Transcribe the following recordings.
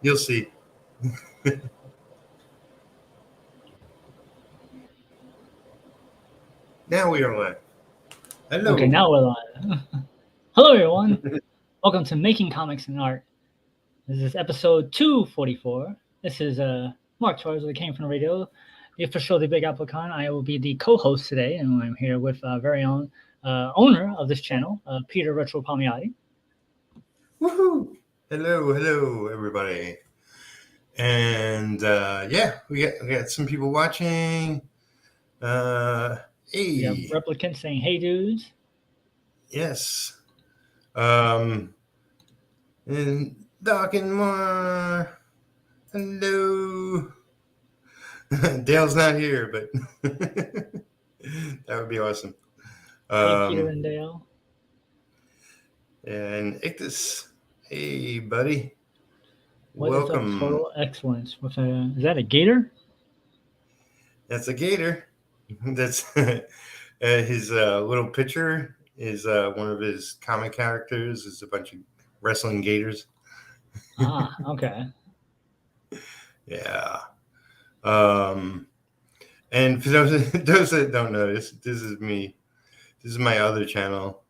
You'll see. Now we are live. Hello. Okay, now we're live. Hello, everyone. Welcome to Making Comics and Art. This is episode 244. This is Mark Torres of the Came from Radio, the official The Big Apple Con. I will be the co-host today, and I'm here with very own owner of this channel, Peter Retro Palmiotti. Woohoo! Hello, everybody. And we got some people watching. Hey. We have replicants saying, "Hey, dudes." Yes. And Doc and Mar. Hello. Dale's not here, but that would be awesome. Hey, Peter and Dale. And Ictus. Hey, buddy. Welcome. Is total excellence with is that a gator? That's a gator. That's his little picture is one of his comic characters. Is a bunch of wrestling gators. Ah, okay. Yeah. And for those that don't know, this is me. This is my other channel,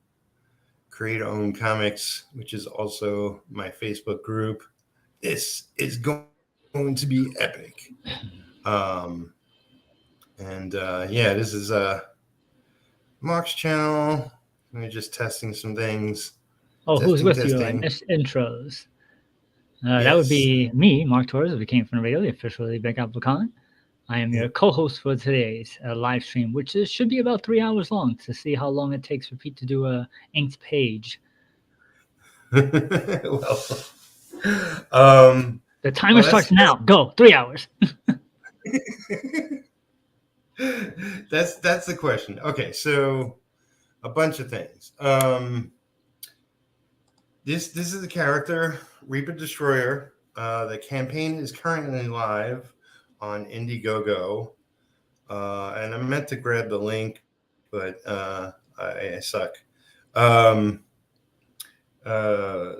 Creator Owned Comics, which is also my Facebook group. This is going to be epic. This is Mark's channel. We're just testing some things. Oh, who's with you in intros? Yes. That would be me, Mark Torres, of the Came from Radio, the official Big Apple Con. I am your co-host for today's live stream, which should be about 3 hours long, to see how long it takes for Pete to do a inked page. The timer starts now. Go, 3 hours. That's the question. Okay, so a bunch of things. This is a character, Reaper Destroyer. The campaign is currently live on Indiegogo, and I meant to grab the link, but I suck.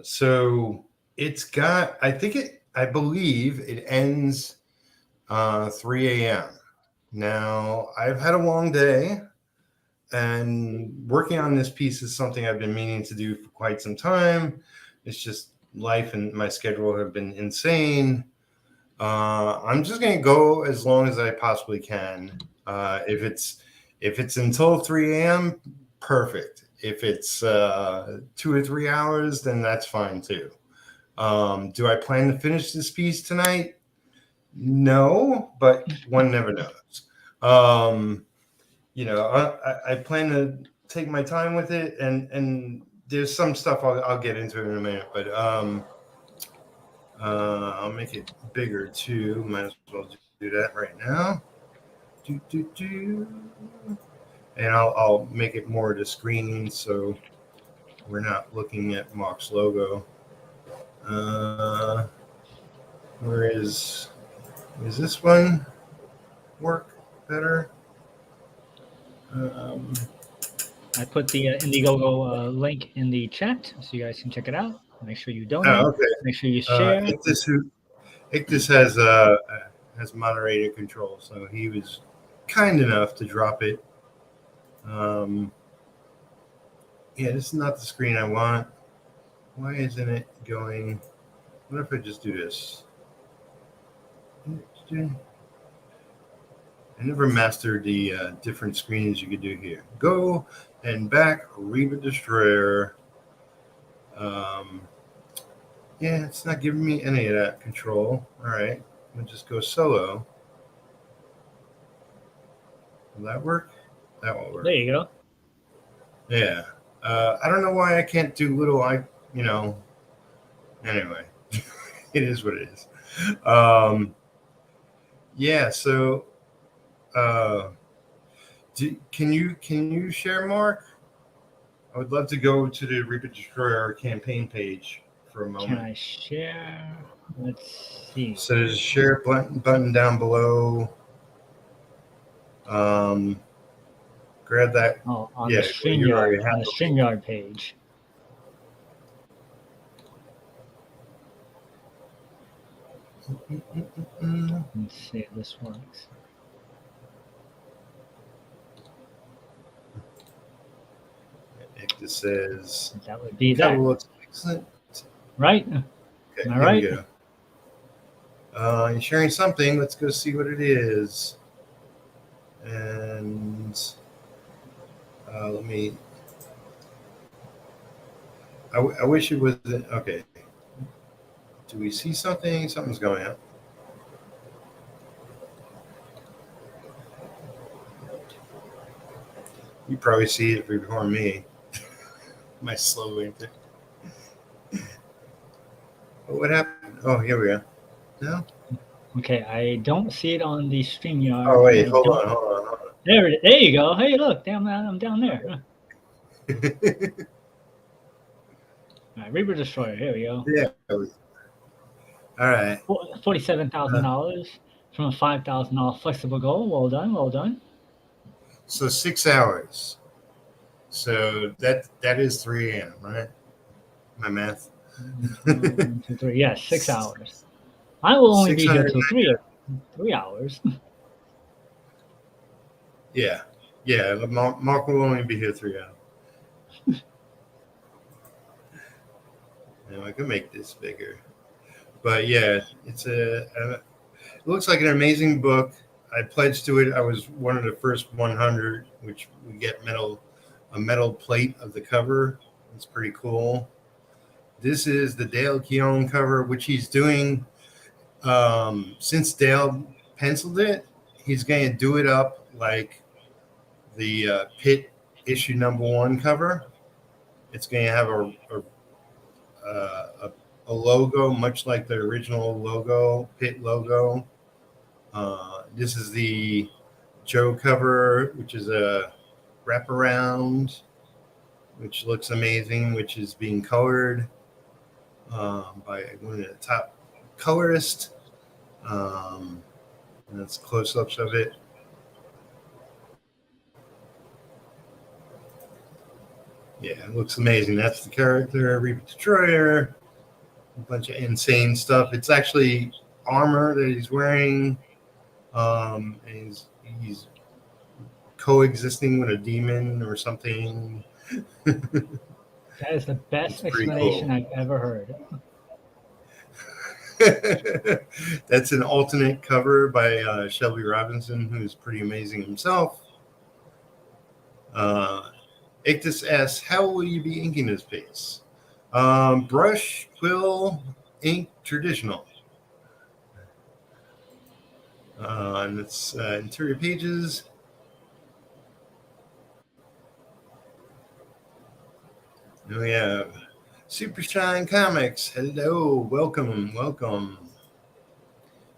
So it's got, I believe it ends 3 a.m. Now, I've had a long day, and working on this piece is something I've been meaning to do for quite some time. It's just life and my schedule have been insane. I'm just going to go as long as I possibly can. If it's until 3 a.m., perfect. If it's 2 or 3 hours, then that's fine too. Do I plan to finish this piece tonight? No, but one never knows. I plan to take my time with it, and there's some stuff I'll get into in a minute, but I'll make it bigger too. Might as well do that right now. And I'll make it more to screen so we're not looking at Mark's logo. Where is this one work better? I put the Indiegogo link in the chat so you guys can check it out. Make sure you donate. Oh, okay. Make sure you share. Ictus has moderator control, so he was kind enough to drop it. This is not the screen I want. Why isn't it going? What if I just do this? I never mastered the different screens you could do here. Go and back, Reaper Destroyer. It's not giving me any of that control. All right, I'm gonna just go solo. Will that work? That won't work. There you go. Yeah. I don't know why I can't do little, anyway, it is what it is. So can you share, Mark? I would love to go to the Reaper Destroyer campaign page for a moment. Can I share? Let's see. So there's a share button down below. Grab that. Oh, on the StreamYard page. Let's see if this works. It says That would be cover that, looks excellent. right? Okay, Am I here right? we go. You're sharing something. Let's go see what it is. And let me. I wish it was okay. Do we see something? Something's going on. You probably see it before me. My slow enter. What happened? Oh, here we go. No. Okay, I don't see it on the StreamYard. Oh wait, hold on. There you go. Hey, look, I'm down there. All right, Reaper Destroyer. Here we go. Yeah. All right. $47,000 from a $5,000 flexible goal. Well done, well done. So 6 hours. So that is 3 a.m. Right? My math. 1, 2, 3. Yes, 6 hours. I will only be here till 3 hours. Yeah. Mark will only be here 3 hours. Now I can make this bigger. But yeah, it looks like an amazing book. I pledged to it. I was one of the first 100, which we get a metal plate of the cover. It's pretty cool. This is the Dale Keown cover, which he's doing. Since Dale penciled it, he's going to do it up like the Pit issue #1 cover. It's going to have a logo, much like the original logo, Pit logo. This is the Joe cover, which is a wraparound, which looks amazing, which is being colored by one of the top colorists. And that's close-ups of it. Yeah, it looks amazing. That's the character, Reaper Destroyer. A bunch of insane stuff. It's actually armor that he's wearing. And he's coexisting with a demon or something. That is the best explanation cool. I've ever heard. That's an alternate cover by Shelby Robinson, who's pretty amazing himself. Ictus asks, how will you be inking this piece? Brush, quill, ink, traditional. And it's interior pages. And we have Super Shine Comics. Hello, welcome.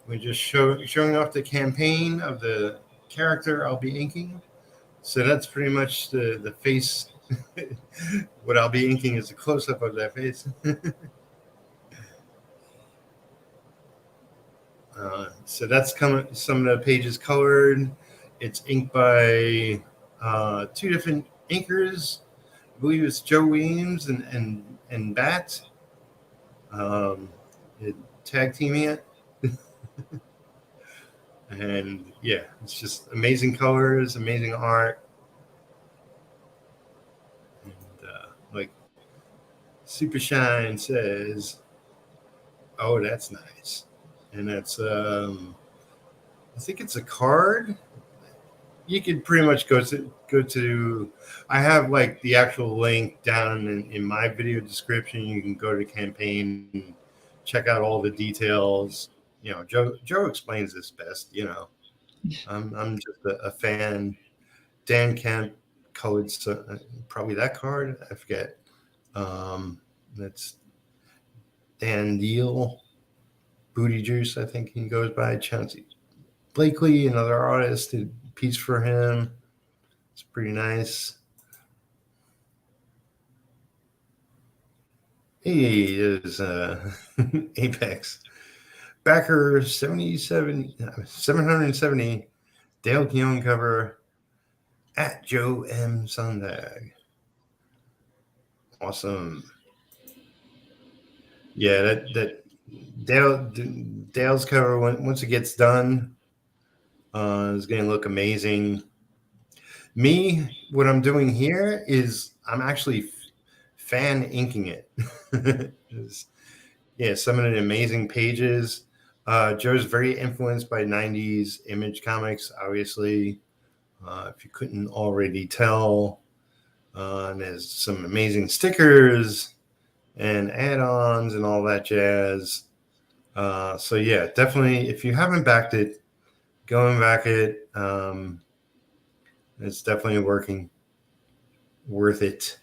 We're just showing off the campaign of the character I'll be inking. So that's pretty much the face. What I'll be inking is a close-up of that face. So that's some of the pages colored. It's inked by 2 different inkers. I believe it's Joe Weems and Bat. Tag teaming it. And yeah, it's just amazing colors, amazing art. And like Super Shine says, oh, that's nice. And that's I think it's a card. You could pretty much go to I have like the actual link down in my video description. You can go to the campaign and check out all the details. You know, Joe explains this best. You know, I'm just a fan. Dan Kemp colored probably that card. I forget. That's Dan Deal. Booty Juice, I think he goes by. Chauncey Blakely, another artist, did a piece for him. It's pretty nice. Hey, there's Apex. Backer 770 Dale Keown cover at Joe M. Sonntag. Awesome. Yeah, that Dale's cover, once it gets done, is going to look amazing. Me, what I'm doing here is I'm actually fan inking it. Yeah, some of the amazing pages. Joe's very influenced by 90s Image comics, obviously. If you couldn't already tell, and there's some amazing stickers and add-ons and all that jazz. So yeah, definitely, if you haven't backed it, go and back it. It's definitely worth it.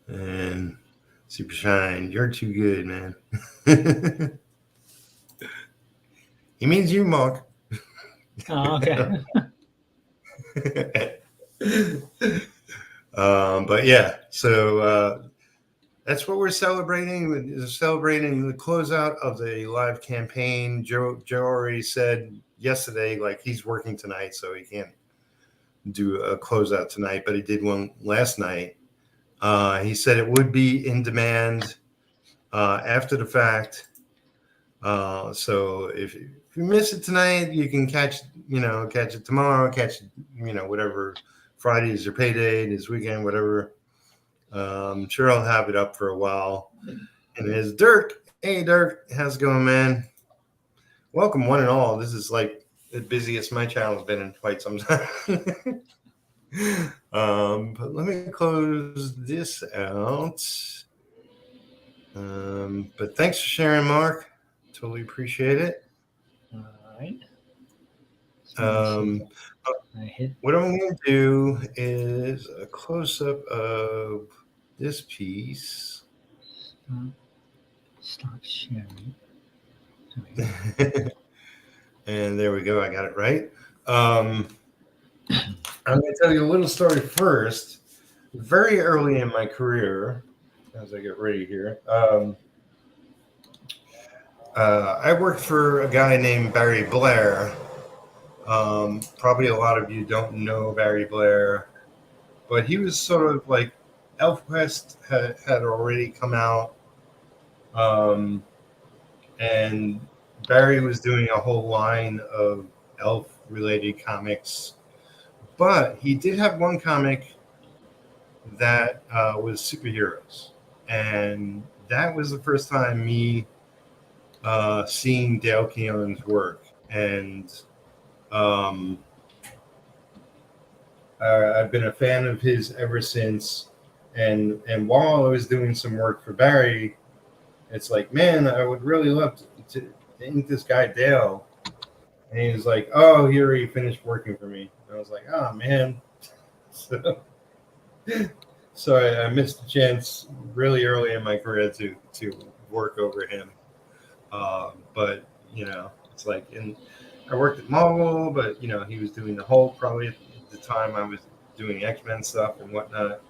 And Super Shine, you're too good, man. He means you, Mark. Oh, okay. But yeah, so that's what we're celebrating. We're celebrating the closeout of the live campaign. Joe already said yesterday, like, he's working tonight, so he can't do a closeout tonight, but he did one last night. He said it would be in demand after the fact. So if you miss it tonight, you can catch it tomorrow, whatever. Friday's your payday, this weekend, whatever. I'm sure I'll have it up for a while. And there's Dirk. Hey, Dirk, how's it going, man? Welcome, one and all. This is like the busiest my channel's been in quite some time. But let me close this out. But thanks for sharing, Mark. Totally appreciate it. All right. What I'm going to do is a close-up of this piece. Stop sharing. And there we go. I got it right. I'm going to tell you a little story first. Very early in my career, as I get ready here, I worked for a guy named Barry Blair. Probably a lot of you don't know Barry Blair, but he was sort of like ElfQuest had already come out, and Barry was doing a whole line of elf-related comics, but he did have one comic that was superheroes, and that was the first time me seeing Dale Keown's work, and I've been a fan of his ever since. And while I was doing some work for Barry, it's like, man, I would really love to ink this guy Dale. And he was like, oh, he already finished working for me. And I was like, oh, man. So I missed the chance really early in my career to work over him. But, it's like, I worked at Marvel, but, he was doing the Hulk probably at the time I was doing X-Men stuff and whatnot.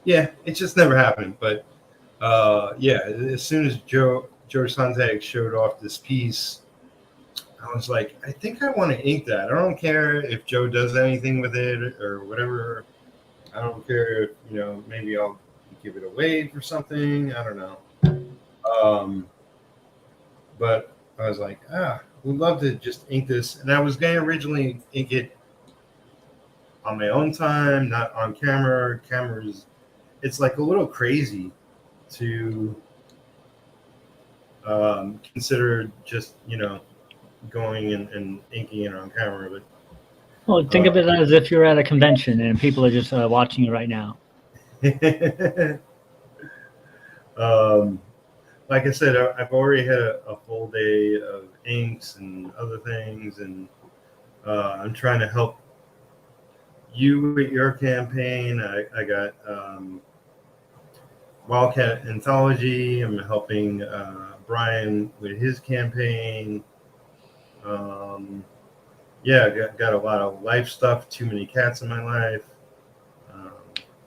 Yeah, it just never happened. But, as soon as Joe Sonntag showed off this piece, I was like, I think I want to ink that. I don't care if Joe does anything with it or whatever. I don't care if, maybe I'll give it away for something. I don't know. But I was like, we'd love to just ink this. And I was going to originally ink it on my own time, not on camera. Cameras, it's like a little crazy to consider just, going and inking it on camera. But well, think of it as if you're at a convention and people are just watching you right now. Like I said, I've already had a full day of inks and other things, and I'm trying to help you with your campaign. I got Wildcat Anthology. I'm helping Brian with his campaign. Got a lot of life stuff. Too many cats in my life.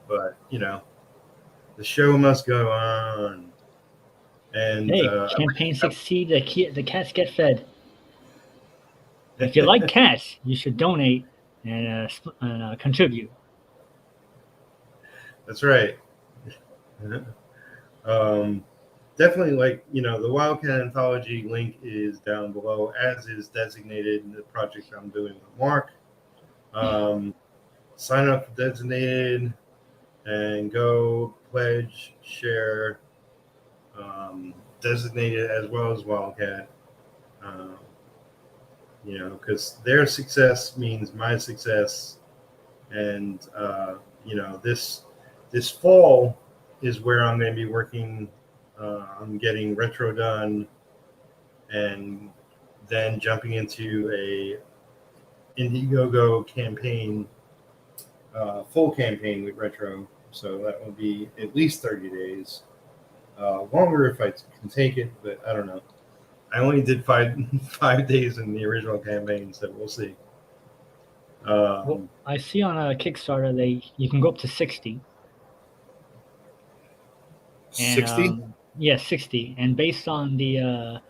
But the show must go on. And hey, campaign succeed. The cats get fed. If you like cats, you should donate and contribute. That's right. Definitely, like, the Wildcat Anthology link is down below, as is designated in the project I'm doing with Mark. Sign up for designated and go pledge, share, designated as well as Wildcat. Because their success means my success, and this fall is where I'm going to be working. I'm getting retro done, and then jumping into a Indiegogo campaign, full campaign with retro. So that will be at least 30 days. Longer if I can take it, but I don't know. I only did 5 days in the original campaign, so we'll see. Well, I see on a Kickstarter you can go up to 60. 60? Yeah, 60. And based on the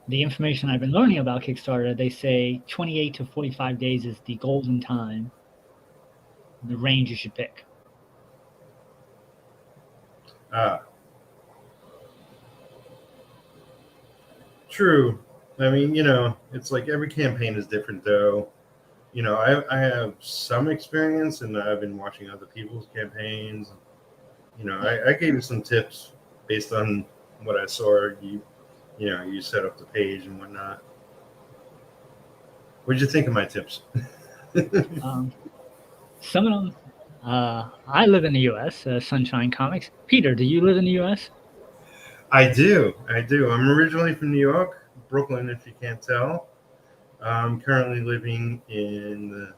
information I've been learning about Kickstarter, they say 28 to 45 days is the golden time, the range you should pick. True. I mean, it's like every campaign is different, though. I have some experience, and I've been watching other people's campaigns. I gave you some tips based on what I saw. You set up the page and whatnot. What did you think of my tips? Some of them. I live in the U.S., Sunshine Comics. Peter, do you live in the U.S.? I do. I'm originally from New York, Brooklyn, if you can't tell. I'm currently living in the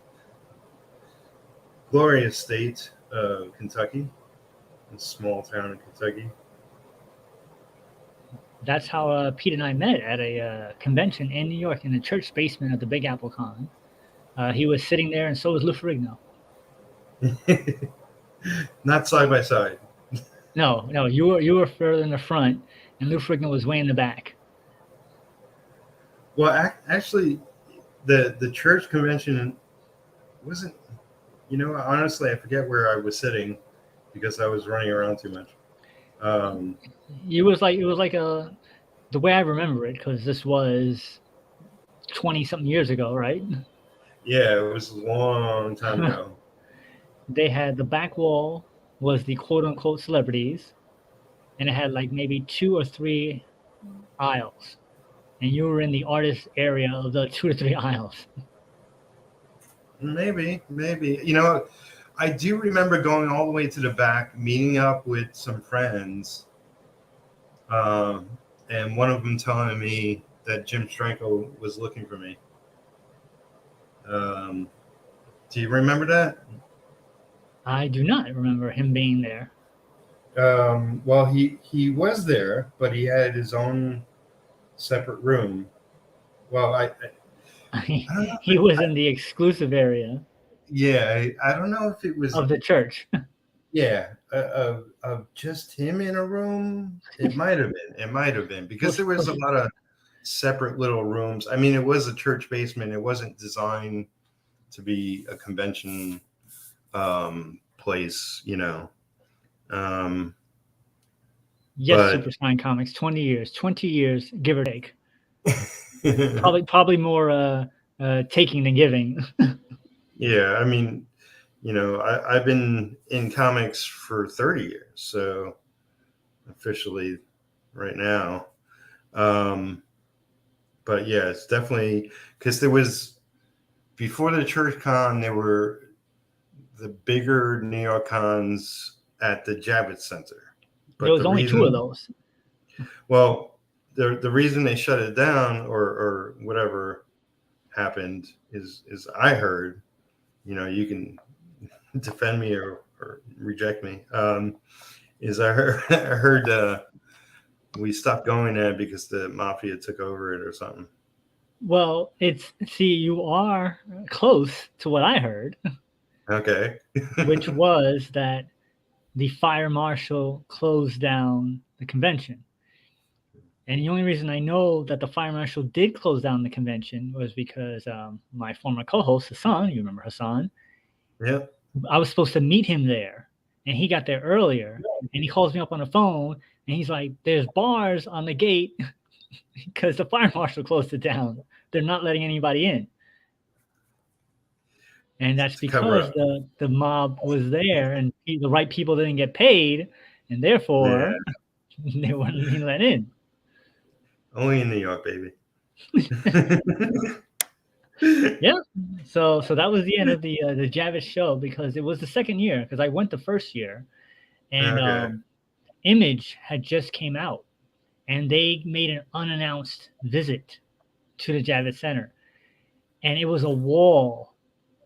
glorious state of Kentucky, a small town in Kentucky. That's how Pete and I met at a convention in New York in the church basement of the Big Apple Con. He was sitting there, and so was Lou Ferrigno. Not side by side. No, you were further in the front, and Lou Ferrigno was way in the back. Well, actually, the church convention wasn't. Honestly, I forget where I was sitting because I was running around too much. It was like the way I remember it, because this was 20-something years ago, right? Yeah, it was a long time ago. They had the back wall was the quote-unquote celebrities, and it had like maybe 2 or 3 aisles, and you were in the artist area of the 2 to 3 aisles. Maybe. I do remember going all the way to the back, meeting up with some friends, and one of them telling me that Jim Stranko was looking for me. Do you remember that? I do not remember him being there. Well, he was there, but he had his own separate room. Well, I don't know. He was in the exclusive area. Yeah, I don't know if it was of the church. Yeah, of just him in a room. It might have been because there was a lot of separate little rooms. I mean, it was a church basement. It wasn't designed to be a convention place, Yes, but Superfine Comics, 20 years, give or take. probably more taking than giving. Yeah, I mean, I've been in comics for 30 years, so officially right now. But yeah, it's definitely because there was before the church con, there were the bigger New York cons at the Javits Center. But there was only 2 of those. Well, the reason they shut it down or whatever happened is I heard, you can defend me or reject me, is I heard we stopped going there because the mafia took over it or something. Well, you are close to what I heard. Okay. Which was that the fire marshal closed down the convention. And the only reason I know that the fire marshal did close down the convention was because my former co-host, Hassan, you remember Hassan? Yeah. I was supposed to meet him there. and he got there earlier. And he calls me up on the phone, and he's like, "There's bars on the gate because the fire marshal closed it down. They're not letting anybody in." And that's because the mob was there, and the right people didn't get paid, and therefore they weren't being let in. Only in New York, baby. Yeah. So that was the end of the Javis show, because it was the second year, because I went the first year, and Image had just came out, and they made an unannounced visit to the Javits Center, and it was a wall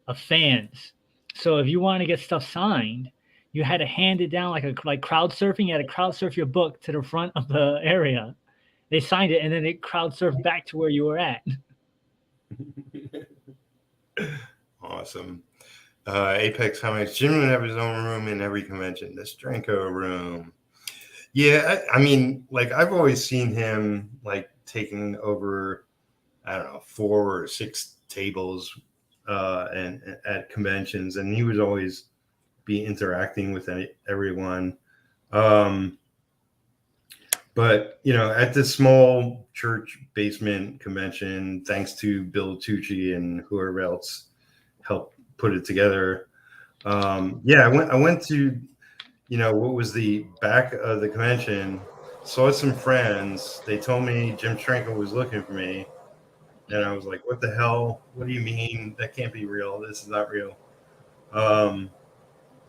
of fans. So if you want to get stuff signed, you had to hand it down like crowd surfing. You had to crowd surf your book to the front of the area. They signed it, and then it crowd surfed back to where you were at. Awesome. Apex Comics. Jim would have his own room in every convention. The Stranko room. Yeah, I mean, like, I've always seen him like taking over, I don't know, 4 or 6 tables and at conventions, and he would always be interacting with everyone. But, you know, at this small church basement convention, thanks to Bill Tucci and whoever else helped put it together. I went to, you know, what was the back of the convention, saw some friends. They told me Jim Stranko was looking for me. And I was like, what the hell? What do you mean? That can't be real. This is not real.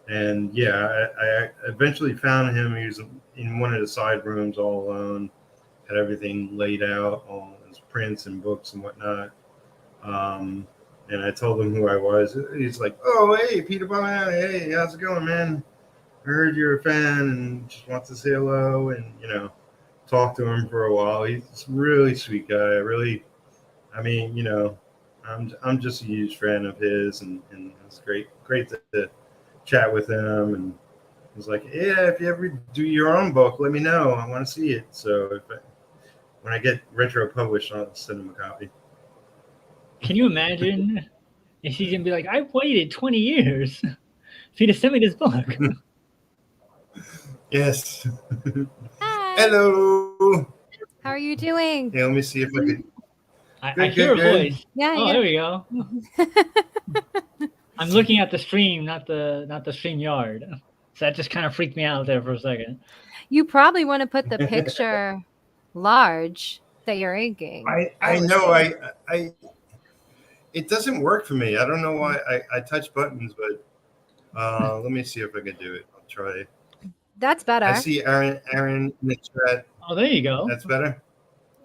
And yeah, I eventually found him. He was in one of the side rooms all alone, had everything laid out, all his prints and books and whatnot. And I told him who I was. He's like, "Oh, hey, Peter Palmiotti. Hey, how's it going, man? I heard you're a fan and just want to say hello." And, you know, talk to him for a while. He's a really sweet guy. I mean, you know, I'm just a huge fan of his, and it's great to chat with him. And he's like, "Yeah, if you ever do your own book, let me know. I want to see it." So when I get retro published, I'll send him a copy. Can you imagine if he's gonna be like, "I've waited 20 years for you to send me this book"? Yes. Hi. Hello. How are you doing? Yeah, let me see if I can. I hear a voice. Yeah. There we go. I'm looking at the stream, not the stream yard. So that just kind of freaked me out there for a second. You probably want to put the picture large that you're inking. I know. I it doesn't work for me. I don't know why. I touch buttons, but let me see if I can do it. I'll try. That's better. I see Aaron in the chat. Oh, there you go. That's better.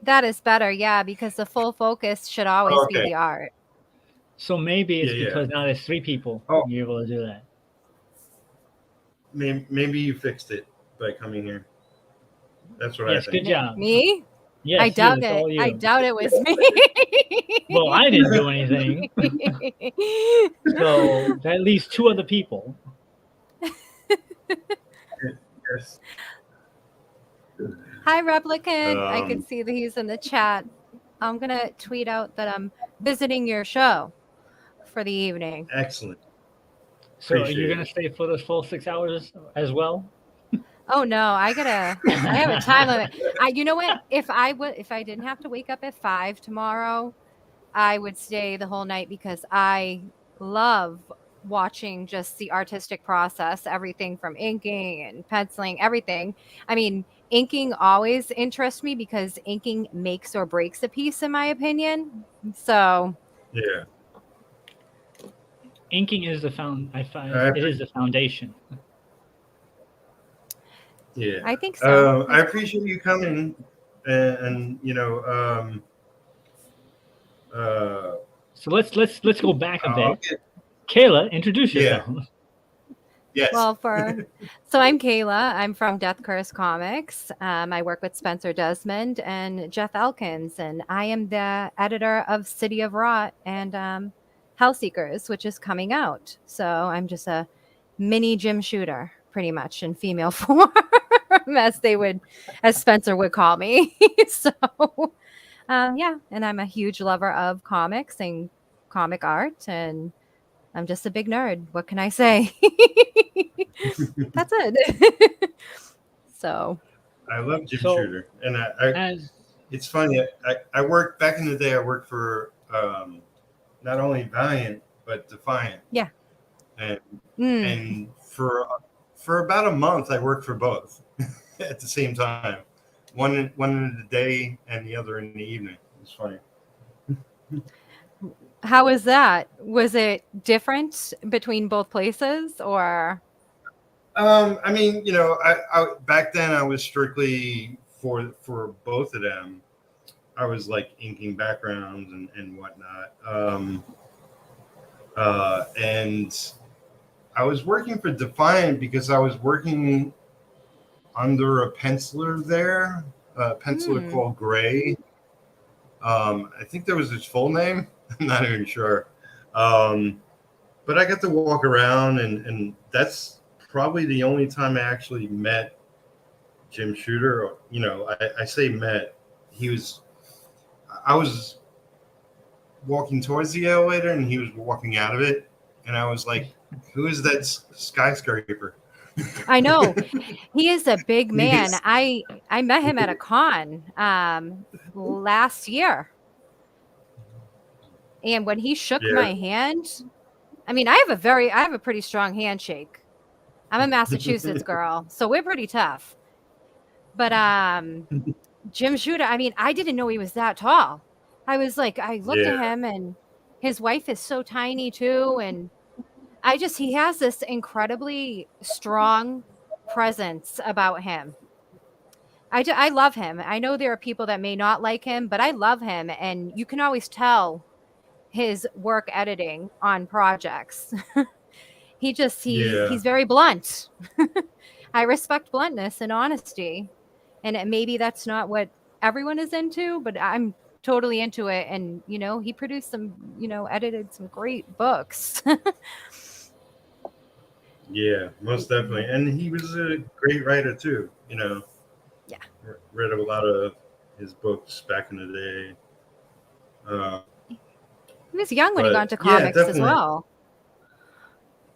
That is better, yeah, because the full focus should always be the art. So maybe it's because now there's 3 people. You're able to do that. Maybe you fixed it by coming here. That's what I think. Good job. Me? Yes, I doubt it. I doubt it was me. Well, I didn't do anything. So that leaves 2 other people. Yes. Hi, Replicant. I can see that he's in the chat. I'm going to tweet out that I'm visiting your show for the evening. Excellent. So are you going to stay for those full 6 hours as well? Oh no, I have a time limit. You know what? If I didn't have to wake up at 5 tomorrow, I would stay the whole night because I love watching just the artistic process, everything from inking and penciling, everything. I mean, inking always interests me because inking makes or breaks a piece, in my opinion. So yeah, inking is it is the foundation. Yeah, I think so. I appreciate you coming, and you know, so let's go back a bit. Kayla, introduce yourself. Yes. Well, so I'm Kayla. I'm from Death Curse Comics. I work with Spencer Desmond and Jeff Elkins, and I am the editor of City of Rot and Hellseekers, which is coming out. So I'm just a mini Jim Shooter, pretty much, in female form, as Spencer would call me. So, and I'm a huge lover of comics and comic art, and I'm just a big nerd. What can I say? That's it. So I love Jim So, Shooter, and as it's funny. I worked back in the day. I worked for not only Valiant but Defiant. Yeah. And mm, and for about a month, I worked for both at the same time. One in the day and the other in the evening. It's funny. how was that? Was it different between both places, or? I mean, you know, I back then I was strictly for both of them. I was like inking backgrounds and whatnot. And I was working for Defiant because I was working under a penciler there, a penciler called Gray. I think that was his full name. I'm not even sure. But I got to walk around, and that's probably the only time I actually met Jim Shooter. Or, you know, I say met. I was walking towards the elevator, and he was walking out of it, and I was like, "Who is that skyscraper?" I know he is a big man. Yes. I met him at a con last year, and when he shook Yeah. my hand, I mean, I have a pretty strong handshake. I'm a Massachusetts girl, so we're pretty tough. But Jim Shooter, I mean, I didn't know he was that tall. I was like, I looked at Yeah. him, and his wife is so tiny too, and he has this incredibly strong presence about him. I love him. I know there are people that may not like him, but I love him, and you can always tell his work editing on projects. Yeah. He's very blunt. I respect bluntness and honesty, and maybe that's not what everyone is into, but I'm totally into it. And you know, he produced some, you know, edited some great books. Yeah, most definitely. And he was a great writer too. You know, Yeah. read a lot of his books back in the day. He was young when he got But into yeah, comics as definitely. well.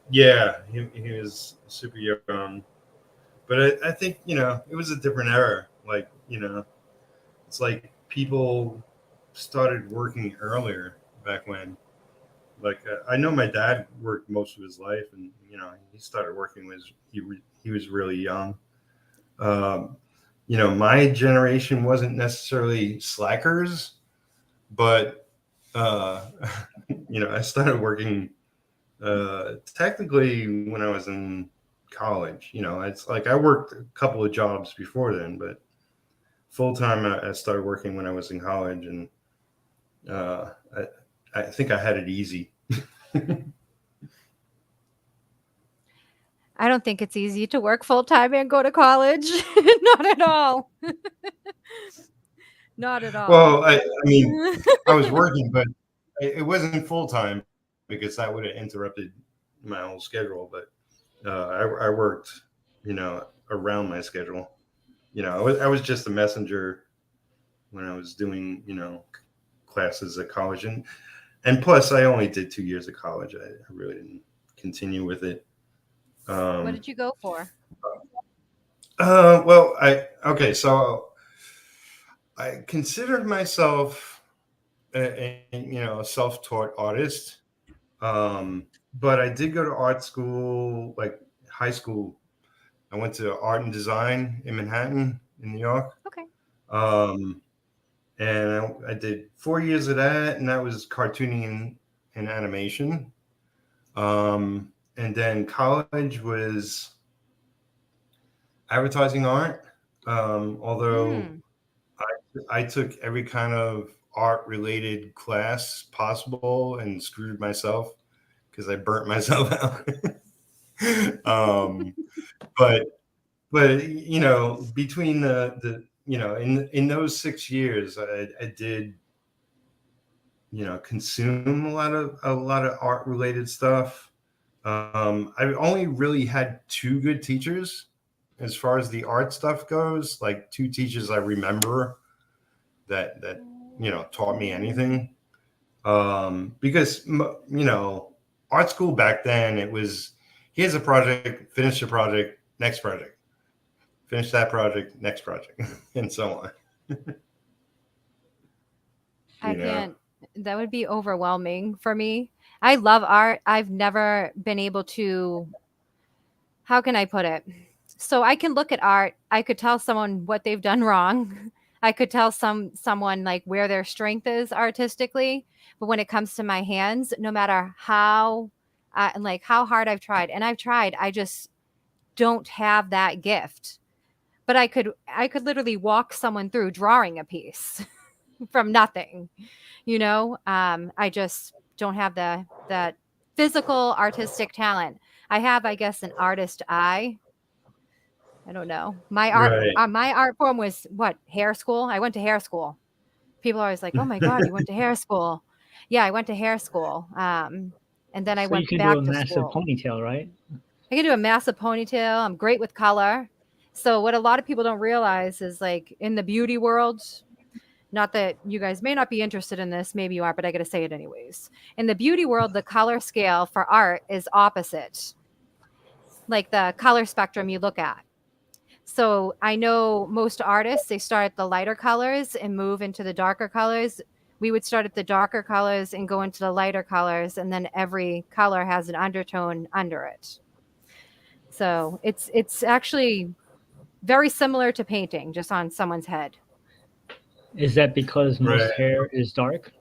Yeah, he was super young. But I think, you know, it was a different era. Like, you know, it's like people started working earlier back when. Like, I know my dad worked most of his life, and, you know, he started working when he was really young. You know, my generation wasn't necessarily slackers, but, you know, I started working technically when I was in college. You know, it's like I worked a couple of jobs before then, but full time I started working when I was in college, and uh, I think I had it easy. I don't think it's easy to work full time and go to college. Not at all. Not at all. Well, I mean, I was working, but it wasn't full time because that would have interrupted my whole schedule. But I worked, you know, around my schedule. You know, I was just a messenger when I was doing, you know, classes at college, and plus I only did 2 years of college. I really didn't continue with it. What did you go for? Well, so I considered myself, you know, a self-taught artist, but I did go to art school, like high school. I went to art and design in Manhattan, in New York. Okay. And I did 4 years of that, and that was cartooning and animation. And then college was advertising art. Although I took every kind of art related class possible and screwed myself because I burnt myself out. But you know, between the you know, in those 6 years, I did, you know, consume a lot of art related stuff. I only really had two good teachers as far as the art stuff goes, like two teachers I remember that you know taught me anything. Because you know, art school back then, it was, here's a project, finish the project, next project, finish that project, next project, and so on. I can't. That would be overwhelming for me. I love art. I've never been able to, how can I put it? So I can look at art. I could tell someone what they've done wrong. I could tell someone like where their strength is artistically. But when it comes to my hands, no matter how like how hard I've tried, and I've tried, I just don't have that gift. But I could literally walk someone through drawing a piece from nothing. I just don't have that physical artistic talent. I have, I guess, an artist eye. I don't know. My art form was what? Hair school. I went to hair school. People are always like, "Oh my god, you went to hair school." Yeah, I went to hair school. And then I So went you can back do a to massive school. ponytail, right? I can do a massive ponytail. I'm great with color. So what a lot of people don't realize is like in the beauty world, not that you guys may not be interested in this, maybe you are, but I got to say it anyways. In the beauty world, the color scale for art is opposite, like the color spectrum you look at. So I know most artists, they start at the lighter colors and move into the darker colors. We would start at the darker colors and go into the lighter colors, and then every color has an undertone under it. So it's actually very similar to painting, just on someone's head. Is that because most hair is dark,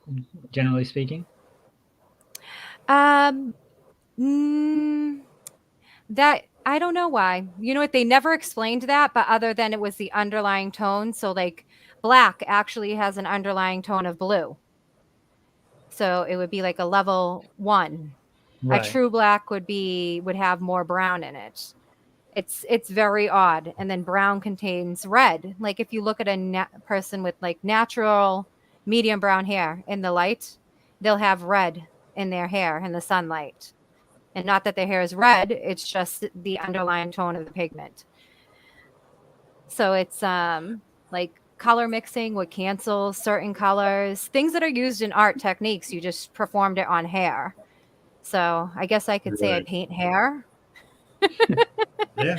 generally speaking? That I don't know why. You know what? They never explained that, but other than it was the underlying tone. So like black actually has an underlying tone of blue. So it would be like a level 1. A Right. true black would have more brown in it. It's very odd. And then brown contains red. Like if you look at a person with like natural medium brown hair in the light, they'll have red in their hair in the sunlight. And not that their hair is red, it's just the underlying tone of the pigment. So it's like color mixing would cancel certain colors, things that are used in art techniques. You just performed it on hair. So I guess I could say I paint hair. Yeah.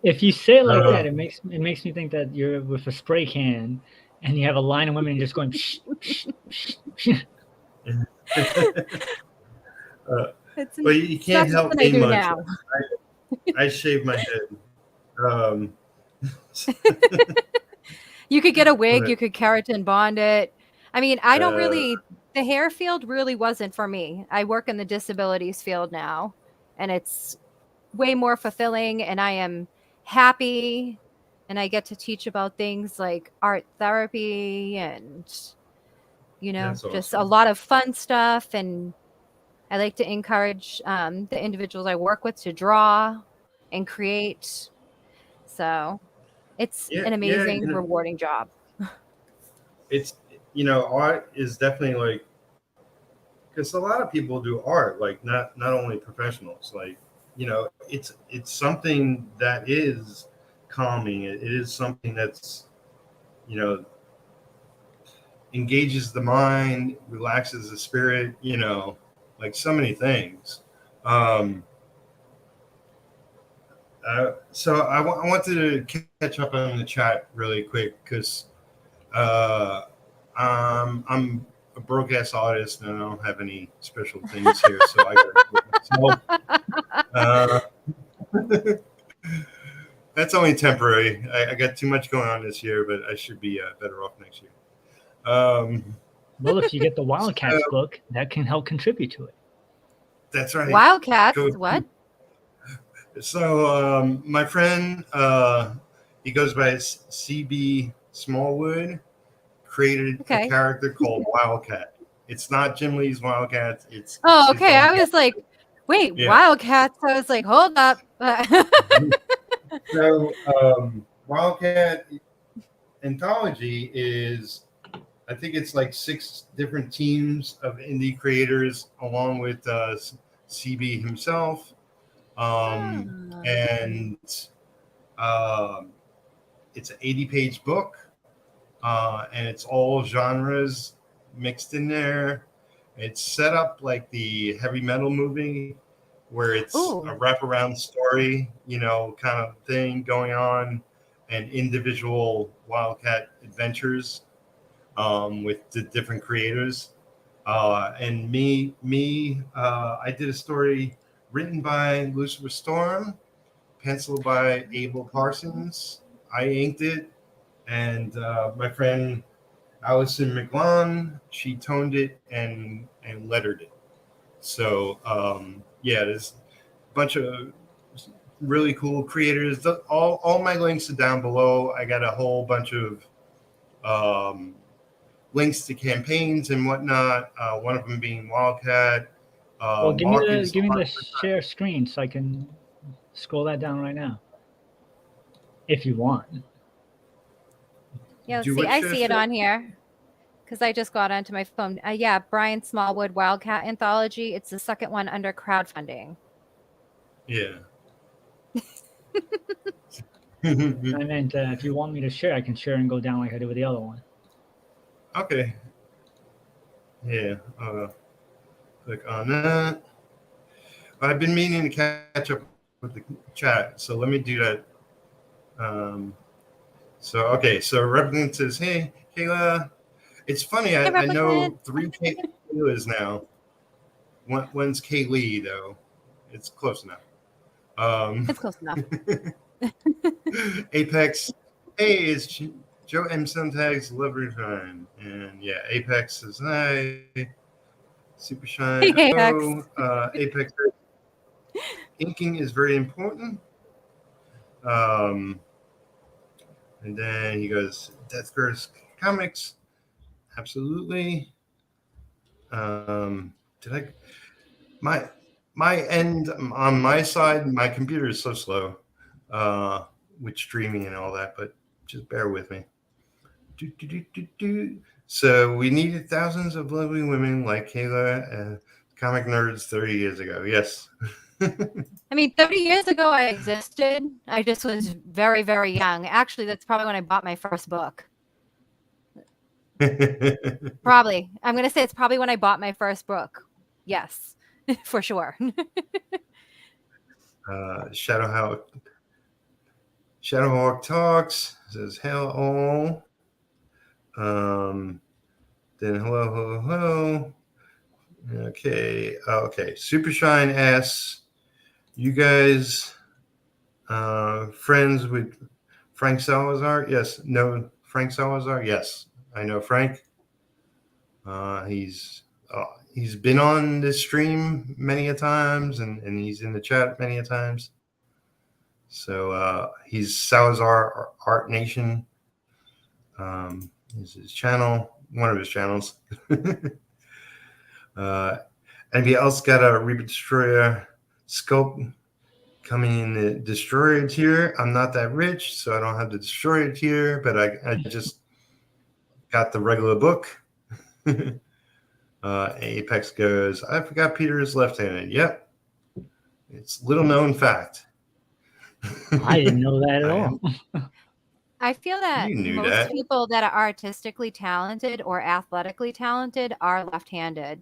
If you say it like that, it makes me think that you're with a spray can and you have a line of women just going psh, psh, psh, psh. Well, you can't help me much. I shave my head. You could get a wig. You could keratin bond it. I mean, I don't really. The hair field really wasn't for me. I work in the disabilities field now, and it's way more fulfilling. And I am happy, and I get to teach about things like art therapy and just a lot of fun stuff. And I like to encourage the individuals I work with to draw and create. So it's an amazing, rewarding job. It's, art is definitely like, because a lot of people do art, like not only professionals, like, it's something that is calming. It is something that's, engages the mind, relaxes the spirit, like so many things. So I wanted to catch up on the chat really quick because I'm a broadcast artist and I don't have any special things here, so I got that's only temporary. I got too much going on this year, but I should be better off next year. Well, if you get the Wildcats book, that can help contribute to it. That's right. Wildcats? What? So my friend, he goes by CB Smallwood, created a character called Wildcat. It's not Jim Lee's Wildcat. It's okay. I was like, wait, Wildcats. I was like, hold up. So Wildcat Anthology is, I think it's like 6 different teams of indie creators along with CB himself. And it's an 80-page book, and it's all genres mixed in there. It's set up like the heavy metal movie, where it's Ooh. a wraparound story, kind of thing going on, and individual Wildcat adventures with the different creators. And I did a story written by Lucifer Storm, penciled by Abel Parsons. I inked it, and my friend Allison McLawn, she toned it and lettered it. So there's a bunch of really cool creators. All my links are down below. I got a whole bunch of links to campaigns and whatnot. One of them being Wildcat. Well, give me the share screen so I can scroll that down right now, if you want. Yeah, let's see. I see it on here because I just got onto my phone. Yeah, Brian Smallwood Wildcat Anthology. It's the second one under crowdfunding. Yeah. I meant if you want me to share, I can share and go down like I did with the other one. Okay. Yeah. Click on that. I've been meaning to catch up with the chat, so let me do that. So Revenant says, "Hey, Kayla." It's funny. I know 3 Kaylas now. When's Kaylee though? It's close enough. It's close enough. Apex. Hey, it's Joe M. Sonntag's Lovely Time. And yeah, Apex says hi. Super Shine. Hey, Apex. Apex says, inking is very important. And then he goes, Death Curse Comics. Absolutely. My end on my side, my computer is so slow with streaming and all that, but just bear with me. So we needed thousands of lovely women like Kayla, comic nerds 30 years ago. Yes. I mean, 30 years ago I existed. I just was very, very young. Actually, that's probably when I bought my first book. Probably. I'm going to say it's probably when I bought my first book. Yes, for sure. Shadowhawk Talks says hello. Then hello. Okay. Supershine asks, you guys friends with Frank Salazar? Yes. No, Frank Salazar? Yes. I know Frank. He's been on this stream many a times, and he's in the chat many a times. So he's Salazar Art Nation. Is his channel, one of his channels. Anybody else got a Reaper Destroyer sculpt coming in the Destroyer tier? I'm not that rich, so I don't have the Destroyer tier, but I just got the regular book. Apex goes, I forgot Peter is left-handed. Yep. It's little known fact. I didn't know that at all. I feel that most people that are artistically talented or athletically talented are left-handed.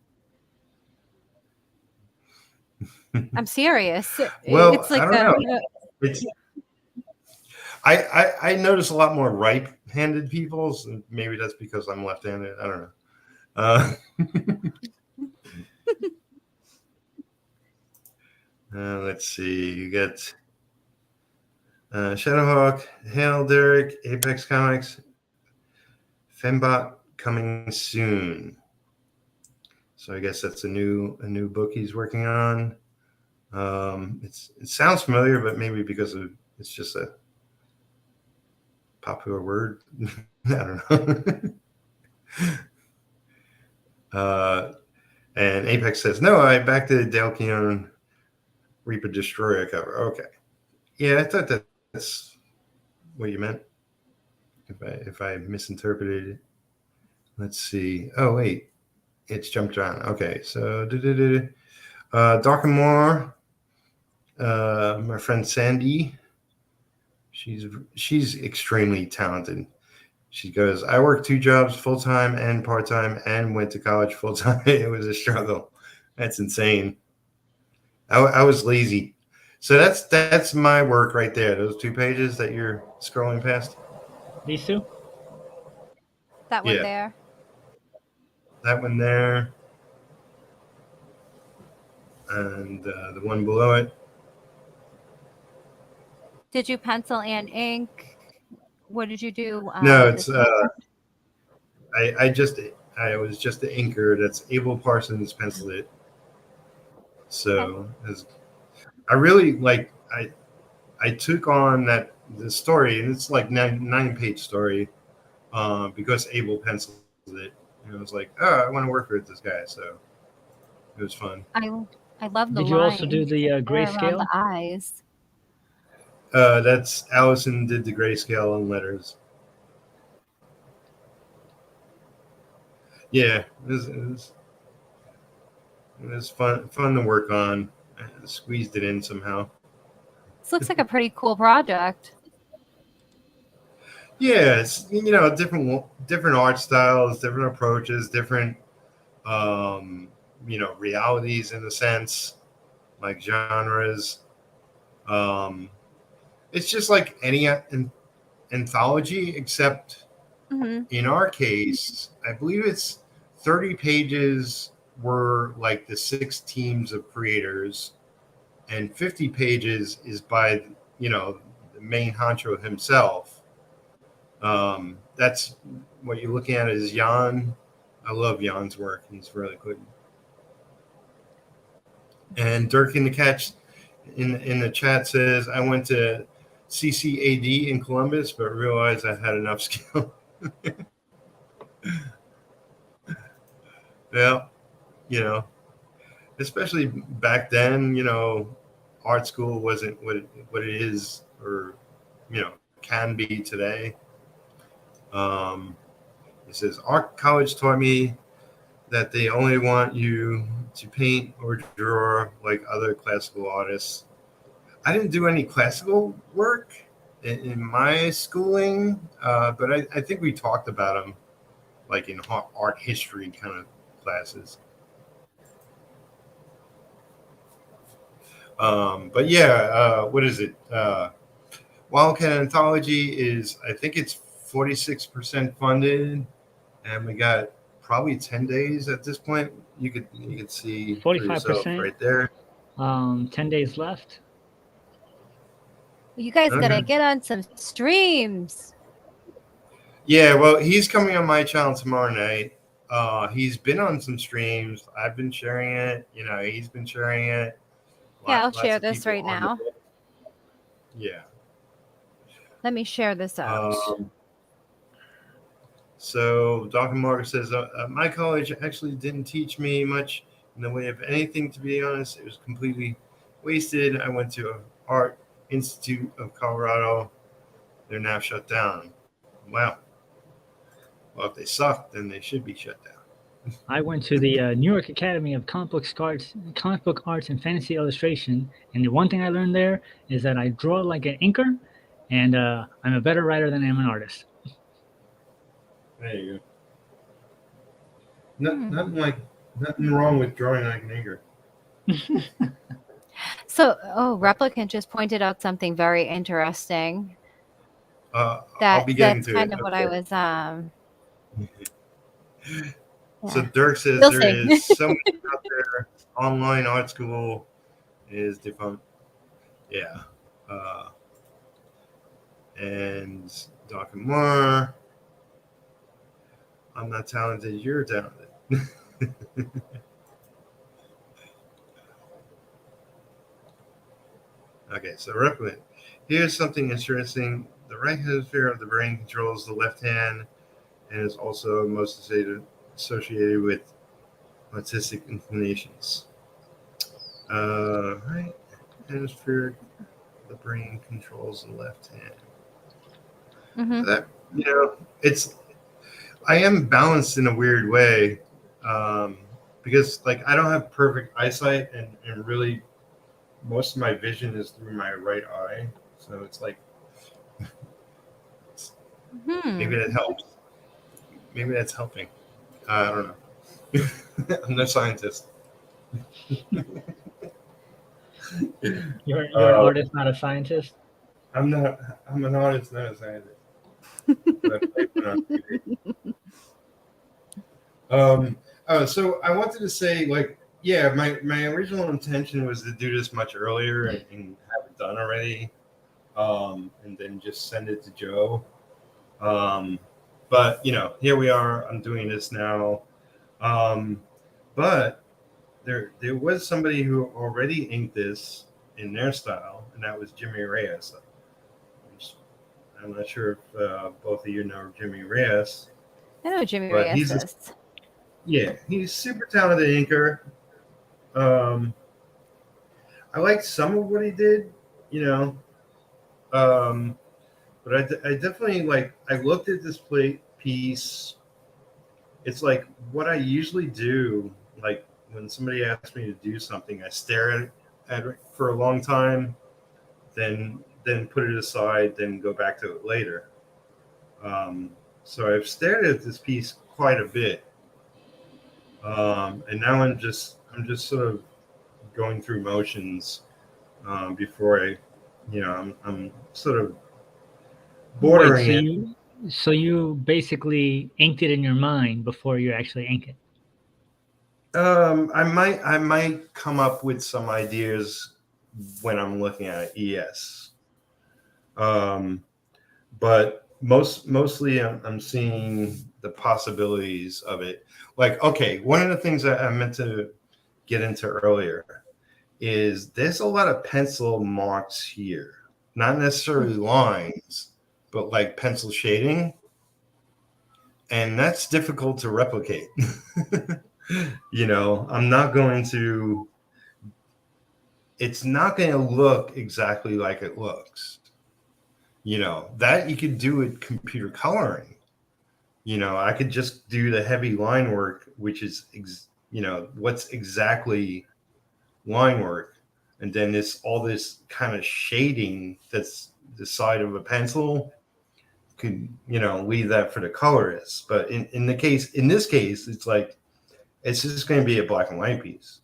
I'm serious. Well, it's like I don't know. I notice a lot more right-handed people. So maybe that's because I'm left-handed. I don't know. Let's see. You get Shadowhawk, Hail, Derek, Apex Comics, Fembot coming soon. So I guess that's a new book he's working on. It sounds familiar, but maybe because it's just a popular word. I don't know. And Apex says, no, I backed the Dale Keown Reaper Destroyer cover. Okay. Yeah, I thought that's what you meant. If I misinterpreted it. Let's see. Oh, wait. It's jumped around. Okay. So, Dark and More. My friend Sandy. She's extremely talented. She goes, I worked 2 jobs, full-time and part-time, and went to college full-time. It was a struggle. That's insane. I was lazy. So that's my work right there. Those 2 pages that you're scrolling past. These two? That one Yeah. there. That one there. And the one below it. Did you pencil and ink? What did you do? No, with it's this one? I was just the inker. That's Abel Parsons penciled it. So I really like I took on the story, and it's like 9-page story, because Abel penciled it, and I was like, oh, I want to work with this guy, so it was fun. I love the Did you also do the around grayscale? the eyes. That's Allison did the grayscale and letters. Yeah, it was fun to work on. I squeezed it in somehow. This looks like a pretty cool project. Yeah, it's different art styles, different approaches, different realities in a sense, like genres. It's just like any anthology, except in our case, I believe it's 30 pages were like the 6 teams of creators, and 50 pages is by the main honcho himself. That's what you're looking at is Jan. I love Jan's work. He's really good. And Dirk in the catch in the chat says, I went to CCAD in Columbus, but realized I had enough skill. Well, especially back then, art school wasn't what it is or, can be today. It says, art college taught me that they only want you to paint or draw like other classical artists. I didn't do any classical work in my schooling, but I think we talked about them like in art history kind of classes. But yeah, what is it? Wildcat Anthology is, I think it's 46% funded, and we got probably 10 days at this point. You could see 45% right there. 10 days left. You guys gotta get on some streams. Yeah, well, he's coming on my channel tomorrow night. He's been on some streams. I've been sharing it. He's been sharing it. Yeah, I'll share this right now. Yeah. Let me share this out. So Dr. Margaret says, my college actually didn't teach me much in the way of anything, to be honest. It was completely wasted. I went to Art Institute of Colorado. They're now shut down. Wow. Well, if they suck, then they should be shut down. I went to the New York Academy of Comic Book Arts and Fantasy Illustration, and the one thing I learned there is that I draw like an inker, and I'm a better writer than I am an artist. There you go. Nothing wrong with drawing like an inker. So, Replicant just pointed out something very interesting. I'll be getting to it. That's kind of what I was. So Dirk says We'll there see. is so much out there. Online art school is defunct. Yeah. And Dr. Moore, I'm not talented. You're talented. Okay, so Replicant. Here's something interesting. The right hemisphere of the brain controls the left hand and is also most associated with autistic inclinations. Right hemisphere of the brain controls the left hand. That I am balanced in a weird way, because like I don't have perfect eyesight, and really most of my vision is through my right eye, so it's like Maybe that helps. Maybe that's helping. I don't know. I'm no scientist. You're an artist, not a scientist. I'm not. I'm an artist, not a scientist. But I put on TV. So I wanted to say, like, yeah, my original intention was to do this much earlier and have it done already, and then just send it to Joe. But here we are. I'm doing this now. But there was somebody who already inked this in their style, and that was Jimmy Reyes. I'm not sure if both of you know Jimmy Reyes. I know Jimmy Reyes is. Yeah, he's super talented inker. I liked some of what he did, but I definitely I looked at this piece. It's like what I usually do, like when somebody asks me to do something, I stare at it for a long time, then put it aside, then go back to it later. So I've stared at this piece quite a bit, and now I'm just sort of going through motions before I'm sort of bordering it. So you basically inked it in your mind before you actually ink it. I might come up with some ideas when I'm looking at it, yes. But mostly I'm seeing the possibilities of it. Like, okay, one of the things that I meant to get into earlier is there's a lot of pencil marks here, not necessarily lines, but like pencil shading. And that's difficult to replicate. I'm not going to, it's not going to look exactly like it looks. That you could do with computer coloring. I could just do the heavy line work, which is, what's exactly line work. And then all this kind of shading that's the side of a pencil could, leave that for the colorist. But in this case, it's like, it's just going to be a black and white piece.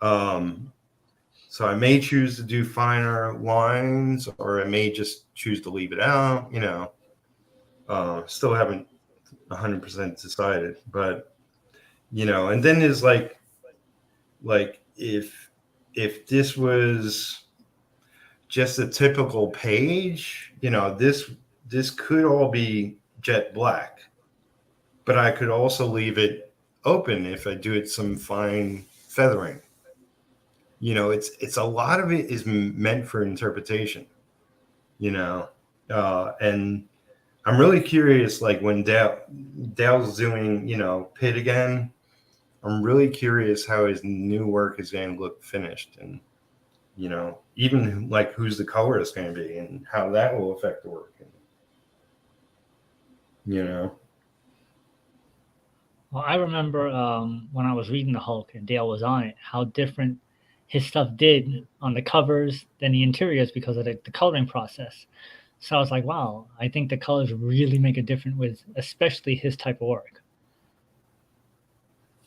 So I may choose to do finer lines, or I may just choose to leave it out, still haven't 100% decided, but, and then there's like if this was just a typical page, this could all be jet black, but I could also leave it open if I do it some fine feathering. It's a lot of it is meant for interpretation, and I'm really curious, like when Dale's doing, Pit again, I'm really curious how his new work is going to look finished, and, even like who's the colorist going to be and how that will affect the work. Well, I remember when I was reading the Hulk and Dale was on it, how different his stuff did on the covers than the interiors because of the coloring process. So I was like, wow, I think the colors really make a difference with especially his type of work.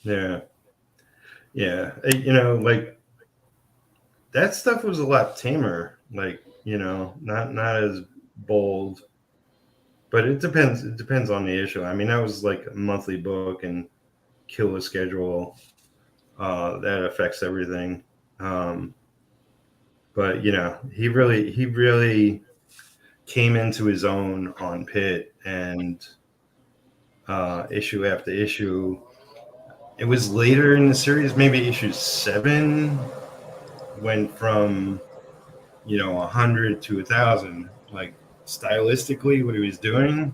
Yeah. Like that stuff was a lot tamer, like, not as bold. But it depends. It depends on the issue. I mean, that was like a monthly book and kill a schedule. That affects everything. But he really came into his own on Pit, and issue after issue. It was later in the series, maybe issue 7, went from 100 to 1,000. Like stylistically, what he was doing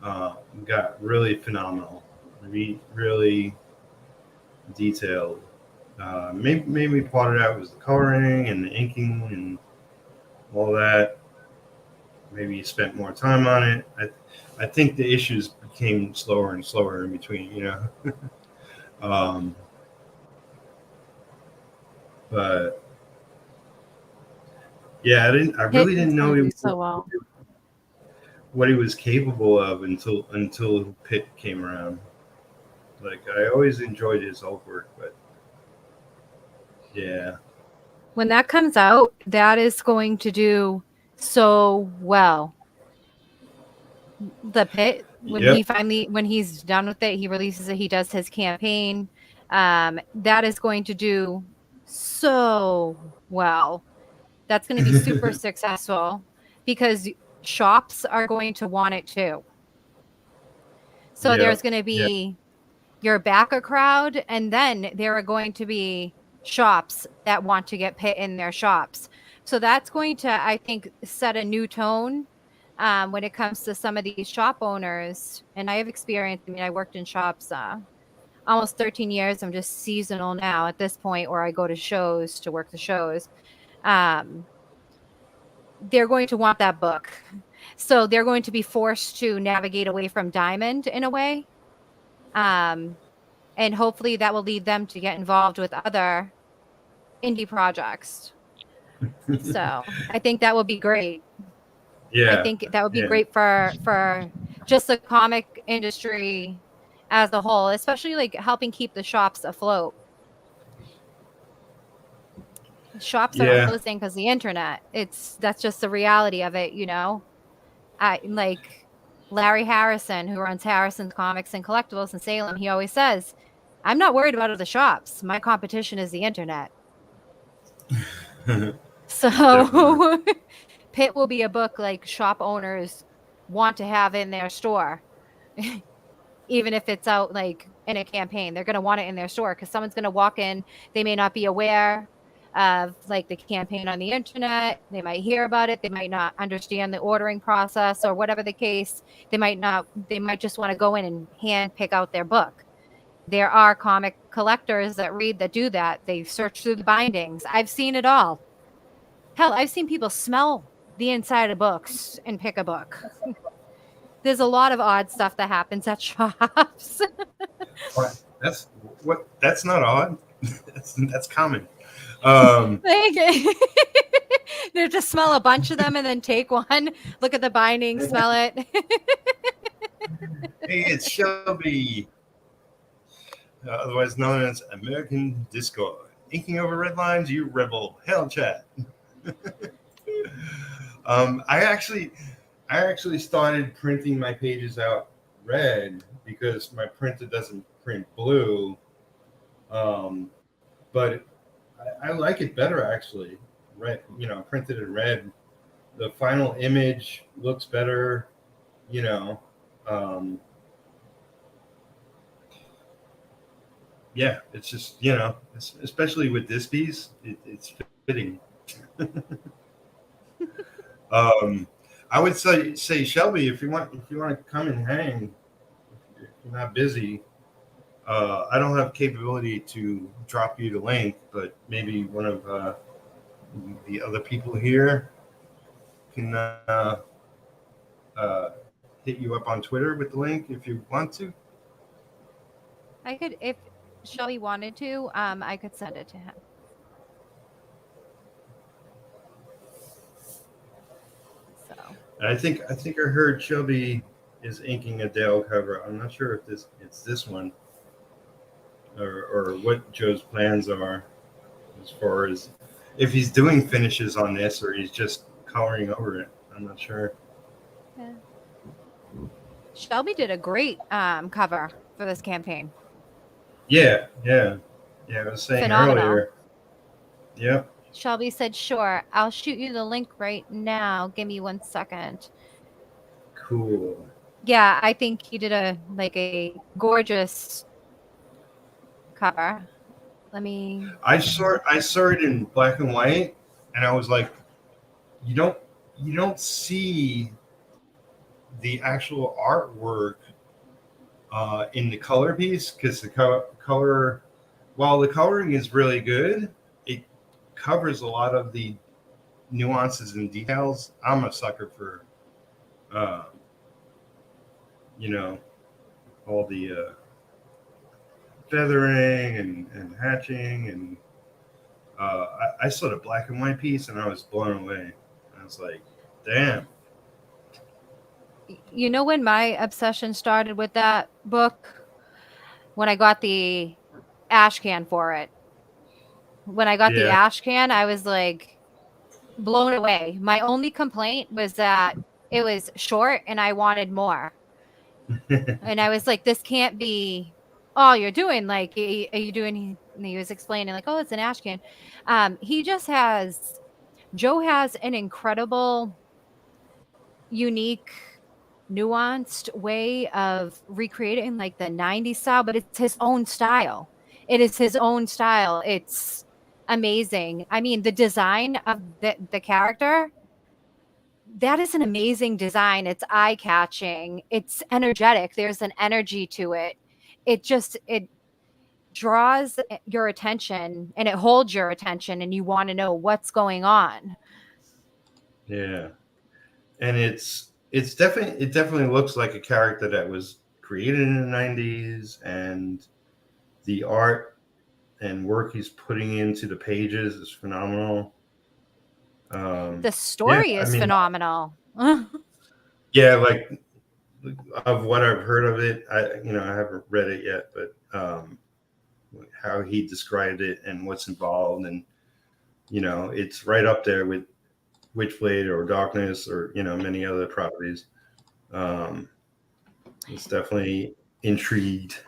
got really phenomenal, really detailed. Maybe part of that was the coloring and the inking and all that. Maybe he spent more time on it. I think the issues became slower and slower in between, but yeah, I really didn't know he was so well. what he was capable of until Pitt came around. Like, I always enjoyed his artwork, but yeah. When that comes out, that is going to do so well. The Pit, when he's done with it, he releases it, he does his campaign. That is going to do so well. That's going to be super successful because shops are going to want it too. So there's going to be your backer crowd, and then there are going to be shops that want to get Pit in their shops. So that's going to, I think, set a new tone when it comes to some of these shop owners. And I have experience. I mean, I worked in shops almost 13 years. I'm just seasonal now at this point, or I go to shows to work the shows. They're going to want that book. So they're going to be forced to navigate away from Diamond in a way. And hopefully that will lead them to get involved with other indie projects. So I think that would be great. Yeah. I think that would be great for just the comic industry as a whole, especially like helping keep the shops afloat. Shops are closing because the internet. That's just the reality of it, you know. I like Larry Harrison, who runs Harrison's Comics and Collectibles in Salem. He always says, "I'm not worried about the shops. My competition is the internet." So Pit will be a book like shop owners want to have in their store. Even if it's out like in a campaign, they're going to want it in their store because someone's going to walk in. They may not be aware of like the campaign on the internet. They might hear about it. They might not understand the ordering process or whatever the case. They might just want to go in and hand pick out their book. There are comic collectors that do that. They search through the bindings. I've seen it all. Hell, I've seen people smell the inside of books and pick a book. There's a lot of odd stuff that happens at shops. That's not odd. That's common. They just smell a bunch of them and then take one, look at the binding, smell it. Hey, it's Shelby, otherwise known as American Discord. Inking over red lines, you rebel. Hell chat. I actually started printing my pages out red because my printer doesn't print blue. But I like it better actually. Red, printed in red. The final image looks better, yeah, it's just, especially with this piece, it's fitting. I would say Shelby, if you want to come and hang, if you're not busy, I don't have capability to drop you the link, but maybe one of the other people here can hit you up on Twitter with the link if you want to. I could, if Shelby wanted to, I could send it to him. So I think I heard Shelby is inking a Dale cover. I'm not sure if it's this one or what Joe's plans are as far as if he's doing finishes on this or he's just coloring over it. I'm not sure. Yeah. Shelby did a great cover for this campaign. Yeah. I was saying Phenomenal. earlier. Yep. Shelby said, "Sure, I'll shoot you the link right now. Give me 1 second." Cool. Yeah, I think he did a gorgeous cover. Let me. I saw it in black and white, and I was like, you don't see the actual artwork in the color piece because the color, while the coloring is really good, it covers a lot of the nuances and details. I'm a sucker for, all the feathering and hatching, and I saw the black and white piece and I was blown away. I was like, damn. You know when my obsession started with that book? When I got the ash can for it. When I got the ash can, I was like blown away. My only complaint was that it was short and I wanted more. And I was like, this can't be all you're doing. Like, are you doing? And he was explaining, like, oh, it's an ash can. Joe has an incredible, unique, nuanced way of recreating like the 90s style, but it's his own style. It is his own style. It's amazing. I mean, the design of the character, that is an amazing design. It's eye-catching. It's energetic. There's an energy to it. It draws your attention and it holds your attention and you want to know what's going on. Yeah. And it definitely looks like a character that was created in the 90s, and the art and work he's putting into the pages is phenomenal. The story is phenomenal. Yeah, like of what I've heard of it, I haven't read it yet, but how he described it and what's involved, and it's right up there with Witchblade or Darkness or many other properties. It's definitely intrigued.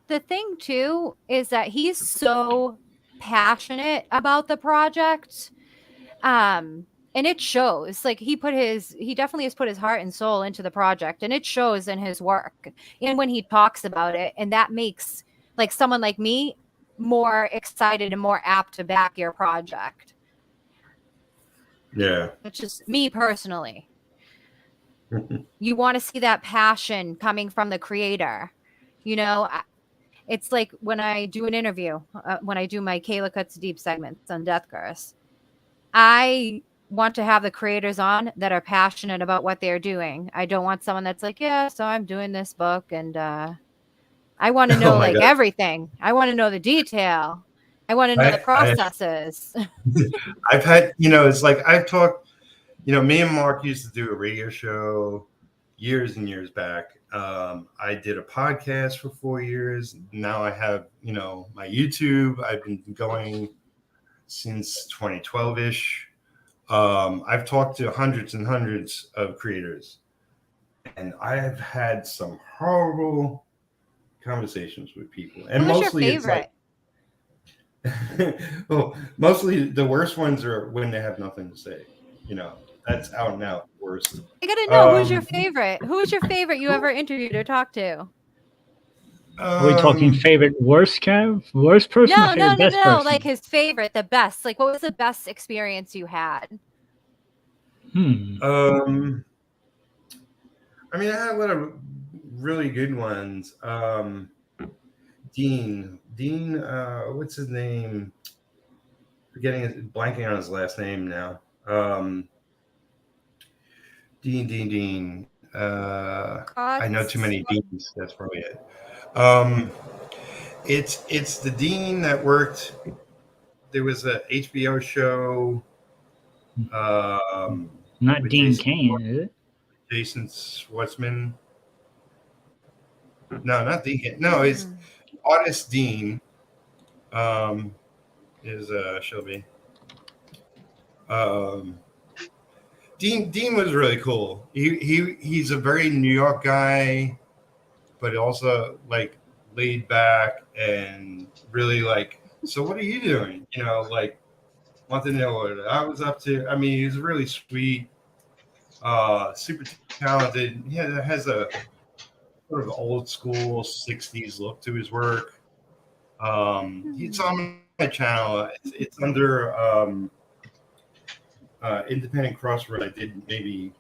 The thing too is that he's so passionate about the project, and it shows. Like he definitely has put his heart and soul into the project, and it shows in his work and when he talks about it, and that makes like someone like me more excited and more apt to back your project. Yeah. It's just me personally. You want to see that passion coming from the creator. It's like when I do an interview, when I do my Kayla Cuts Deep segments on Death Curse, I want to have the creators on that are passionate about what they're doing. I don't want someone that's like, yeah, so I'm doing this book and I want to know everything. I want to know the detail. I want to know the processes. I've had, it's like I've talked, me and Mark used to do a radio show years and years back. I did a podcast for 4 years. Now I have, my YouTube. I've been going since 2012-ish. I've talked to hundreds and hundreds of creators, and I have had some horrible conversations with people. And mostly it's like, well, mostly the worst ones are when they have nothing to say. That's out and out worst. I gotta know, who's your favorite? Who's your favorite you ever interviewed or talked to? Are we talking favorite worst person? No. Like his favorite, the best. Like, what was the best experience you had? I mean, I had a lot of really good ones. Dean, what's his name? Blanking on his last name now. Dean. I know too many Deans. That's probably it. It's the Dean that worked. There was a HBO show. Not Dean Cain, is it? Jason Schwartzman. No, not Dean Cain. No, it's artist Dean. Is Shelby. Dean was really cool. He's a very New York guy, but also like laid back and really like, so what are you doing? Wanted to know what I was up to. I mean, he's really sweet, super talented. He has a sort of old school 60s look to his work. It's on my channel. It's under Independent Crossroad. I did maybe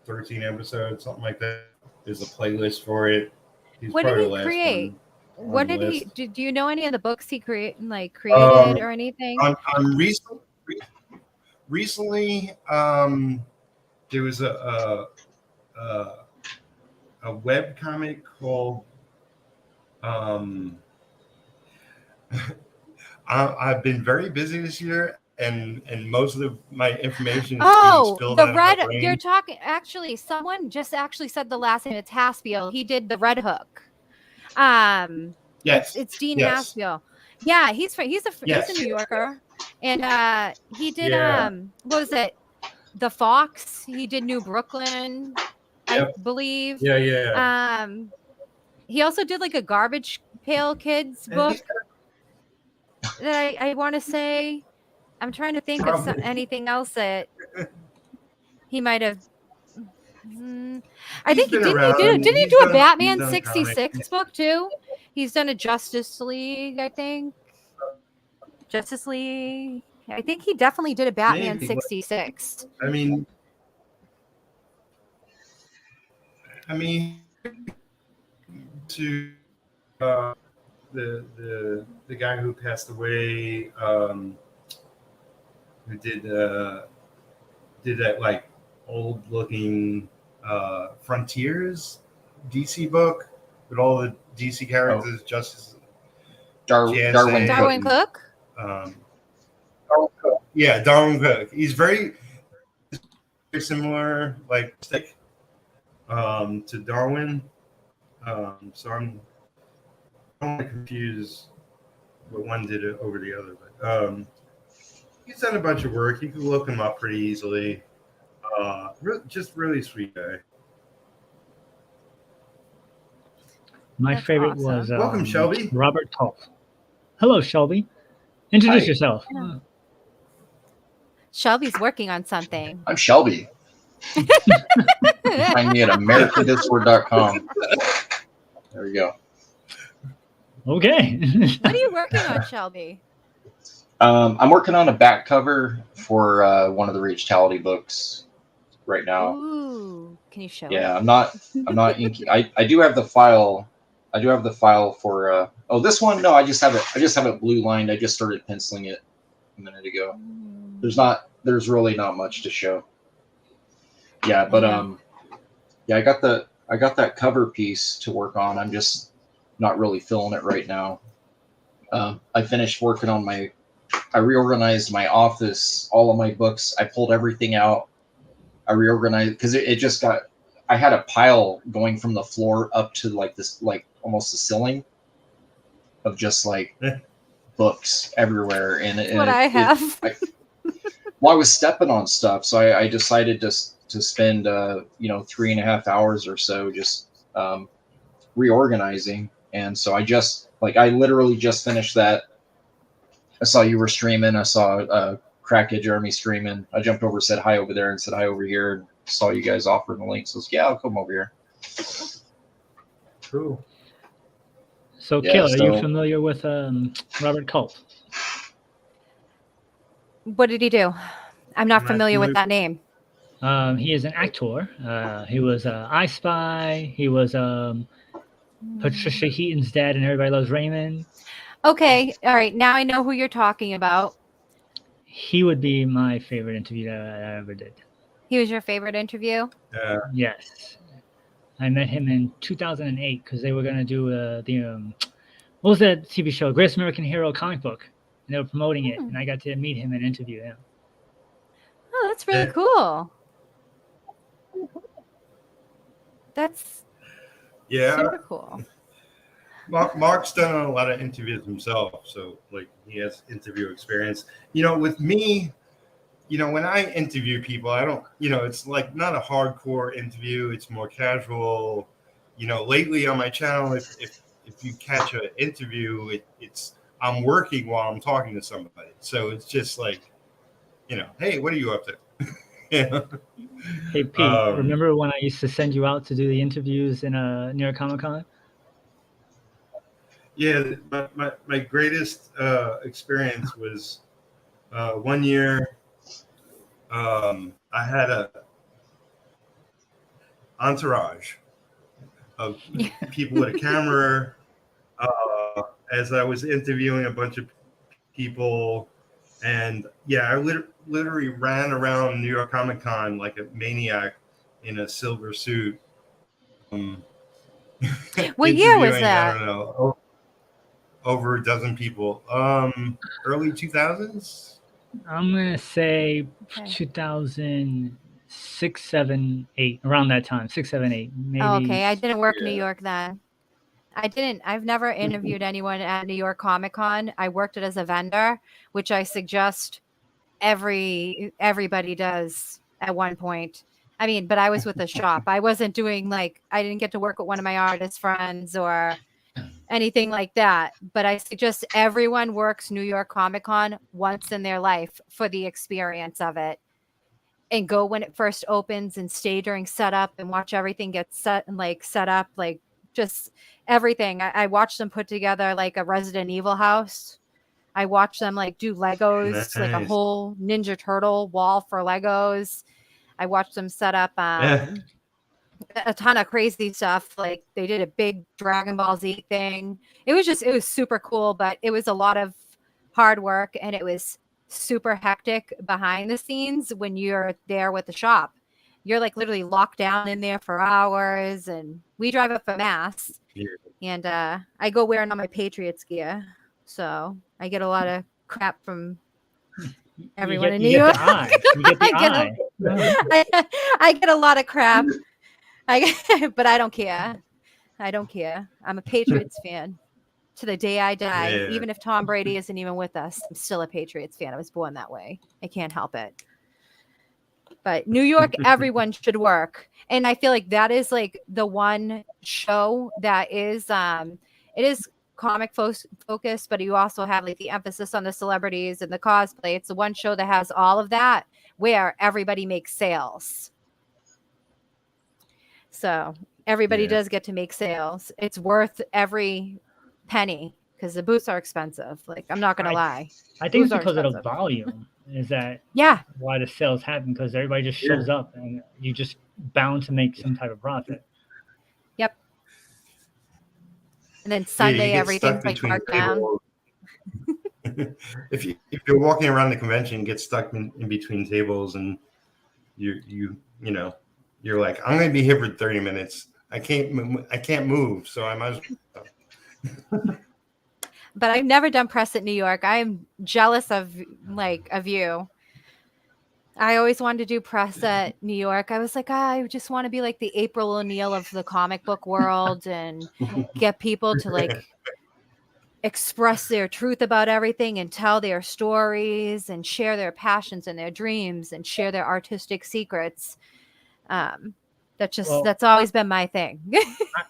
13 episodes, something like that. There's a playlist for it. What did he create? What did he do? You know any of the books he created or anything? Recently, there was a web comic called I've been very busy this year. and most of my information is being Oh, spilled the out of my red. brain. You're talking. Actually, someone just actually said the last name. It's Haspiel. He did the Red Hook. Yes, It's Dean yes, Haspiel. Yeah, he's a yes. New Yorker, and he did Yeah. what was it? The Fox. He did New Brooklyn, I Yep. believe. Yeah. He also did like a Garbage Pail Kids And book that I want to say. I'm trying to think of Probably. anything else that he might have. I He's think been didn't around. he do He's a done Batman comics. 66 book too? He's done a Justice League, I think. Justice League. I think he definitely did a Batman Maybe. 66. I mean, to the guy who passed away, who did that like old looking Frontiers DC book with all the DC characters, Justice Jansen, Darwin Cook. Yeah, Darwin Cook. He's very similar, like stick to Darwin. So I don't want to confuse what one did it over the other, but he's done a bunch of work. You can look him up pretty easily. Just really sweet guy. My That's favorite awesome. was Welcome, Shelby. Robert Culp. Hello, Shelby. Introduce Hi. yourself. Shelby's working on something. I'm Shelby. Find me at americadiscord.com. There we go. Okay. What are you working on, Shelby? I'm working on a back cover for one of the Reachtality books right now. Ooh, can you show Yeah, it? I'm not inking. I do have the file. I do have the file for this one. No, I just have it blue lined. I just started penciling it a minute ago. There's really not much to show. Yeah, but I got that cover piece to work on. I'm just not really feeling it right now. I finished working on I reorganized my office, all of my books. I pulled everything out. I reorganized because it just got. I had a pile going from the floor up to like this, like almost the ceiling, of just like books everywhere. And I have. Well, I was stepping on stuff, so I decided to spend 3.5 hours or so just reorganizing. And so I literally just finished that. I saw you were streaming. I saw Crackhead Jeremy streaming. I jumped over, said hi over there, and said hi over here, and saw you guys offering the link. So I was, yeah, I'll come over here. Cool. So, Yeah, Kill, are you familiar with Robert Culp? What did he do? I'm not familiar with that name. He is an actor. He was I Spy. He was Patricia Heaton's dad, and Everybody Loves Raymond. Okay, all right. Now I know who you're talking about. He would be my favorite interview that I ever did. He was your favorite interview? Yes. I met him in 2008 because they were going to do what was that TV show? Greatest American Hero comic book. And they were promoting it, and I got to meet him and interview him. Oh, that's really cool. That's super cool. Mark's done a lot of interviews himself, so like he has interview experience. With me, when I interview people, I don't, it's like not a hardcore interview. It's more casual. Lately on my channel, if you catch an interview, it's I'm working while I'm talking to somebody. So it's just like, hey, what are you up to? Hey, Pete, remember when I used to send you out to do the interviews in New York Comic Con? Yeah, my greatest experience was one year. I had a entourage of people with a camera as I was interviewing a bunch of people, and I literally ran around New York Comic Con like a maniac in a silver suit. What year was that? I don't know. Over a dozen people. Early 2000s. I'm gonna say Okay. 2006, 7, 8, around that time. 6, 7, 8, maybe. Oh, okay. I didn't work New Yeah. York then. I've never interviewed anyone at New York Comic Con. I worked it as a vendor, which I suggest everybody does at one point. I mean, but I was with a shop. I wasn't doing I didn't get to work with one of my artist friends or anything like that. But I suggest everyone works New York Comic Con once in their life for the experience of it. And go when it first opens and stay during setup and watch everything get set up, just everything. I watched them put together like a Resident Evil house. I watched them do Legos, like a Nice. whole Ninja Turtle wall for Legos. I watched them set up a ton of crazy stuff. Like they did a big Dragon Ball Z thing. It was super cool, but it was a lot of hard work and it was super hectic behind the scenes when you're there with the shop. You're literally locked down in there for hours, and we drive up from Mass. Yeah. And I go wearing all my Patriots gear, so I get a lot of crap from everyone in New York. You get the eye. I get a lot of crap, but I don't care. I'm a Patriots fan to the day I die. Yeah. Even if Tom Brady isn't even with us, I'm still a Patriots fan. I was born that way. I can't help it. But New York, everyone should work. And I feel like that is the one show that is, it is comic focused, but you also have the emphasis on the celebrities and the cosplay. It's the one show that has all of that where everybody makes sales. So everybody does get to make sales. It's worth every penny because the booths are expensive. I'm not going to lie. I think it's Booths are because of the expensive. volume. Is that Yeah. why the sales happen? Because everybody just shows up and you just bound to make some type of profit. Yep. And then Sunday, everything's marked down. If you're walking around the convention, get stuck in between tables, and you're like, I'm going to be here for 30 minutes. I can't move, so I might as well. But I've never done press at New York. I am jealous of you. I always wanted to do press at New York. I was like, I just want to be like the April O'Neil of the comic book world and get people to express their truth about everything and tell their stories and share their passions and their dreams and share their artistic secrets. That's always been my thing.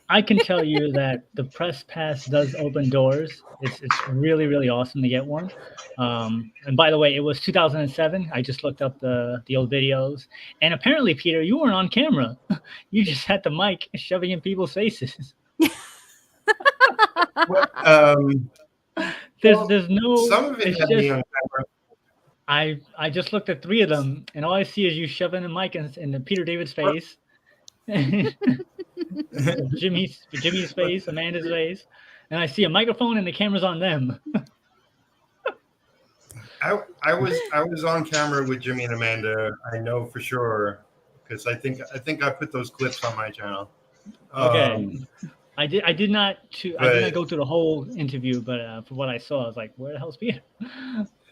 I can tell you that the press pass does open doors. It's really, really awesome to get one. And by the way, it was 2007. I just looked up the old videos. And apparently, Peter, you weren't on camera. You just had the mic shoving in people's faces. There's no... Some of it had me on camera. I just looked at 3 of them, and all I see is you shoving a mic in Peter David's face. Jimmy's face, Amanda's face, and I see a microphone and the camera's on them. I was on camera with Jimmy and Amanda. I know for sure because I think I put those clips on my channel. Okay. I did not go through the whole interview, but from what I saw, I was like, where the hell's Peter?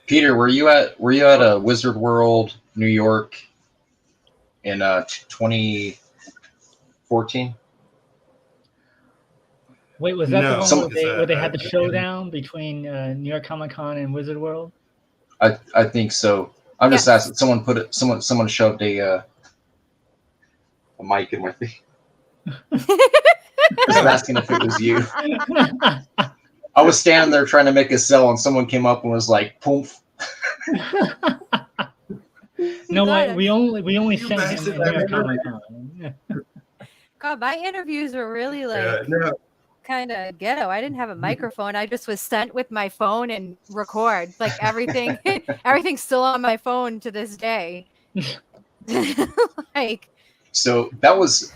Peter, were you at a Wizard World, New York in 2014? Wait, was that No, the one where they had the showdown between New York Comic Con and Wizard World? I think so. I'm just asking. Someone shoved a mic in my face. I was asking if it was you. I was standing there trying to make a sell, and someone came up and was like, "Poof." No, we only sent him to New York Comic Con. God, my interviews were really kind of ghetto. I didn't have a microphone. I just was sent with my phone and record everything. Everything's still on my phone to this day. So that was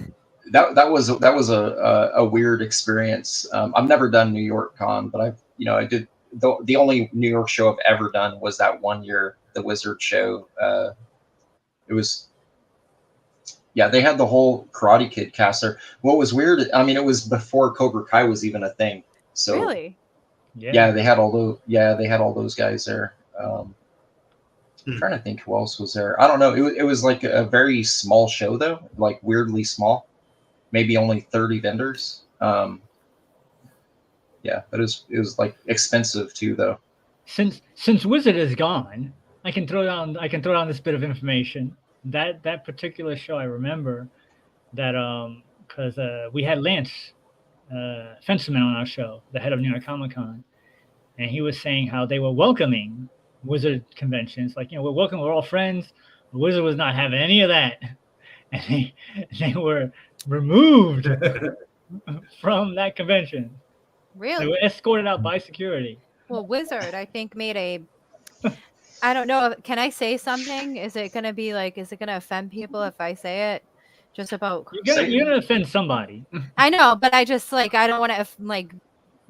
a weird experience. I've never done New York Con, but I did. The only New York show I've ever done was that one year, the Wizard show. It was. Yeah, they had the whole Karate Kid cast there. What was weird, I mean, it was before Cobra Kai was even a thing. So really, yeah, they had all those. Yeah, they had all those guys there. I'm trying to think who else was there. I don't know. It was like a very small show though, like weirdly small. Maybe only 30 vendors. Yeah, but it was like expensive too though. Since Wizard is gone, I can throw down this bit of information. That particular show, I remember that because we had Lance Fencerman on our show, the head of New York Comic Con, and he was saying how they were welcoming Wizard conventions, like, you know, we're all friends. Wizard was not having any of that, and they were removed from that convention. Really? They were escorted out by security. Well, Wizard, I think, made a. I don't know. Can I say something? Is it going to offend people if I say it? Just about. You're gonna offend somebody. I know, but I just I don't want to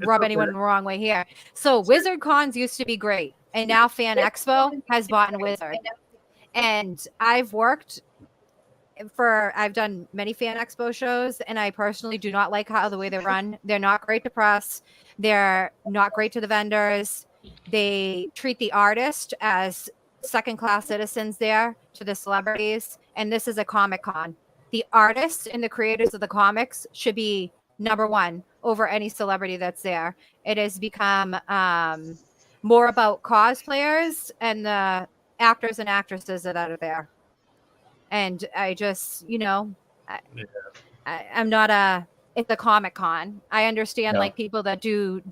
rub anyone the wrong way here. So Wizard Cons used to be great, and now Fan Expo has bought a Wizard. And I've done many Fan Expo shows, and I personally do not like the way they run. They're not great to press. They're not great to the vendors. They treat the artist as second-class citizens there to the celebrities, and this is a Comic Con. The artists and the creators of the comics should be number one over any celebrity that's there. It has become more about cosplayers and the actors and actresses that are there. And I just, I'm not it's a Comic Con. I understand people that do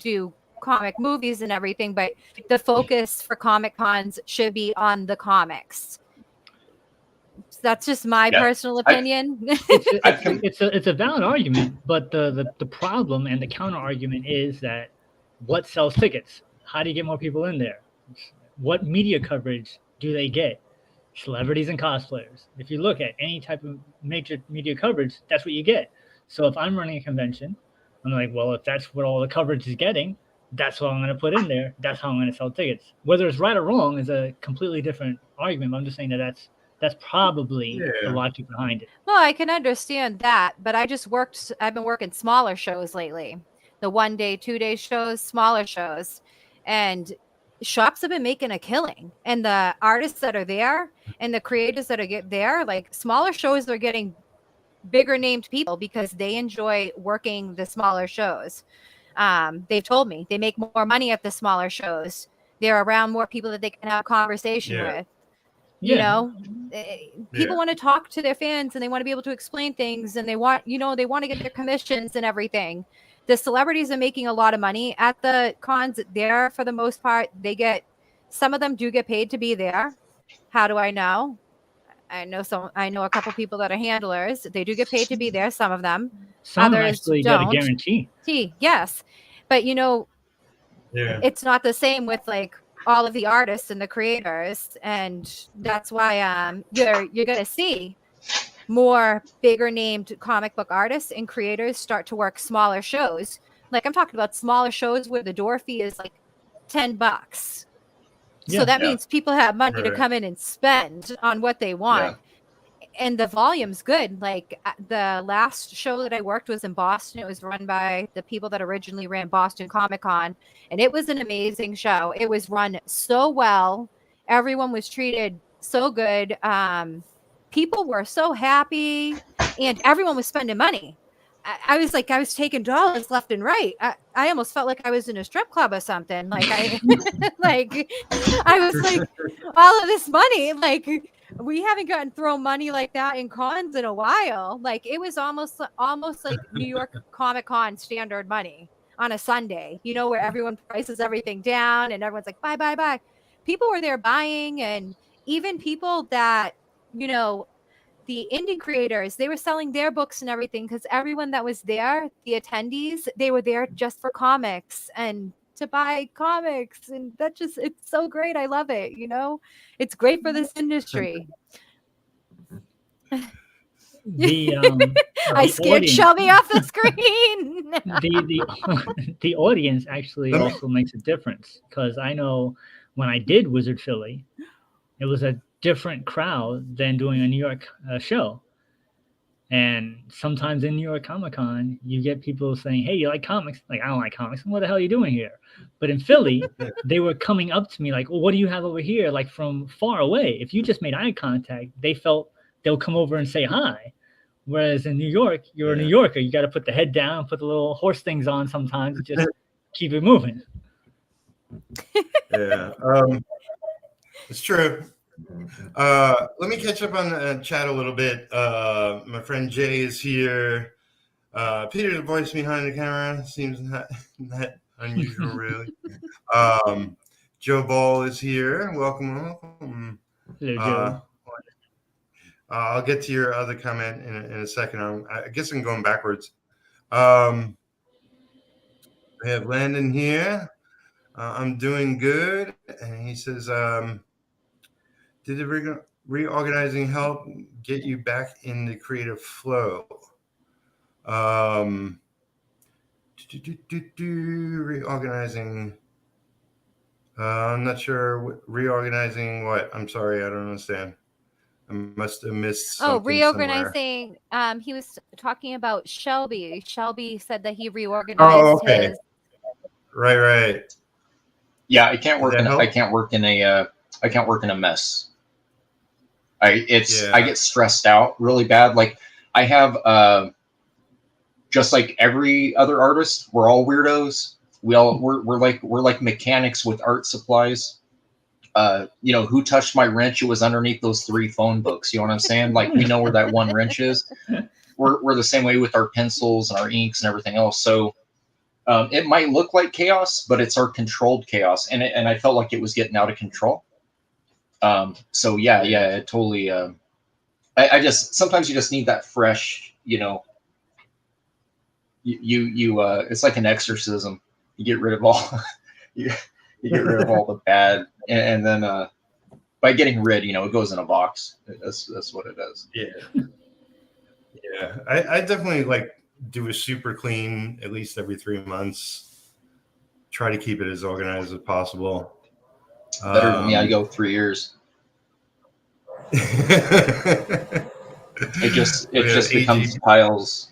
comic movies and everything, but the focus for Comic Cons should be on the comics. That's just my personal opinion. It's a valid argument, but the problem and the counter argument is that what sells tickets? How do you get more people in there? What media coverage do they get? Celebrities and cosplayers. If you look at any type of major media coverage, that's what you get. So if I'm running a convention, I'm like, well, if that's what all the coverage is getting, that's what I'm going to put in there. That's how I'm going to sell tickets. Whether it's right or wrong is a completely different argument. But I'm just saying that's probably the logic behind it. Well, I can understand that, but I've been working smaller shows lately. The 1 day, 2 day shows, smaller shows. And shops have been making a killing. And the artists that are there and the creators that are there, like smaller shows are getting bigger named people because they enjoy working the smaller shows. They've told me they make more money at the smaller shows. They're around more people that they can have a conversation with. People want to talk to their fans and they want to be able to explain things, and they want to get their commissions and everything. The celebrities are making a lot of money at the cons there for the most part. Some of them do get paid to be there. How do I know? I know a couple people that are handlers. They do get paid to be there. Some of them. Some others actually don't. get a guarantee. Yes, but it's not the same with all of the artists and the creators, and that's why you're going to see more bigger named comic book artists and creators start to work smaller shows. Like I'm talking about smaller shows where the door fee is like $10. So that means people have money to come in and spend on what they want. And the volume's good. Like the last show that I worked was in Boston. It was run by the people that originally ran Boston Comic Con. And it was an amazing show. It was run so well. Everyone was treated so good. People were so happy and everyone was spending money. I was taking dollars left and right. I almost felt like I was in a strip club or something. I was like, all of this money, we haven't gotten thrown money like that in cons in a while. It was almost like New York Comic Con standard money on a Sunday, where everyone prices everything down and everyone's like, buy. People were there buying, and even people that, the indie creators, they were selling their books and everything because everyone that was there, the attendees, they were there just for comics and to buy comics. And it's so great. I love it. It's great for this industry. I scared Shelby off the screen. The audience actually also makes a difference, because I know when I did Wizard Philly, it was a different crowd than doing a New York show. And sometimes in New York Comic Con, you get people saying, "Hey, you like comics?" Like, I don't like comics. What the hell are you doing here? But in Philly, they were coming up to me like, "Well, what do you have over here?" Like from far away. If you just made eye contact, they felt they'll come over and say hi. Whereas in New York, you're a New Yorker. You got to put the head down, put the little horse things on sometimes, just keep it moving. Yeah, it's true. Let me catch up on the chat a little bit. My friend Jay is here. Peter, the voice behind the camera, seems not unusual, really. Joe Ball is here. Welcome. Hello, Joe. I'll get to your other comment in a second. I guess I'm going backwards. We have Landon here. I'm doing good. And he says, did the reorganizing help get you back in the creative flow? Reorganizing. I'm not sure. Reorganizing what? I'm sorry. I don't understand. I must have missed something. Oh, reorganizing. Somewhere. He was talking about Shelby. Shelby said that he reorganized his. Right. Yeah, I can't work. I can't work in a mess. I get stressed out really bad. Like I have just like every other artist, we're all weirdos. We're like mechanics with art supplies. Who touched my wrench? It was underneath those 3 phone books. You know what I'm saying? Like we know where that one wrench is. We're the same way with our pencils and our inks and everything else. So it might look like chaos, but it's our controlled chaos, and I felt like it was getting out of control. So yeah, it totally. I just sometimes you just need that fresh, You it's like an exorcism. You get rid of all you get rid of all the bad, and then by getting rid, it goes in a box. That's what it does. Yeah. I definitely do a super clean at least every 3 months. Try to keep it as organized as possible. Better than me. I go 3 years. It just becomes piles.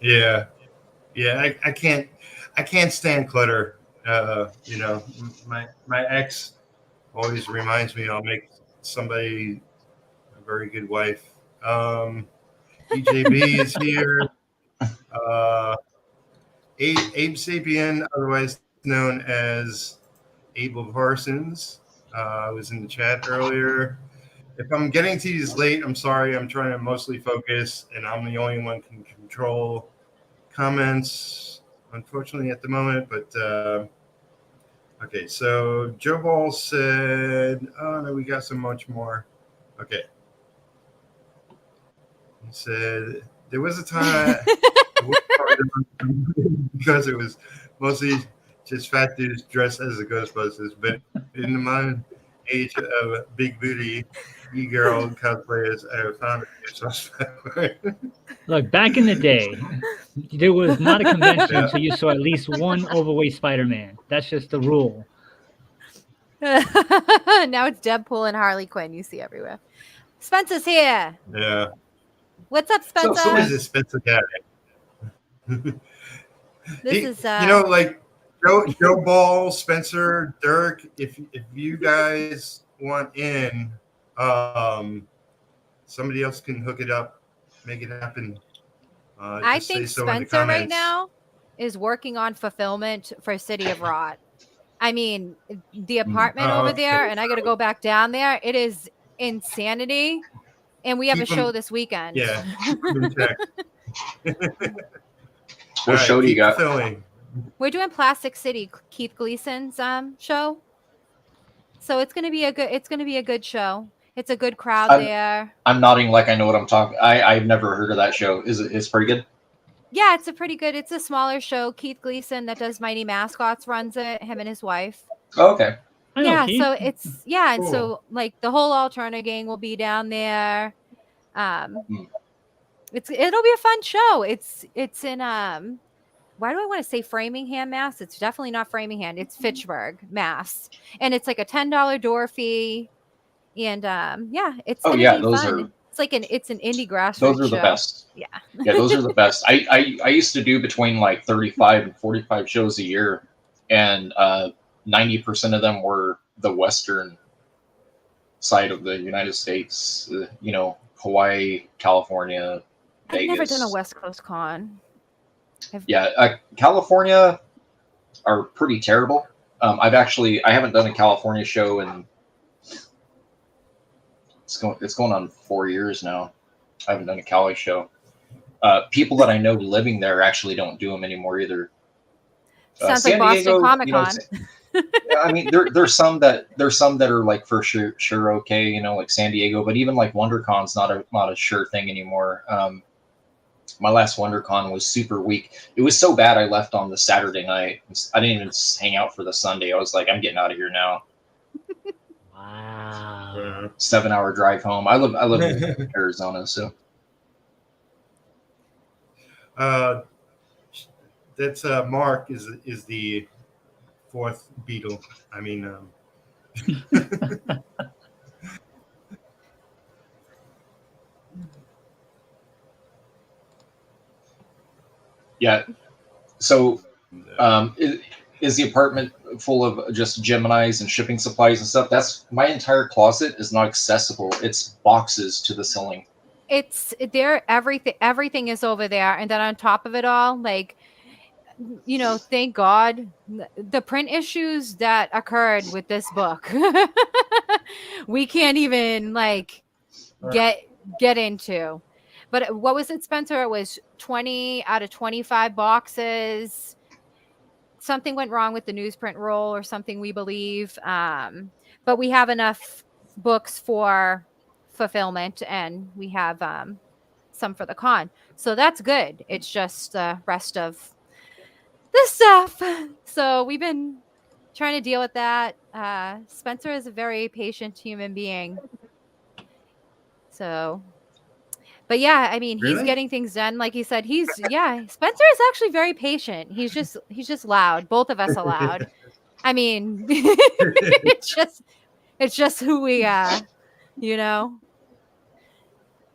Yeah. I can't stand clutter. My ex always reminds me I'll make somebody a very good wife. EJB is here. Abe Sapien, otherwise known as Abel Parsons, was in the chat earlier. If I'm getting to these late, I'm sorry. I'm trying to mostly focus, and I'm the only one can control comments, unfortunately, at the moment. But okay, so Joe Ball said, "Oh no, we got so much more." Okay, he said there was a time because it was mostly just fat dudes dressed as the Ghostbusters, but in the modern age of big booty e-girl cosplayers, I found it. Look, back in the day, there was not a convention until you saw at least one overweight Spider-Man. That's just the rule. Now it's Deadpool and Harley Quinn you see everywhere. Spencer's here. Yeah. What's up, Spencer? So is this Spencer guy? This is Joe Ball, Spencer, Dirk. If you guys want in, somebody else can hook it up, make it happen. I think Spencer right now is working on fulfillment for City of Rot. I mean, the apartment over there, and I got to go back down there. It is insanity, and we have a show this weekend. Yeah. What show do you got? Filming. We're doing Plastic City, Keith Gleason's show. So it's gonna be a good show. It's a good crowd there. I'm nodding like I know what I'm talking. I've never heard of that show. It's pretty good? Yeah, it's a smaller show. Keith Gleason that does Mighty Mascots runs it, him and his wife. Oh, okay. Yeah, so it's and so like the whole Alterna gang will be down there. It'll be a fun show. It's in why do I want to say Framingham, Mass? It's definitely not Framingham. It's Fitchburg, Mass. And it's like a $10 door fee. And it's gonna be fun. It's like it's an indie grassroots Those are show. the best. Yeah. Yeah, those are the best. I used to do between like 35 and 45 shows a year, and 90% of them were the Western side of the United States. You know, Hawaii, California, I've never Vegas. done a West Coast con. Yeah, California are pretty terrible. I haven't done a California show in it's going on 4 years now. I haven't done a Cali show. People that I know living there actually don't do them anymore either. Sounds San like Boston Diego, Comic you know, Con. I mean, there's some that are like for sure okay, you know, like San Diego, but even like WonderCon's not a sure thing anymore. My last WonderCon was super weak. It was so bad I left on the Saturday night. I didn't even hang out for the Sunday. I was like, I'm getting out of here now. Wow. 7-hour drive home. I live in Arizona, so. That's Mark is the fourth Beatle. I mean, Yeah. So, is the apartment full of just Geminis and shipping supplies and stuff? That's my entire closet is not accessible. It's boxes to the ceiling. It's there. Everything is over there, and then on top of it all, like, you know, thank God the print issues that occurred with this book, we can't even like get into. But what was it, Spencer? It was 20 out of 25 boxes. Something went wrong with the newsprint roll or something, we believe. But we have enough books for fulfillment, and we have some for the con. So that's good. It's just the rest of the stuff. So we've been trying to deal with that. Spencer is a very patient human being. So, but yeah, I mean, he's Really? getting things done. Like he said, Spencer is actually very patient. He's just loud. Both of us are loud. I mean, it's just who we are, you know.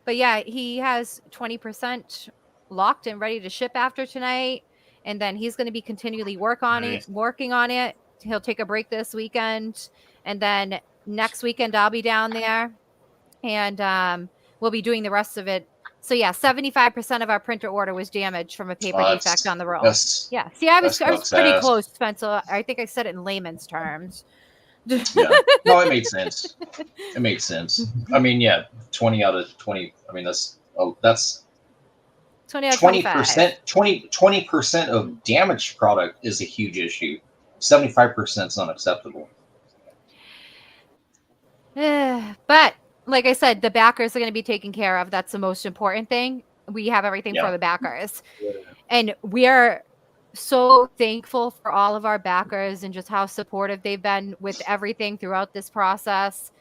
But yeah, he has 20% locked and ready to ship after tonight, and then he's going to be continually working on it. He'll take a break this weekend, and then next weekend I'll be down there, and we'll be doing the rest of it. So yeah, 75% of our printer order was damaged from a paper defect on the roll. Yeah, see, I was pretty close, Spencer. I think I said it in layman's terms. Yeah, no, it made sense. It made sense. I mean, yeah, 20 out of 20. I mean, that's 20 out of 25. 20% of damaged product is a huge issue. 75% is unacceptable. But like I said, the backers are going to be taken care of. That's the most important thing. We have everything for the backers. Yeah. And we are so thankful for all of our backers and just how supportive they've been with everything throughout this process.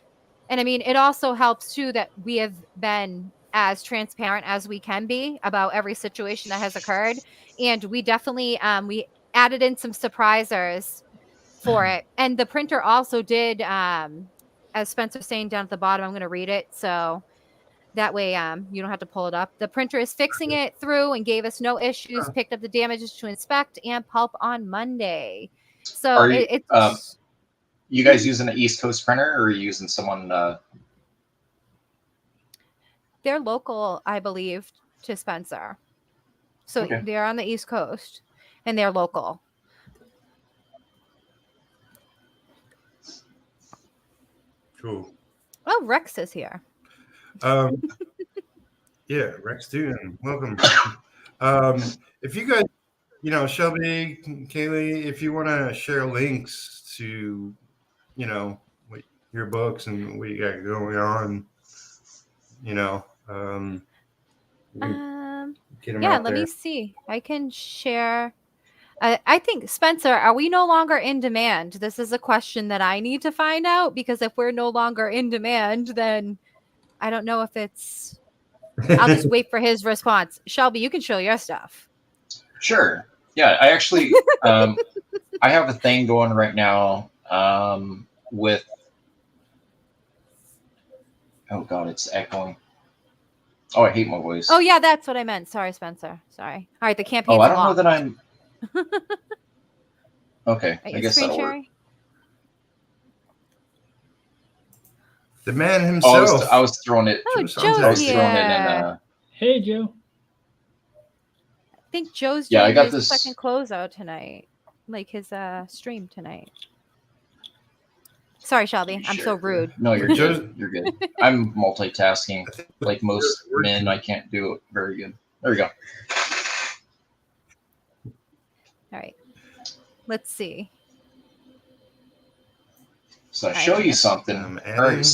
And I mean, it also helps too that we have been as transparent as we can be about every situation that has occurred. And we definitely, we added in some surprisers for it. And the printer also did, as Spencer's saying down at the bottom, I'm going to read it. So that way you don't have to pull it up. The printer is fixing it through and gave us no issues, picked up the damages to inspect and pulp on Monday. So it's... you guys using an East Coast printer, or are you using someone? They're local, I believe, to Spencer. So they're on the East Coast and they're local. Cool. Oh, Rex is here. Yeah, Rex too, and welcome. If you guys, you know, Shelby, Kaylee, if you want to share links to, you know, your books and what you got going on, you know, yeah, let me see. I can share. I think, Spencer, are we no longer in demand? This is a question that I need to find out, because if we're no longer in demand, then I don't know if it's... I'll just wait for his response. Shelby, you can show your stuff. Sure. Yeah, I actually, I have a thing going right now with... Oh, God, it's echoing. Oh, I hate my voice. Oh yeah, that's what I meant. Sorry, Spencer. Sorry. All right, the campaign's Oh, I don't know locked. that I'm. Okay, Are I you guess screen that'll work. sharing? The man Oh, himself. I was throwing it. Oh, Joe Joe's Sonntag. I was throwing it in. here. Hey, Joe. I think Joe's Yeah, I doing got his this- second closeout tonight, like his stream tonight. Sorry, Shelby. I'm so Sure. rude. No, you're Joe's- good. You're good. I'm multitasking. Like most men, I can't do it very good. There we go. All right. Let's see. So I Alright, show you yes. something. And All right,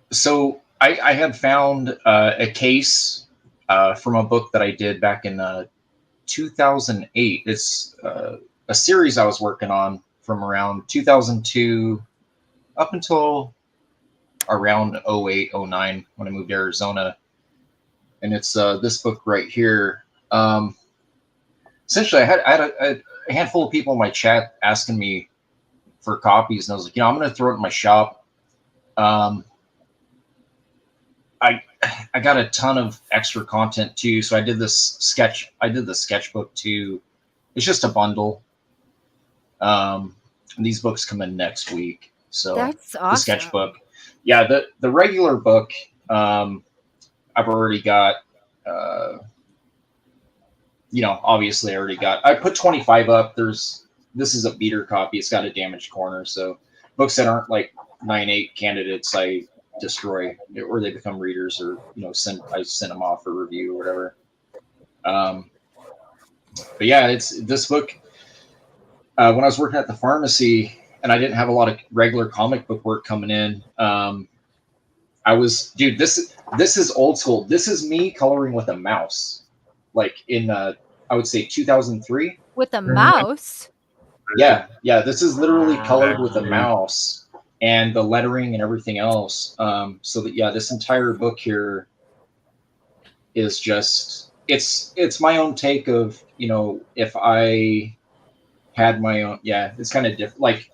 so I had found a case from a book that I did back in 2008. It's a series I was working on from around 2002 up until around 08, 09 when I moved to Arizona. And it's this book right here. Essentially, I had a handful of people in my chat asking me for copies, and I was like, I'm going to throw it in my shop. I got a ton of extra content too, so I did this sketch. I did the sketchbook too. It's just a bundle. And these books come in next week. So That's the awesome. sketchbook, yeah. The regular book, I've already got. Obviously, I already got. I put 25 up. This is a beater copy. It's got a damaged corner, so books that aren't like 9.8 candidates, I destroy, or they become readers, or I send them off for review or whatever. But yeah, it's this book. When I was working at the pharmacy and I didn't have a lot of regular comic book work coming in, this is old school. This is me coloring with a mouse, like in I would say 2003. With a mouse. Yeah. This is literally colored with a mouse, and the lettering and everything else. So that this entire book here is just it's my own take of if I had my own. Yeah, it's kind of different. Like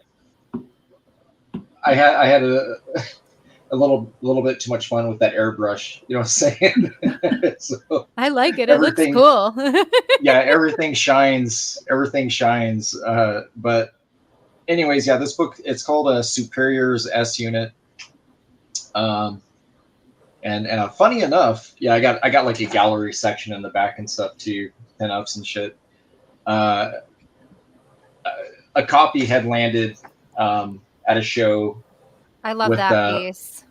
I had a little bit too much fun with that airbrush. You know what I'm saying? So I like it. It looks everything- cool. yeah, everything shines. But anyways, this book, it's called a Superior's S Unit. And funny enough, I got like a gallery section in the back and stuff too, pin-ups and shit. A copy had landed at a show. I love with, that piece.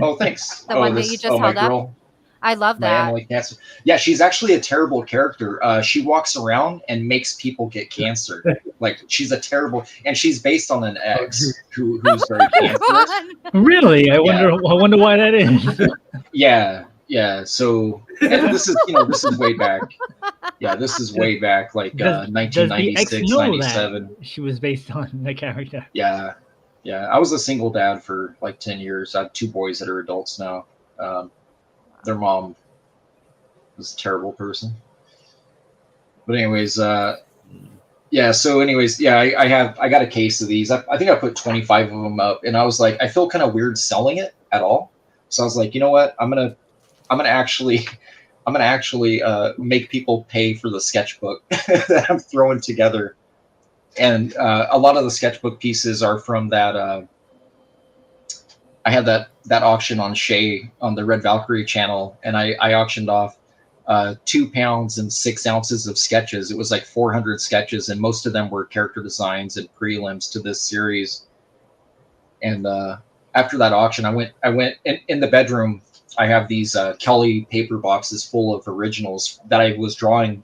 Oh, thanks. The one that you just my held up? girl. I love My that. Emily Cancer. Yeah, she's actually a terrible character. She walks around and makes people get cancer. Like she's a terrible, and she's based on an ex who's very cancerous. Really? I wonder why that is. Yeah. So and this is way back. Yeah, this is way back, like Does the 1996, ex know 97. that she was based on the character? Yeah. I was a single dad for like 10 years. I have 2 boys that are adults now. Their mom was a terrible person. But anyways, I got a case of these. I think I put 25 of them up, and I was like, I feel kind of weird selling it at all. So I was like, you know what? I'm gonna actually make people pay for the sketchbook that I'm throwing together. And a lot of the sketchbook pieces are from that. I had that auction on Shay on the Red Valkyrie channel, and I auctioned off 2 pounds and 6 ounces of sketches. It was like 400 sketches, and most of them were character designs and prelims to this series. And after that auction, I went in the bedroom. I have these Kelly paper boxes full of originals that I was drawing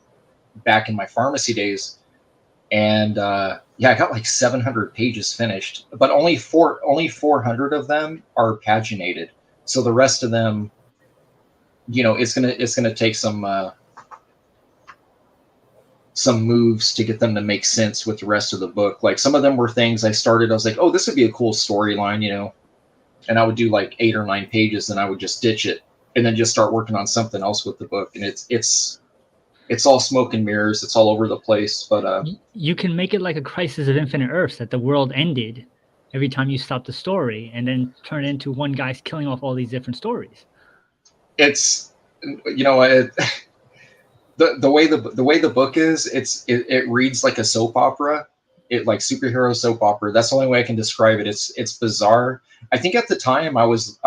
back in my pharmacy days. And I got like 700 pages finished, but only 400 of them are paginated. So the rest of them, it's gonna take some moves to get them to make sense with the rest of the book. Like some of them were things I was like, oh, this would be a cool storyline, and I would do like 8 or 9 pages, and I would just ditch it and then just start working on something else with the book. And it's all smoke and mirrors. It's all over the place. But you can make it like a Crisis of Infinite Earths, that the world ended every time you stop the story, and then turn it into one guy's killing off all these different stories. It's, you know, the way the book is, it reads like a soap opera. It like superhero soap opera. That's the only way I can describe it. It's bizarre. I think at the time I was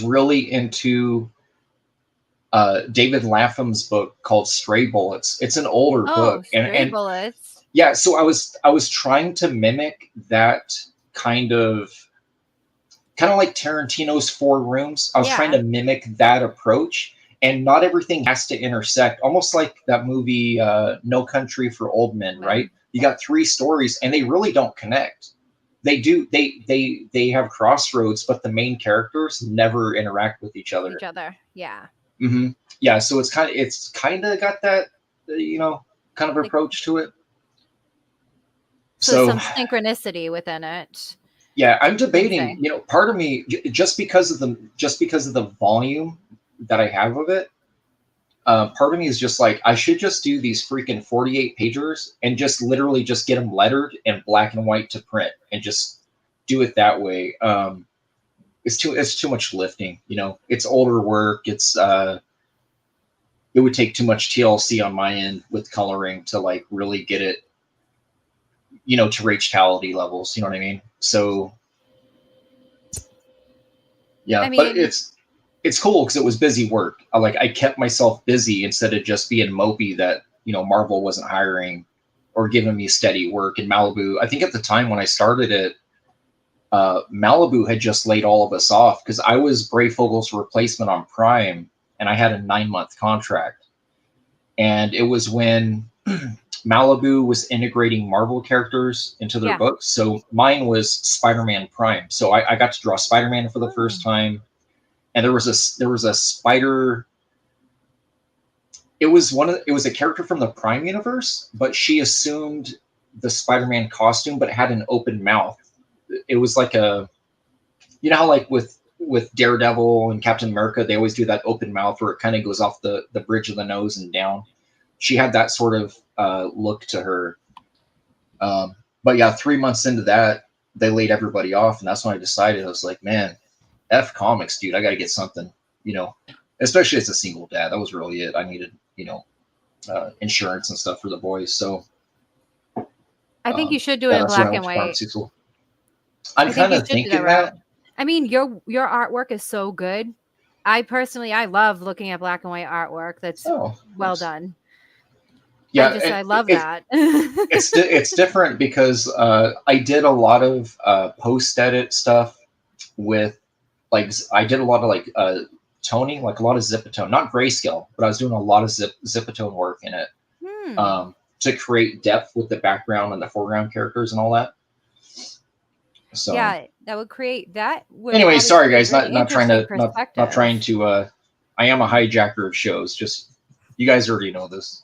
really into David Latham's book called Stray Bullets. It's an older book. Stray Bullets. Yeah, so I was trying to mimic that kind of like Tarantino's Four Rooms. I was trying to mimic that approach, and not everything has to intersect. Almost like that movie No Country for Old Men, right? You got 3 stories and they really don't connect. They do, they have crossroads, but the main characters never interact with each other. Yeah. Mm-hmm. Yeah, so it's kind of got that, you know, kind of approach to it. So some synchronicity within it. Yeah, I'm debating. You know, part of me, just because of the volume that I have of it, part of me is just like, I should just do these freaking 48 pagers and just literally just get them lettered and black and white to print and just do it that way. It's too much lifting. You know, it's older work. It would take too much TLC on my end with coloring to like really get it, you know, to reachability levels. You know what I mean? So yeah, I mean, but it's cool because it was busy work. I kept myself busy instead of just being mopey that, you know, Marvel wasn't hiring or giving me steady work. In Malibu, I think at the time when I started it, Malibu had just laid all of us off because I was Brayfogel's replacement on Prime, and I had a 9-month contract. And it was when Malibu was integrating Marvel characters into their books. So mine was Spider-Man Prime. So I got to draw Spider-Man for the first time. And there was a spider. It was a character from the Prime universe, but she assumed the Spider-Man costume, but it had an open mouth. It was like you know how like with Daredevil and Captain America, they always do that open mouth where it kind of goes off the bridge of the nose and down. She had that sort of look to her. But yeah, 3 months into that, they laid everybody off. And that's when I decided, I was like, man, F comics, dude, I got to get something, you know, especially as a single dad. That was really it. I needed, you know, insurance and stuff for the boys. So I think you should do it in black and white. I'm kind of thinking that. I mean, your artwork is so good. I love looking at black and white artwork. That's well done. Yeah, I love that. it's different because I did a lot of post edit stuff with, like, I did a lot of like toning, like a lot of zipatone, not grayscale, but I was doing a lot of zipatone work in it to create depth with the background and the foreground characters and all that. So yeah, that would create that. Anyway, sorry guys, not trying to. I am a hijacker of shows. Just, you guys already know this.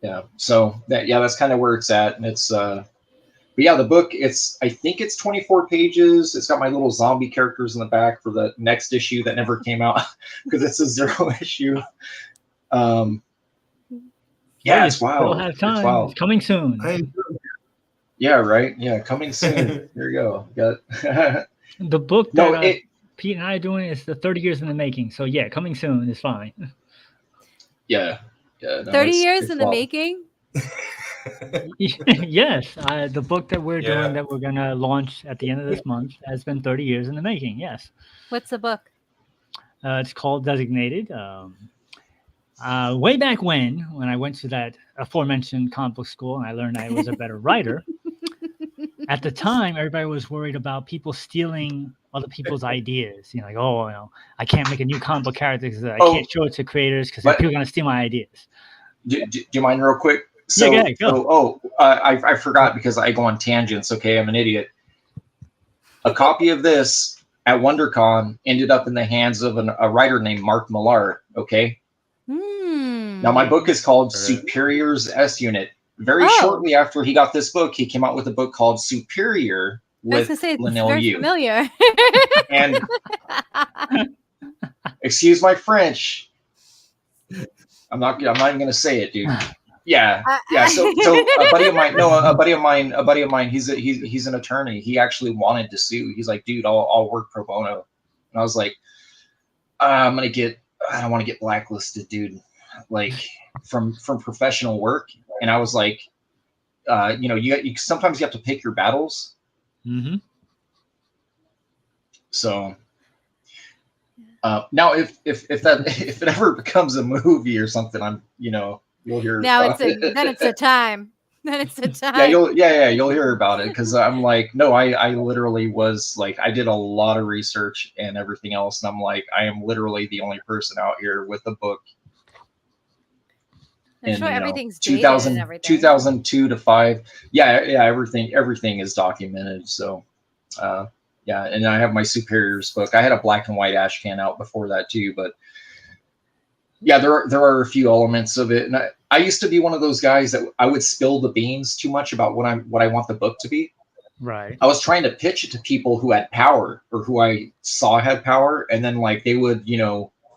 Yeah. So that's kind of where it's at, and it's. But yeah, the book. I think it's 24 pages. It's got my little zombie characters in the back for the next issue that never came out because it's a 0 issue. Yeah, it's wild. It's wild. It's coming soon. Yeah, right. Yeah, coming soon. Here we go. Got the book that Pete and I are doing is the 30 years in the making. So yeah, coming soon is fine. Yeah. No, 30 years in the making? Yes. The book that we're doing that we're going to launch at the end of this month has been 30 years in the making. Yes. What's the book? It's called Designated. Way back when I went to that aforementioned comic book school and I learned I was a better writer. At the time, everybody was worried about people stealing other people's ideas. You know, like, oh, you know, I can't make a new comic book character because I can't show it to creators because people are going to steal my ideas. Do you mind real quick? So, yeah, go. I forgot because I go on tangents. Okay, I'm an idiot. A copy of this at WonderCon ended up in the hands of a writer named Mark Millar. Okay. Now my book is called Superior's S Unit. Very shortly after he got this book, he came out with a book called Superior with Linnell Yu. Familiar. And excuse my French. I'm not even going to say it, dude. Yeah. So a buddy of mine, a buddy of mine, he's an attorney. He actually wanted to sue. He's like, dude, I'll work pro bono. And I was like, I don't want to get blacklisted, dude. Like from professional work. And I was like, you sometimes you have to pick your battles. Mm-hmm. So now if it ever becomes a movie or something, you'll hear Now about it. then it's a time. Then it's a time. You'll hear about it, because I'm like, no, I literally was like, I did a lot of research and everything else, and I'm like, I am literally the only person out here with a book. I'm sure everything's dated 2000, and everything. 2002 to 5. Yeah, everything is documented. So, and I have my Superiors book. I had a black and white ash can out before that too, but yeah, there are a few elements of it. And I used to be one of those guys that I would spill the beans too much about what I want the book to be. Right. I was trying to pitch it to people who had power or who I saw had power, and then like they would,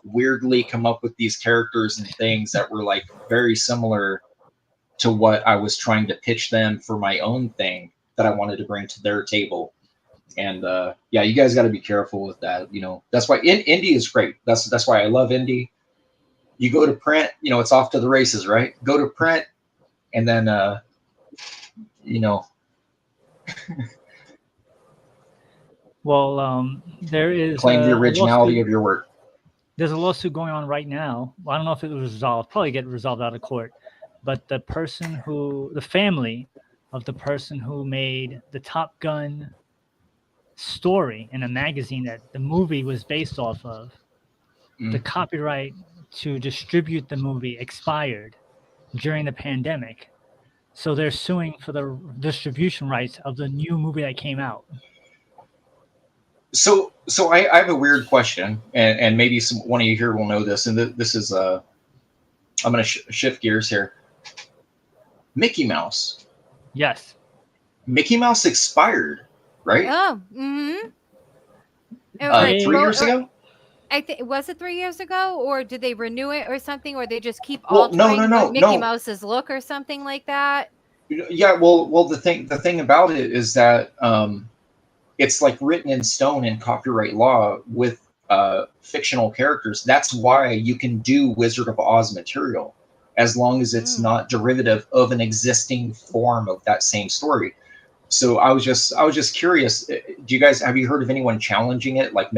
weirdly come up with these characters and things that were like very similar to what I was trying to pitch them for my own thing that I wanted to bring to their table. And you guys got to be careful with that. That's why indie is great. That's why I love indie. You go to print, it's off to the races, right? Go to print, and then Well, there is claim the originality of your work. There's a lawsuit going on right now. I don't know if it was resolved. Probably get resolved out of court. But the family of the person who made the Top Gun story in a magazine that the movie was based off of, the copyright to distribute the movie expired during the pandemic. So they're suing for the distribution rights of the new movie that came out. So I have a weird question, and maybe one of you here will know this. And this is I'm going to shift gears here. Mickey Mouse. Yes. Mickey Mouse expired, right? Oh, mm-hmm. 3 years ago. I think was it 3 years ago, or did they renew it or something, or they just keep Well, altering no, Mickey Mouse's look or something like that? Yeah, well, the thing about it is that it's like written in stone in copyright law with fictional characters. That's why you can do Wizard of Oz material, as long as it's not derivative of an existing form of that same story. So I was just curious. Have you heard of anyone challenging it, like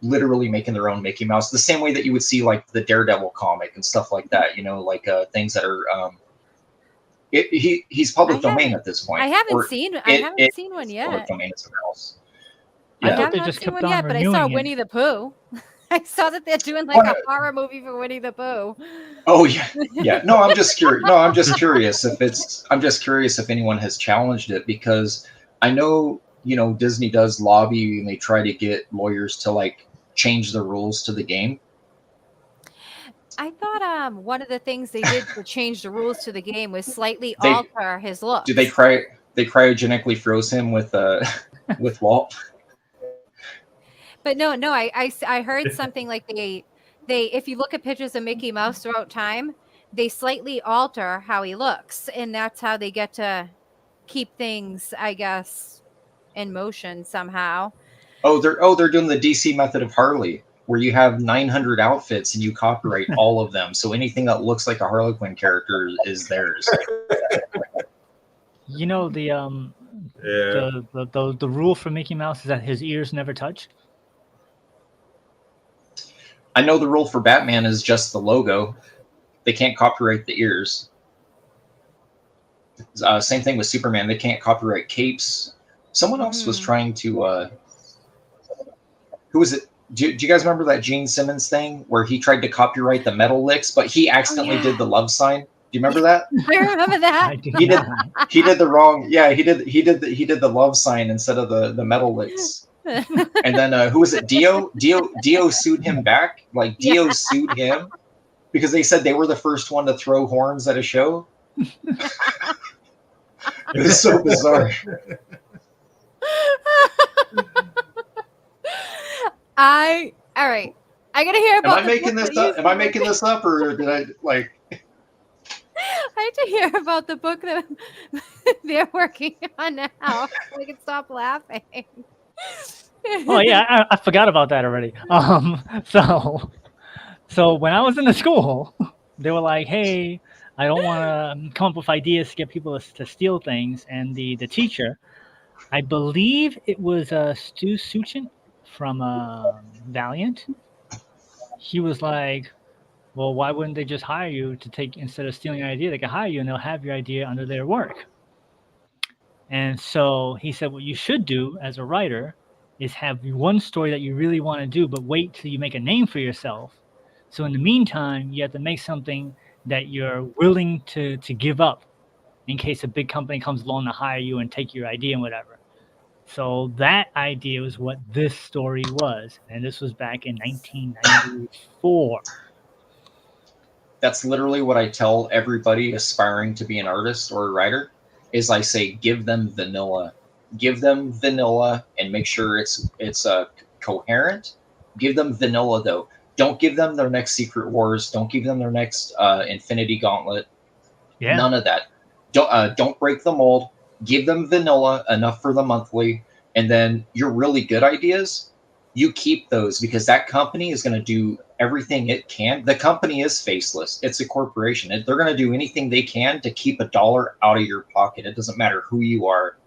literally making their own Mickey Mouse, the same way that you would see like the Daredevil comic and stuff like that? Things that are he's public domain at this point. I haven't seen one yet. Public domain somewhere else. I I thought have they not just seen kept one on yet, but I saw renewing it. Winnie the Pooh. I saw that they're doing like a horror movie for Winnie the Pooh. Oh yeah. No, I'm just curious. I'm just curious if anyone has challenged it, because I know, Disney does lobby and they try to get lawyers to like change the rules to the game. I thought one of the things they did to change the rules to the game was slightly alter his look. Did they cryogenically froze him with Walt? But no, I heard something like they if you look at pictures of Mickey Mouse throughout time, they slightly alter how he looks, and that's how they get to keep things, I guess, in motion somehow. They're doing the DC method of Harley, where you have 900 outfits and you copyright all of them. So anything that looks like a Harlequin character is theirs. The rule for Mickey Mouse is that his ears never touch. I know the rule for Batman is just the logo. They can't copyright the ears. Same thing with Superman. They can't copyright capes. Someone else was trying to. Who was it? Do you guys remember that Gene Simmons thing where he tried to copyright the metal licks, but he accidentally did the love sign? Do you remember that? I remember that. He did the wrong. Yeah, he did the love sign instead of the metal licks. And then who was it? Dio sued him back. Like Dio sued him because they said they were the first one to throw horns at a show. It was so bizarre. All right. I gotta hear about. Am I making this up, or did I like? wait to hear about the book that they're working on now. I can stop laughing. Oh yeah, I forgot about that already. So when I was in the school, they were like, "Hey, I don't want to come up with ideas to get people to steal things." And the teacher, I believe it was Stu Suchin from Valiant. He was like, "Well, why wouldn't they just hire you to take instead of stealing an idea? They can hire you and they'll have your idea under their work." And so he said, what you should do as a writer is have one story that you really want to do, but wait till you make a name for yourself. So in the meantime, you have to make something that you're willing to give up in case a big company comes along to hire you and take your idea and whatever. So that idea was what this story was. And this was back in 1994. That's literally what I tell everybody aspiring to be an artist or a writer. Is I say, give them vanilla and make sure it's coherent. Give them vanilla though. Don't give them their next Secret Wars. Don't give them their next Infinity Gauntlet. Yeah. None of that. Don't break the mold. Give them vanilla, enough for the monthly, and then your really good ideas, you keep those because that company is going to do everything it can. The company is faceless. It's a corporation. They're going to do anything they can to keep $1 out of your pocket. It doesn't matter who you are.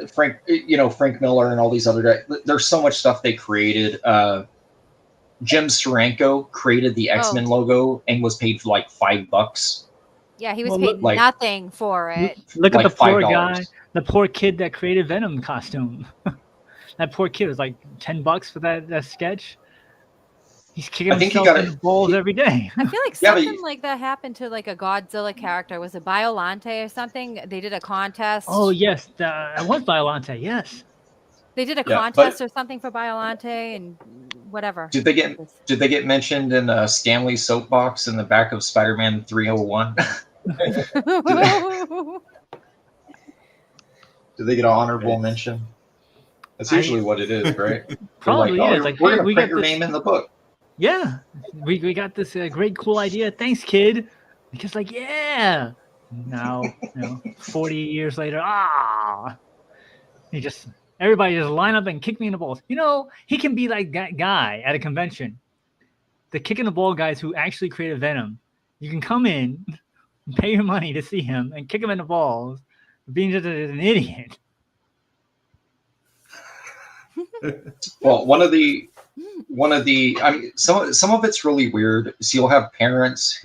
Frank Miller and all these other guys. There's so much stuff they created. Jim Steranko created the X-Men logo and was paid for like $5. Yeah, he was paid nothing for it. Look at like the poor $5. guy, the poor kid that created Venom costume. That poor kid was like $10 for that sketch. He's kicking himself in the balls every day. I feel like something like that happened to like a Godzilla character. Was it Biollante or something? They did a contest. Oh yes, it was Biollante. Yes. They did a contest or something for Biollante and whatever. Did they get mentioned in Stanley's soapbox in the back of Spider-Man 301? Did they get an honorable mention? That's usually what it is, right? Probably, like, yeah. We're going to print your name in the book. Yeah. We got this great, cool idea. Thanks, kid. Because, like, yeah. Now, 40 years later, everybody just line up and kick me in the balls. He can be like that guy at a convention. The kick in the ball guys who actually created Venom. You can come in, pay your money to see him, and kick him in the balls, being just an idiot. Well, one of the, I mean, some of it's really weird. So you'll have parents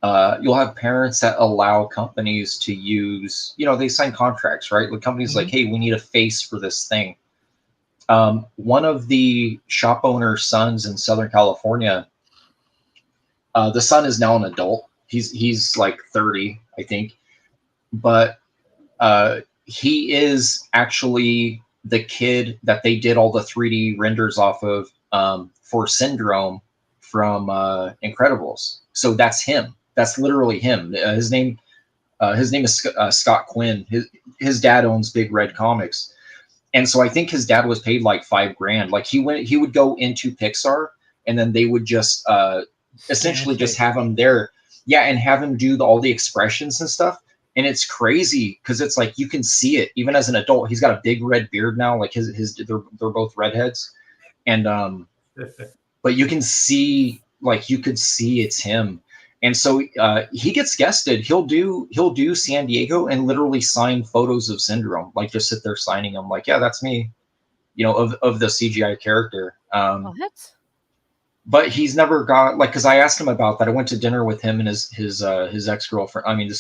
that allow companies to use, they sign contracts, right? The company's like, hey, we need a face for this thing. One of the shop owner's sons in Southern California, the son is now an adult. He's like 30, I think, but he is actually the kid that they did all the 3D renders off of for Syndrome from Incredibles. So that's him. That's literally him. His name is Scott Quinn. His dad owns Big Red Comics, and so I think his dad was paid like $5,000. Like he would go into Pixar, and then they would just essentially just have him there, and have him do all the expressions and stuff. And it's crazy because it's like you can see it even as an adult. He's got a big red beard now. Like they're both redheads, and but you can see it's him. And so he gets guested. He'll do San Diego and literally sign photos of Syndrome. Like just sit there signing them. Like, yeah, that's me. Of the CGI character. What? But he's never got because I asked him about that. I went to dinner with him and his ex-girlfriend. I mean,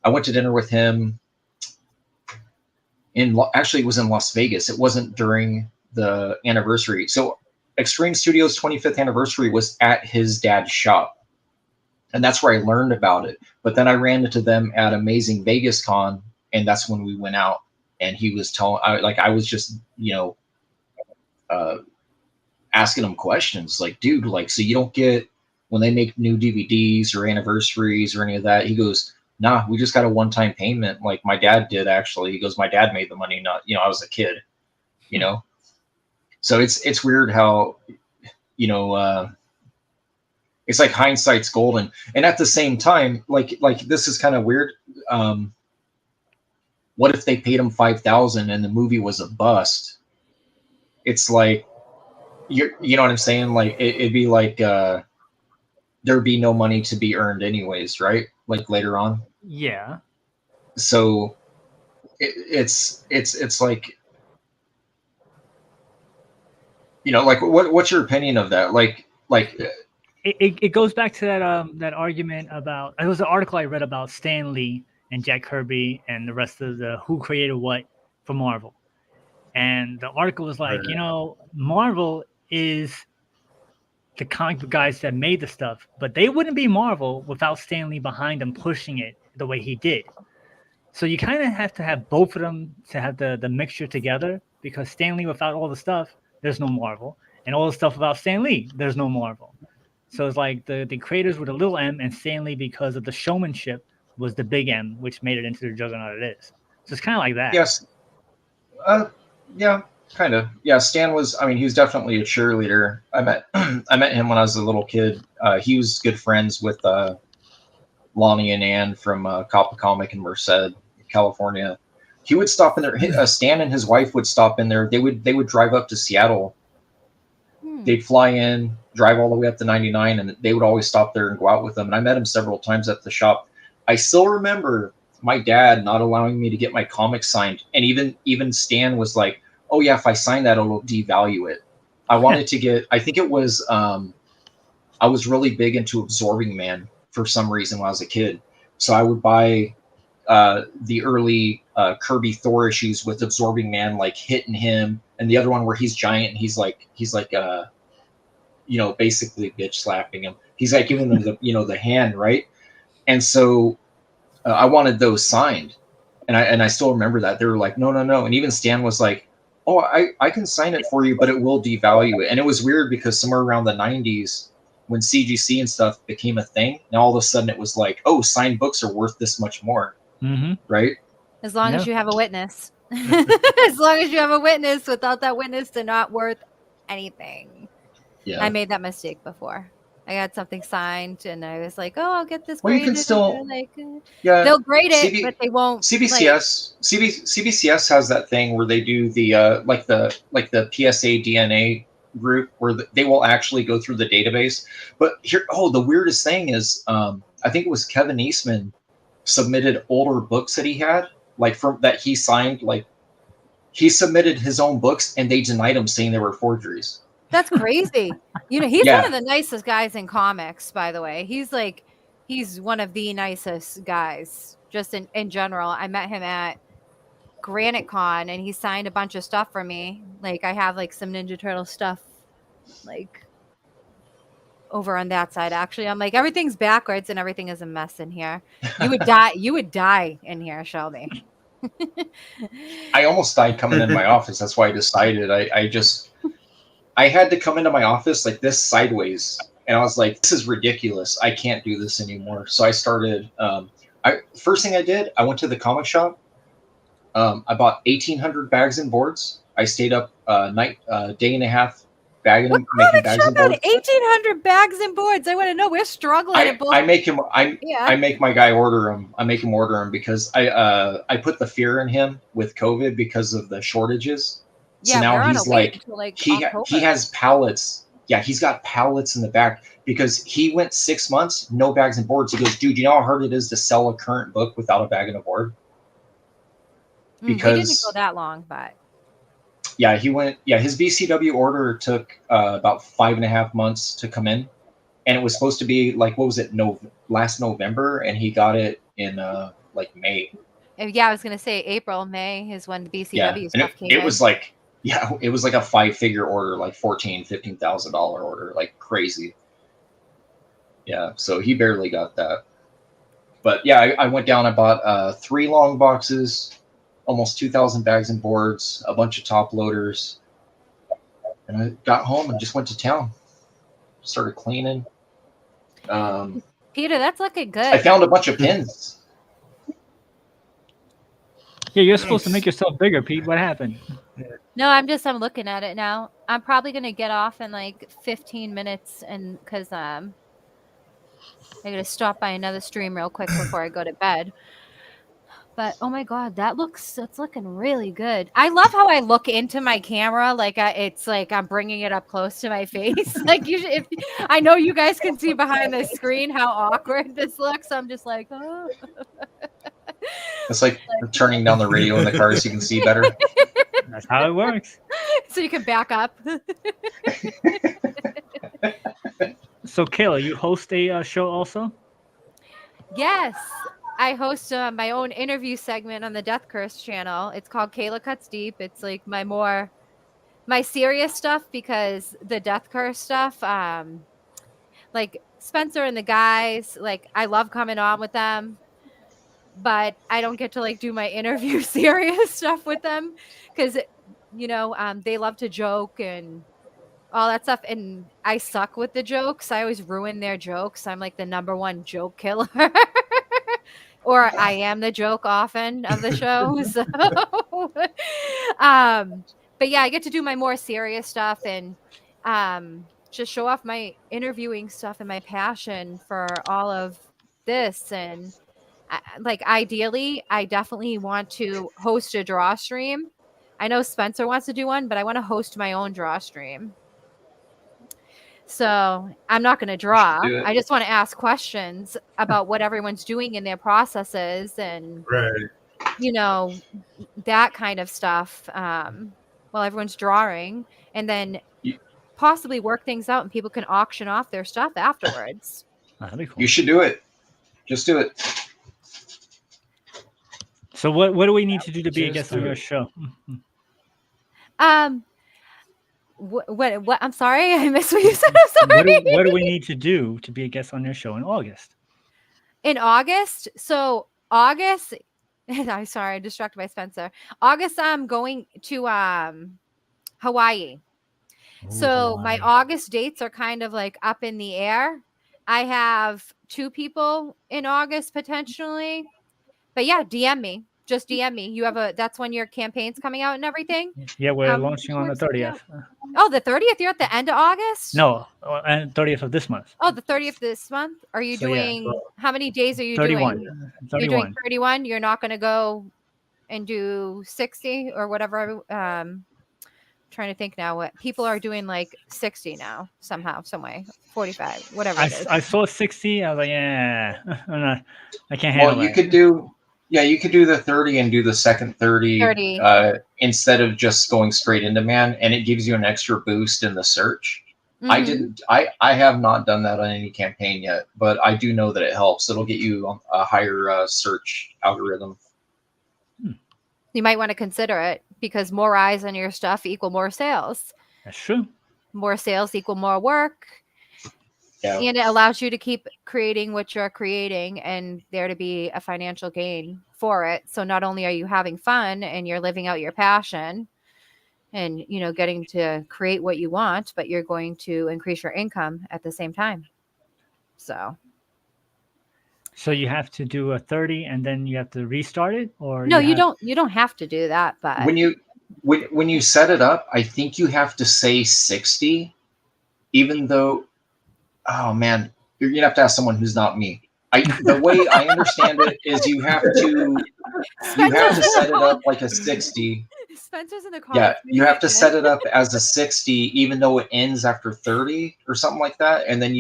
I went to dinner with him actually it was in Las Vegas. It wasn't during the anniversary. So Extreme Studios' 25th anniversary was at his dad's shop. And that's where I learned about it. But then I ran into them at Amazing Vegas Con, and that's when we went out. And he was I was just, asking him questions. Like, dude, so you don't get when they make new DVDs or anniversaries or any of that. He goes, nah, we just got a one-time payment. Like my dad did actually. He goes, my dad made the money, not, I was a kid, So it's weird how it's like hindsight's golden. And at the same time, like this is kind of weird. What if they paid him $5,000 and the movie was a bust? It's like, you know what I'm saying? Like it'd be like there'd be no money to be earned anyways, right? Like later on. Yeah. So it's like, like what's your opinion of that? Like it goes back to that argument about, it was an article I read about Stan Lee and Jack Kirby and the rest of the who created what for Marvel. And the article was like, Marvel is the comic book guys that made the stuff, but they wouldn't be Marvel without Stan Lee behind them pushing it the way he did. So you kind of have to have both of them to have the mixture together, because Stan Lee without all the stuff, there's no Marvel. And all the stuff without Stan Lee, there's no Marvel. So it's like the creators were the little M, and Stan Lee, because of the showmanship, was the big M, which made it into the juggernaut it is. So it's kind of like that. Yes. Yeah, kind of. Yeah, Stan was, he was definitely a cheerleader. I met him when I was a little kid. He was good friends with Lonnie and Ann from Coppa Comic in Merced, California. He would stop in there. Stan and his wife would stop in there. They would drive up to Seattle. They'd fly in, drive all the way up to 99, and they would always stop there and go out with them. And I met him several times at the shop. I still remember my dad not allowing me to get my comics signed. And even Stan was like, oh yeah, if I sign that, it'll devalue it. I wanted to get, I think it was, I was really big into Absorbing Man for some reason when I was a kid. So I would buy the early Kirby Thor issues with Absorbing Man, like hitting him, and the other one where he's giant and he's like basically bitch slapping him. He's like giving him the hand, right? And so I wanted those signed, and I still remember that. They were like, no. And even Stan was like, oh, I can sign it for you, but it will devalue it. And it was weird because somewhere around the 90s, when CGC and stuff became a thing, now all of a sudden it was like, oh, signed books are worth this much more. Mm-hmm. Right? As long as you have a witness. As long as you have a witness. Without that witness, they're not worth anything. Yeah. I made that mistake before. I got something signed, and I was like, "Oh, I'll get this." Well, you can still, yeah, they'll grade it, but they won't. CBCS has that thing where they do the like the PSA DNA group where they will actually go through the database. But here, the weirdest thing is, I think it was Kevin Eastman submitted older books that he had, like from that he signed, like he submitted his own books, and they denied him, saying they were forgeries. That's crazy. He's one of the nicest guys in comics, by the way. He's one of the nicest guys just in general. I met him at Granite Con, and he signed a bunch of stuff for me. Like, I have like some Ninja Turtle stuff like over on that side. Actually, I'm like, everything's backwards and everything is a mess in here. You would die in here, Shelby. I almost died coming in my office. That's why I decided I had to come into my office like this sideways, and I was like, this is ridiculous. I can't do this anymore. So I started, first thing I did, I went to the comic shop. I bought 1,800 bags and boards. I stayed up day and a half making bags and boards. 1,800 bags and boards. I want to know. We're struggling. I make my guy order them. I make him order them because I put the fear in him with COVID because of the shortages. So now he's like he has pallets. Yeah, he's got pallets in the back because he went 6 months, no bags and boards. He goes, dude, you know how hard it is to sell a current book without a bag and a board? Because we didn't go that long, but yeah, he went. Yeah, his VCW order took about 5.5 months to come in, and it was supposed to be like, what was it? Last November, and he got it in like May. Yeah, I was gonna say April, May is when the VCW stuff came in. It was like. Yeah, it was like a 5-figure order, like $14,000-$15,000 order, like crazy. Yeah, so he barely got that. But yeah, I went down. I bought 3 long boxes, almost 2,000 bags and boards, a bunch of top loaders, and I got home and just went to town. Started cleaning. Peter, that's looking good. I found a bunch of pins. Yeah, you're supposed to make yourself bigger, Pete. What happened? No, I'm looking at it now. I'm probably gonna get off in like 15 minutes, and because I gotta stop by another stream real quick before I go to bed. But oh my god, it's looking really good. I love how I look into my camera, like it's like I'm bringing it up close to my face. Like if I know you guys can see behind the screen how awkward this looks. I'm just like, oh. It's like turning down the radio in the car so you can see better. That's how it works. So you can back up. So, Kayla, you host a show also? Yes, I host my own interview segment on the Death Curse channel. It's called Kayla Cuts Deep. It's like my serious stuff, because the Death Curse stuff, like Spencer and the guys, like I love coming on with them, but I don't get to like do my interview serious stuff with them because, they love to joke and all that stuff. And I suck with the jokes. I always ruin their jokes. I'm like the #1 joke killer. Or I am the joke often of the show. So, but yeah, I get to do my more serious stuff and just show off my interviewing stuff and my passion for all of this. And like, ideally, I definitely want to host a draw stream. I know Spencer wants to do one, but I want to host my own draw stream. So I'm not going to draw. I just want to ask questions about what everyone's doing in their processes and, that kind of stuff while everyone's drawing, and then possibly work things out and people can auction off their stuff afterwards. That'd be cool. You should do it. Just do it. So what do we need to do to be a guest on your show? What? I'm sorry, I missed what you said. I'm sorry. What do we need to do to be a guest on your show in August? In August? So August, I'm sorry, distracted by Spencer. August, I'm going to Hawaii. So my August dates are kind of like up in the air. I have 2 people in August potentially. But yeah, DM me. Just DM me. That's when your campaign's coming out and everything? Yeah, we're launching on the 30th. Oh, the 30th? You're at the end of August? No, 30th of this month. Oh, the 30th this month? Are you doing, how many days are you 31. doing? 31. You're doing 31? You're not going to go and do 60 or whatever? Trying to think now what people are doing, like 60 now, somehow, some way, 45, whatever it is. I saw 60. I was like, yeah, I can't handle it. Well, you could do the 30 and do the second 30. Instead of just going straight into man, and it gives you an extra boost in the search. Mm-hmm. I have not done that on any campaign yet, but I do know that it helps. It'll get you a higher search algorithm. You might want to consider it, because more eyes on your stuff equal more sales. That's true. More sales equal more work. Yeah. And it allows you to keep creating what you're creating and there to be a financial gain for it. So not only are you having fun and you're living out your passion and, getting to create what you want, but you're going to increase your income at the same time. So you have to do a 30 and then you have to restart it, or no, you don't have to do that. But when you set it up, I think you have to say 60, even though, oh man, you're gonna have to ask someone who's not me. The way I understand it is you have to set it up like a 60. Spencer's in the car. Yeah, you have to set it up as a 60, even though it ends after 30 or something like that, and then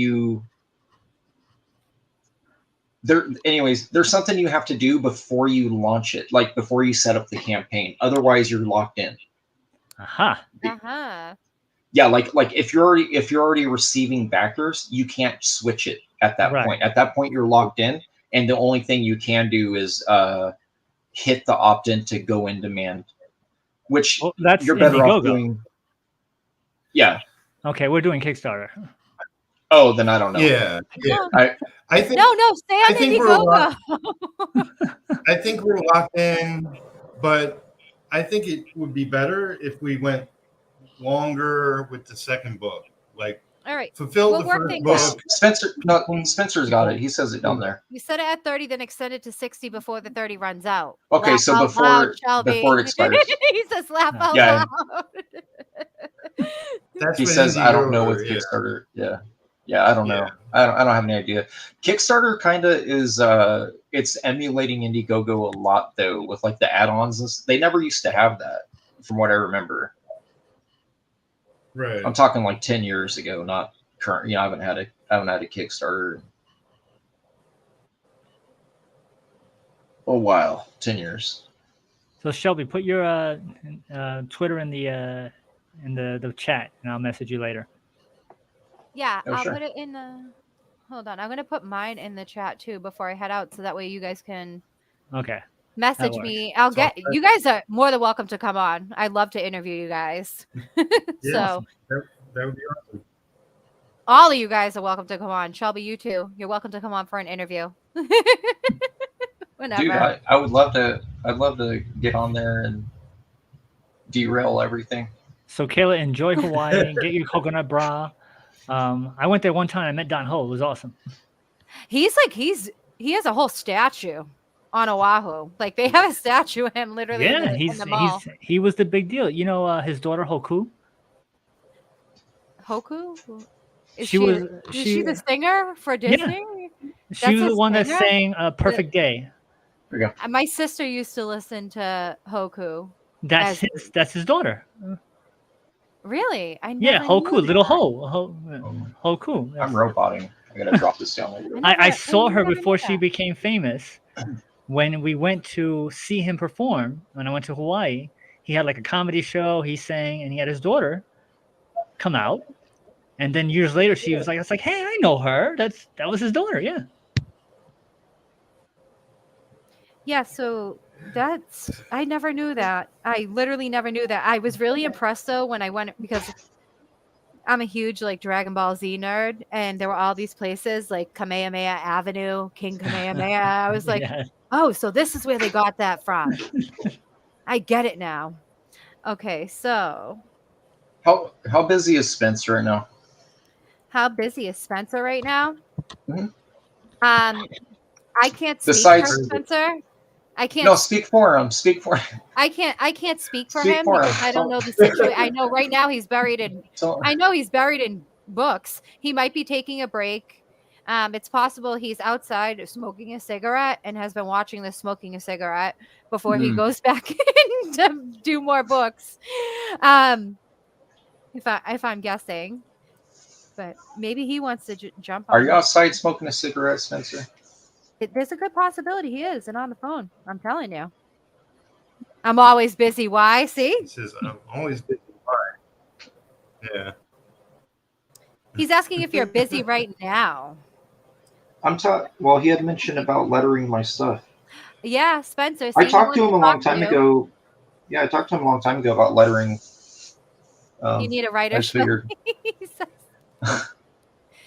there's something you have to do before you launch it, like before you set up the campaign. Otherwise, you're locked in. Yeah, like if you're already receiving backers, you can't switch it at that point. At that point, you're locked in, and the only thing you can do is hit the opt-in to go in demand, which that's you're better off doing. Yeah. Okay, we're doing Kickstarter. Oh, then I don't know. Yeah. I think stay on Indiegogo. I think we're locked in, but I think it would be better if we went longer with the second book. Like, all right, fulfill the first book. Spencer's got it. He says it down there. You set it at 30, then extend it to 60 before the 30 runs out. Okay, so before it expires. He says laugh out loud. That's He what says, Indy "I don't know over, with yeah. Kickstarter." Yeah, I don't know. I don't have any idea. Kickstarter kind of is. It's emulating Indiegogo a lot though, with like the add-ons. They never used to have that, from what I remember. Right. I'm talking like 10 years ago, not current. I haven't had a Kickstarter in a while. 10 years. So Shelby, put your Twitter in the chat, and I'll message you later. Yeah, Oh, I'll sure. put it in the. Hold on, I'm gonna put mine in the chat too before I head out, so that way you guys can Okay. message works. me. I'll get you guys are more than welcome to come on. I'd love to interview you guys. So That would be awesome. all of you guys are welcome to come on. Shelby, you too. You're welcome to come on for an interview. Whenever. Dude, I would love to. I'd love to get on there and derail everything. So Kayla, enjoy Hawaii. Get your coconut bra. I went there one time. I met Don Ho. It was awesome. He has a whole statue on Oahu. Like they have a statue of him literally in the mall. He was the big deal. You know his daughter Hoku? Hoku? Is she the singer for Disney? Yeah. She was the one that sang Perfect Day. There you go. My sister used to listen to Hoku. That's his daughter. Really? I never Hoku, knew little that. Hoku. I'm roboting. I gotta drop this down later. I saw her before she became famous. When we went to see him perform, when I went to Hawaii, he had like a comedy show. He sang, and he had his daughter come out. And then years later, she was like, "It's like, hey, I know her. That was his daughter." Yeah. Yeah. So I never knew that. I literally never knew that. I was really impressed though when I went, because I'm a huge like Dragon Ball Z nerd, and there were all these places like Kamehameha Avenue, King Kamehameha. I was like, oh, so this is where they got that from. I get it now. Okay, so how busy is Spencer right now? how busy is Spencer right now? Mm-hmm. I can't speak for Spencer. I can't. No, speak for him. Speak for him. I can't speak for him because I don't know the situation. I know right now he's buried in. I know he's buried in books. He might be taking a break. It's possible he's outside smoking a cigarette and has been watching this smoking a cigarette before he goes back in to do more books. If I'm guessing, but maybe he wants to jump on. Are you outside smoking a cigarette, Spencer? There's a good possibility he is, and on the phone. I'm telling you. I'm always busy. Why? See? He says, I'm always busy. Why? Yeah. He's asking if you're busy right now. Well, he had mentioned about lettering my stuff. Yeah, Spencer. I talked to him a long time ago. Yeah, I talked to him a long time ago about lettering. You need a writer.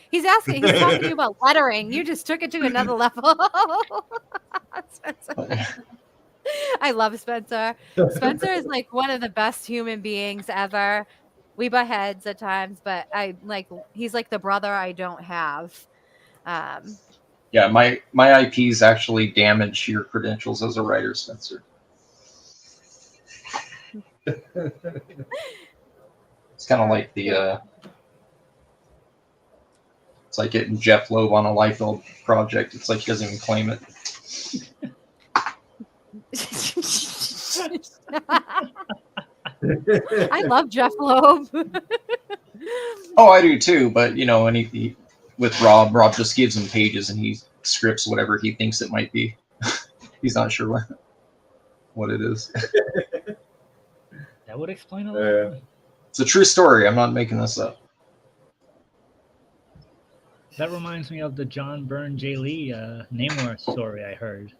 He's talking to you about lettering. You just took it to another level. I love Spencer. Spencer is like one of the best human beings ever. We butt heads at times, but he's like the brother I don't have. Yeah, my IPs actually damage your credentials as a writer, Spencer. It's kind of like it's like getting Jeff Loeb on a Liefeld project. It's like he doesn't even claim it. I love Jeff Loeb. Oh, I do too. But when with Rob just gives him pages and he scripts whatever he thinks it might be. He's not sure what it is. That would explain a lot. It's a true story. I'm not making this up. That reminds me of the John Byrne J. Lee Namor story I heard.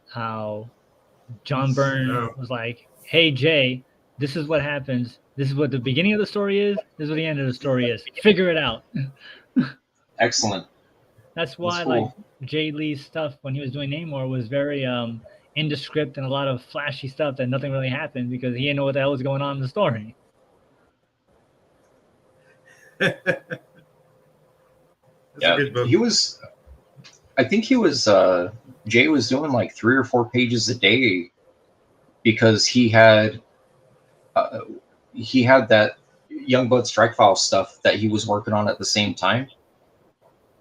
How John Byrne was like, hey, Jay, this is what happens. This is what the beginning of the story is. This is what the end of the story is. Figure it out. Excellent. That's why cool. Like Jay Lee's stuff when he was doing Namor was very indescript and a lot of flashy stuff that nothing really happened because he didn't know what the hell was going on in the story. Yeah, I think Jay was doing like 3 or 4 pages a day because he had that, Youngblood Strike File stuff that he was working on at the same time.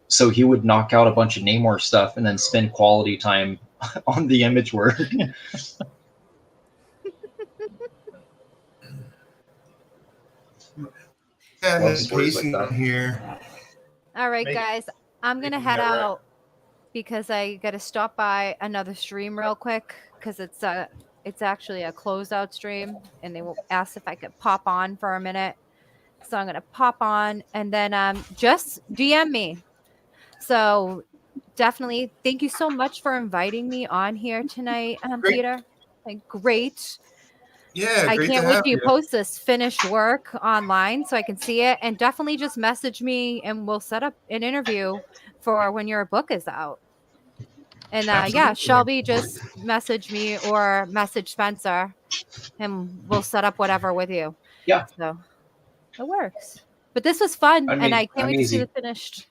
So he would knock out a bunch of Namor stuff and then spend quality time on the image work. Yeah, Love stories pacing like that. here. All right, Make- guys. I'm gonna making head that right. out because I gotta stop by another stream real quick because it's actually a closeout stream, and they asked if I could pop on for a minute. So I'm gonna pop on, and then just DM me. So definitely, thank you so much for inviting me on here tonight, Great. Peter. Like, great. Yeah, I great can't to wait have till you you. post this finished work online so I can see it. And definitely just message me and we'll set up an interview for when your book is out. And yeah, Absolutely. Shelby, just message me or message Spencer and we'll set up whatever with you. Yeah. So it works. But this was fun, I mean, and I can't wait to see easy.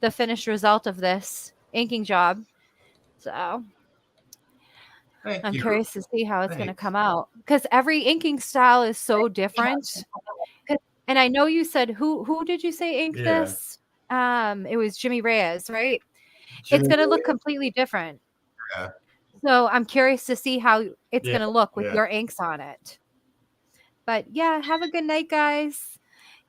the finished result of this inking job. So Thank I'm you. curious to see how it's going to Thanks. come out because every inking style is so different. And I know you said who did you say inked Yeah. this? It was Jimmy Reyes, right? Jimmy It's going to look Reyes. completely different. Yeah. So I'm curious to see how it's Yeah, going to look with yeah. your inks on it. But yeah, have a good night, guys.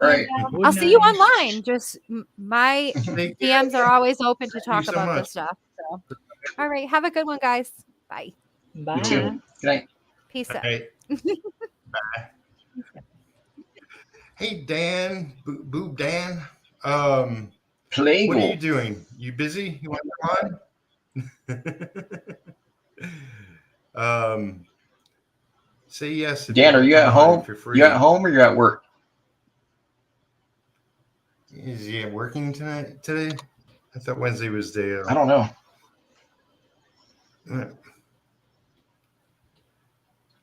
All And, right. Good I'll see you night. online. Just my Take care. DMs are always open to Thank talk you so about much. this stuff. So, all right, have a good one, guys. Bye. Bye. You too. Good night. Peace All out. right. Bye. Hey, Dan, Boob Dan. What are you Plegel. doing? You busy? You want to come on? Say yes. If Dan, you are you come at on, home? if you're free. You at home or you're at work? Is he working today? I thought Wednesday was day. I don't know.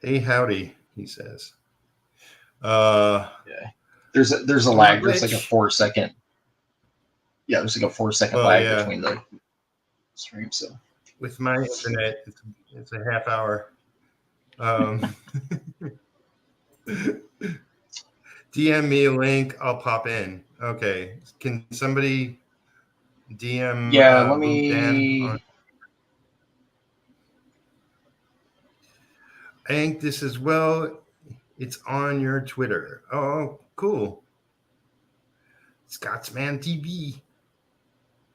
Hey, howdy, he says. Yeah. There's a Come lag. on, There's like a Rich. 4 second. Yeah, there's like a 4 second Oh, lag yeah. between the streams. So With my internet, it's a half hour. DM me a link. I'll pop in. Okay. Can somebody DM? yeah, let Boot Dan me. on- I think this as well. It's on your Twitter. Oh, cool. Scotsman TV.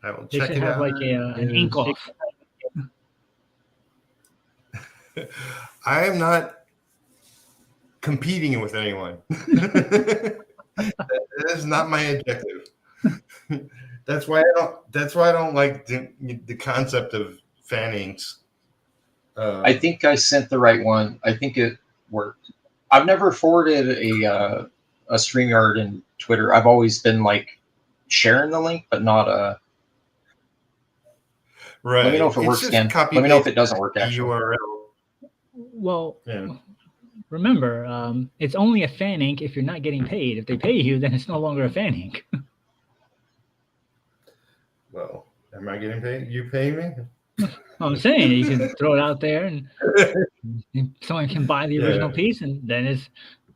I will They check should it have out. like an ink off. I am not competing with anyone. That is not my objective. That's why I don't like the concept of fan inks. I think I sent the right one. I think it worked. I've never forwarded a StreamYard in Twitter. I've always been like sharing the link, but not right. Let me know if it It's works, just Dan. copy Let me know if paste it doesn't work. the Actually, URL. Well, Yeah. remember, it's only a fan ink if you're not getting paid. If they pay you, then it's no longer a fan ink. Well, am I getting paid? You pay me? I'm saying you can throw it out there, and someone can buy the original piece, and then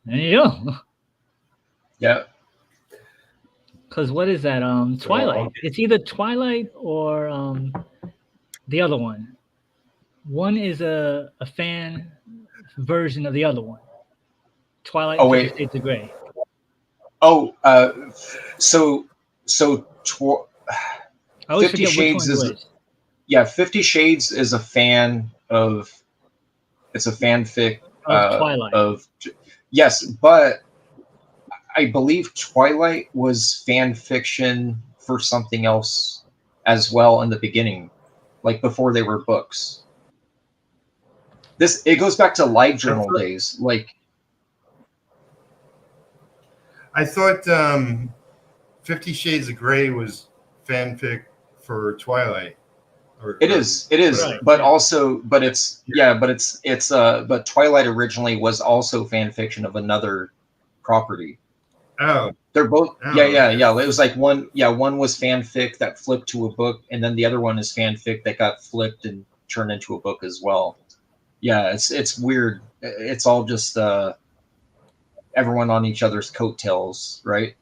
there you go. yeah. Because what is that? Twilight. okay. It's either Twilight or the other one. One is a fan version of the other one. Twilight. Oh, 50 wait. Shades of Grey. Oh, so I always 50 forget which Shades one is it was. yeah. 50 Shades is a fan of. It's a fanfic Of Twilight. Yes, but I believe Twilight was fan fiction for something else as well in the beginning, like before they were books. It goes back to live journal days. Like I thought 50 Shades of Grey was fanfic for Twilight. it is, Right, but yeah. also, but it's but Twilight originally was also fan fiction of another property. Oh, They're both, Oh, yeah. okay. It was like one was fanfic that flipped to a book, and then the other one is fanfic that got flipped and turned into a book as well. Yeah, it's weird. It's all just everyone on each other's coattails, right?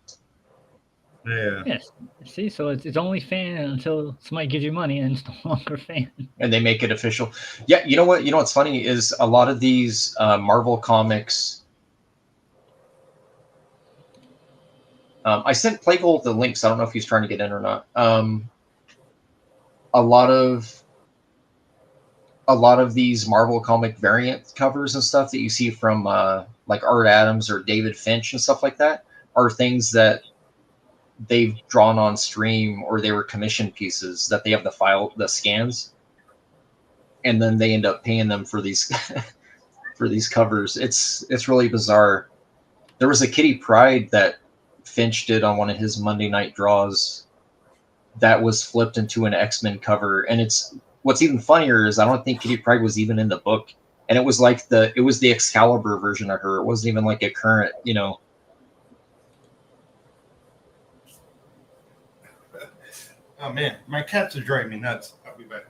Yeah. Yes. See, so it's only fan until somebody gives you money, and it's no longer fan. And they make it official. Yeah, you know what? You know what's funny is a lot of these Marvel comics. I sent Plegel the links. I don't know if he's trying to get in or not. A lot of these Marvel comic variant covers and stuff that you see from like Art Adams or David Finch and stuff like that are things that they've drawn on stream, or they were commissioned pieces that they have the scans, and then they end up paying them for these for these covers. It's really bizarre. There was a Kitty Pryde that Finch did on one of his Monday night draws that was flipped into an X-Men cover, and it's what's even funnier is I don't think Kitty Pryde was even in the book, and it was the Excalibur version of her. It wasn't even like a current, Oh man, my cats are driving me nuts. I'll be back.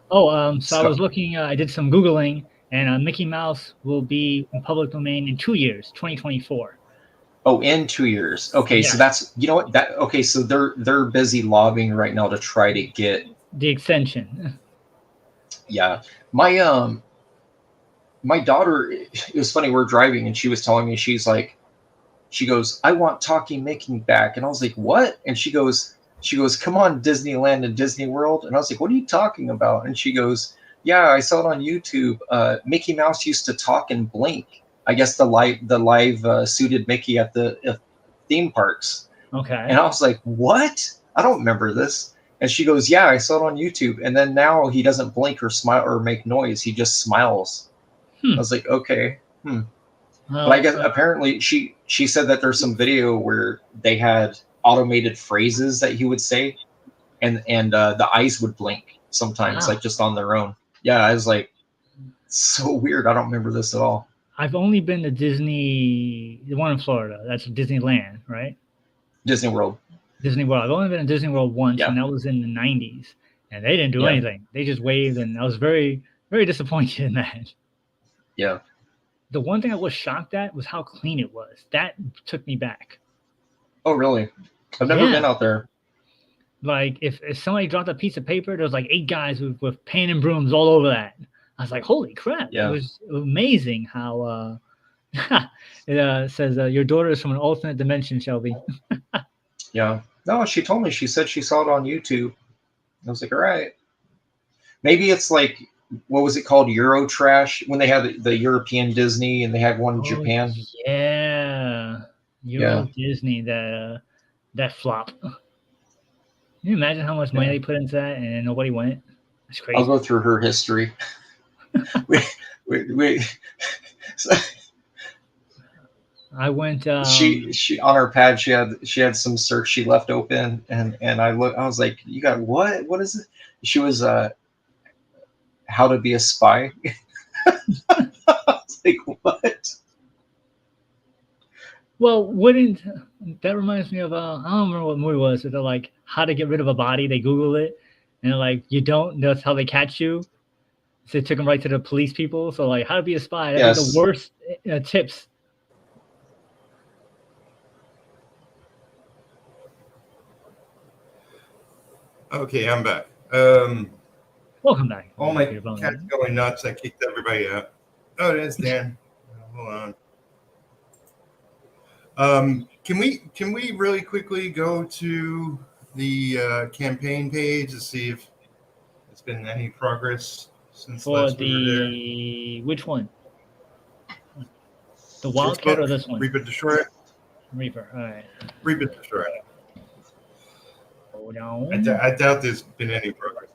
So I was looking. I did some Googling, and Mickey Mouse will be in public domain in 2 years, 2024. Oh, in 2 years. Okay, Yeah. so that's okay. So they're busy lobbying right now to try to get the extension. Yeah, my daughter. It was funny. We're driving, and she was telling me she goes, "I want Talking Mickey back," and I was like, "What?" And she goes, "Come on, Disneyland and Disney World." And I was like, "What are you talking about?" And she goes, "Yeah, I saw it on YouTube. Mickey Mouse used to talk and blink. I guess the live suited Mickey at the theme parks." Okay. And I was like, "What? I don't remember this." And she goes, "Yeah, I saw it on YouTube. And then now he doesn't blink or smile or make noise. He just smiles." I was like, "Okay." But I guess apparently she said that there's some video where they had automated phrases that he would say, and the eyes would blink sometimes, Wow. like just on their own. Yeah, I was like, so weird. I don't remember this at all. I've only been to Disney, the one in Florida. That's Disneyland, right? Disney World. Disney World. I've only been to Disney World once, Yeah. and that was in the 90s. And they didn't do Yeah. anything. They just waved, and I was very, very disappointed in that. Yeah. The one thing I was shocked at was how clean it was. That took me back. Oh, really? I've never been out there. Like, if somebody dropped a piece of paper, there was like 8 guys with pan and brooms all over that. I was like, holy crap. Yeah. It was amazing how it says your daughter is from an alternate dimension, Shelby. Yeah. No, she told me. She said she saw it on YouTube. I was like, all right. Maybe it's like, what was it called? Eurotrash, when they had the European Disney and they had one in Japan. Yeah. Disney, that flop. Can you imagine how much money they put into that and nobody went? That's crazy. I'll go through her history. I went. She on her pad. She had some search she left open, and I was like, "You got what? What is it?" She was how to be a spy. I was like, what? Well, that reminds me of I don't remember what movie it was. They're like, how to get rid of a body. They Google it, and they're like, you don't. That's how they catch you. So they took them right to the police people. So like, how to be a spy. That's like the worst tips. Okay, I'm back. Welcome back. All my cats going nuts. I kicked everybody out. Oh, there's Dan. Hold on. Can we really quickly go to the campaign page to see if there's been any progress since last we were there? Which one? The Wildcat or this one? Reaper Destroyer. Reaper. All right. Reaper Destroyer. Hold on. I doubt there's been any progress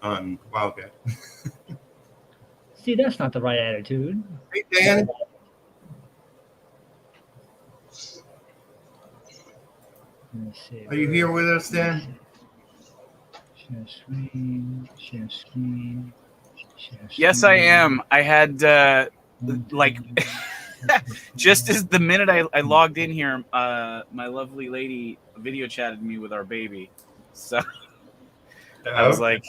on Wildcat. See, that's not the right attitude. Hey, Dan. Are you here with us, Dan? Share screen. Yes, I am. I had just as the minute I logged in here, my lovely lady video chatted me with our baby. So I was like,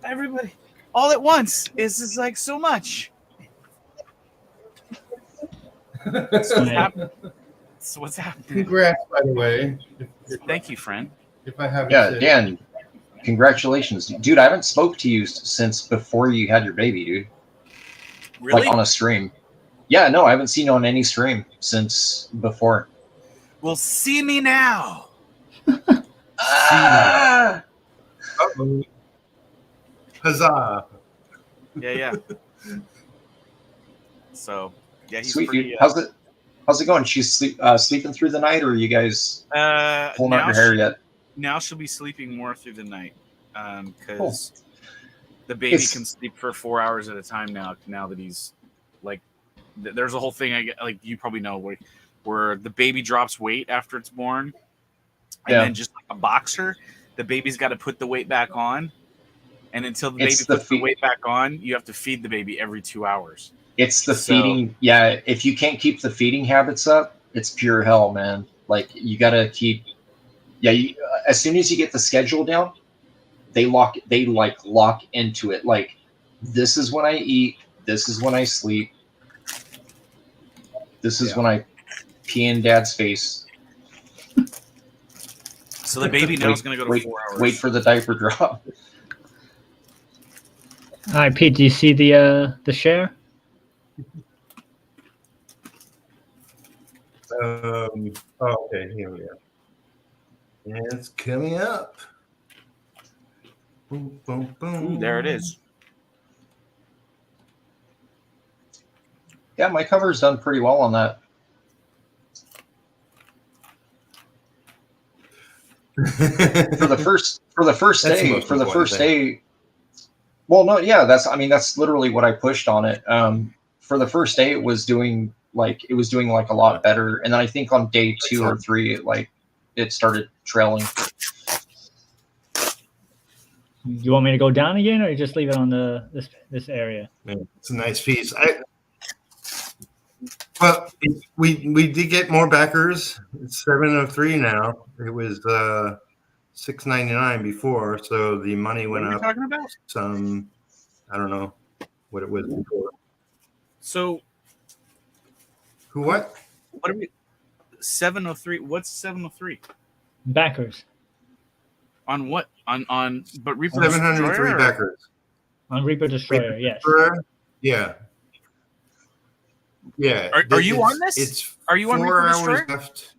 everybody, all at once. Is like so much. So what's happening? So what's happening? Congrats, by the way. Thank you, friend. If I haven't Yeah, said Dan, congratulations, dude. I haven't spoke to you since before you had your baby, dude. Really? Like on a stream. Yeah, no, I haven't seen you on any stream since before. Well, see me now. Ah! Uh-oh. Huzzah. Yeah. So, yeah, he's Sweet, pretty, dude. How's it going? She's sleeping through the night, or are you guys pulling out your hair yet? Now she'll be sleeping more through the night because the baby can sleep for 4 hours at a time now that he's like, there's a whole thing like you probably know where the baby drops weight after it's born, and then just like a boxer, the baby's got to put the weight back on, and until the baby puts the weight back on, you have to feed the baby every 2 hours. It's the feeding. Yeah, if you can't keep the feeding habits up, it's pure hell, man. Like you gotta keep. Yeah, as soon as you get the schedule down, they lock into it. Like, this is when I eat. This is when I sleep. This is when I pee in Dad's face. So the baby now is going to go to 4 hours. Wait for the diaper drop. All right, Pete. Do you see the share? Okay, here we go. And it's coming up. Boom, boom, boom. Ooh, there it is. Yeah, my cover's done pretty well on that. for the first day. Well, no, yeah, that's literally what I pushed on it. For the first day, it was doing like a lot better, and then I think on day 2 or 3, it started trailing. You want me to go down again, or you just leave it on this area? It's a nice piece. Well, we did get more backers. It's 703 now. It was $6.99 before, so the money went up. What are you talking about? Some, I don't know what it was before. So, what? What are we? 703. What's 703? Backers. On what? On but Reaper 703 Destroyer, backers. On Reaper Destroyer, yes. Yeah. Yeah. Are you on this? Are you on Reaper Destroyer? Left.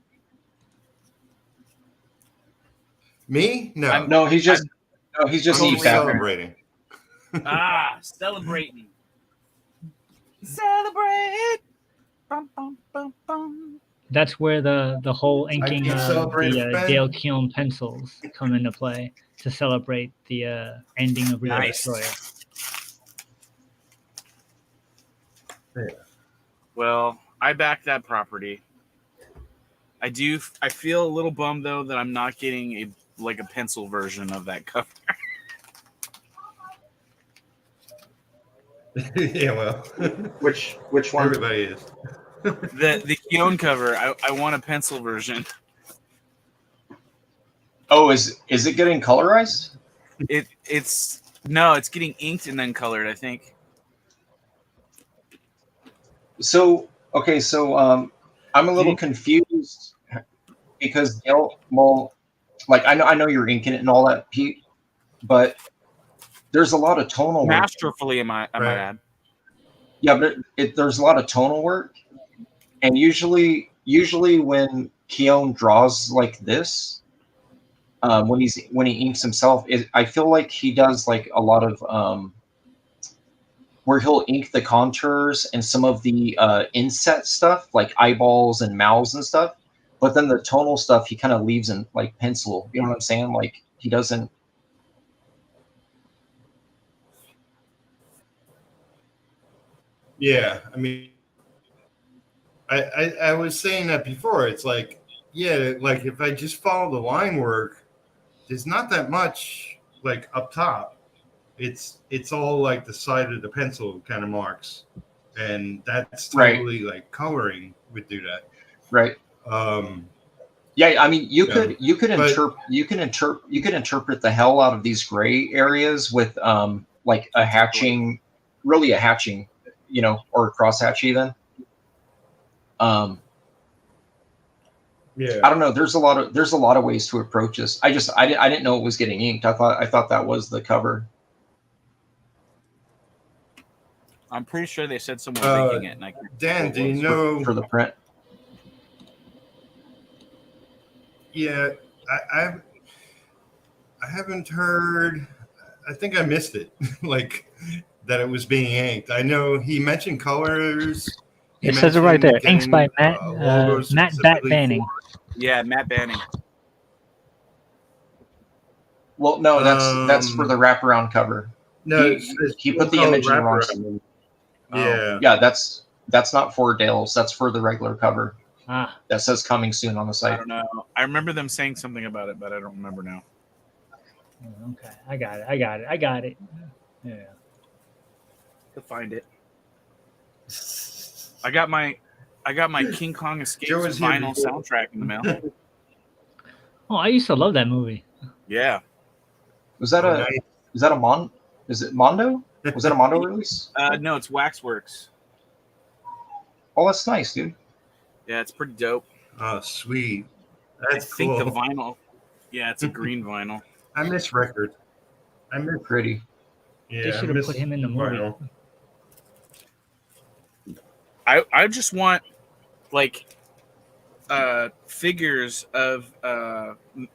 Me? No. No, he's just celebrating. Celebrating. Celebrate. Bum, bum, bum, bum. That's where the whole inking of the Dale Keown pencils come into play to celebrate the ending of Reaper Destroyer. Yeah. Well, I back that property. I feel a little bummed though that I'm not getting a pencil version of that cover. Yeah, well, which one? Everybody is. The Keown cover. I want a pencil version. Oh, is it getting colorized? It's getting inked and then colored, I think. So I'm a little confused because I know you're inking it and all that, Pete, but there's a lot of tonal work. Masterfully, I might add. Yeah, but there's a lot of tonal work, and usually when Keown draws like this, when he inks himself, I feel like he does like a lot of where he'll ink the contours and some of the inset stuff, like eyeballs and mouths and stuff. But then the tonal stuff he kind of leaves in like pencil. You know what I'm saying? Like he doesn't. Yeah, I mean, I was saying that before. It's like, yeah, like if I just follow the line work, there's not that much like up top. It's all like the side of the pencil kind of marks, and that's totally like coloring would do that. Right. Yeah, I mean, you could interpret the hell out of these gray areas with like a hatching, or a cross hatch even. Yeah. I don't know. There's a lot of ways to approach this. I didn't know it was getting inked. I thought that was the cover. I'm pretty sure they said someone making it. And I can't Dan, do you remember what it was. know? For the print. Yeah, I haven't heard. I think I missed it, like that it was being inked. I know he mentioned colors. It says it right there. Inks by logos Matt specifically Banning. Yeah, Matt Banning. Well, no, that's for the wraparound cover. No, he put the image in the wrong. Yeah, yeah, that's not for Dale's. That's for the regular cover. Ah, That says coming soon on the I site. don't know. I remember them saying something about it, but I don't remember now. okay. I got it. Yeah. To find it. I got my King Kong Escapes Joe was here vinyl before. soundtrack in the mail. Oh, I used to love that movie. Yeah. Was that is it Mondo? Was that a Mondo release? No, it's Waxworks. Oh, that's nice, dude. Yeah, it's pretty dope. oh sweet, that's I think cool. the vinyl. Yeah, it's a green vinyl. I miss records. I miss. Pretty. Yeah, They I should have miss put him in the movie. vinyl. I just want like figures of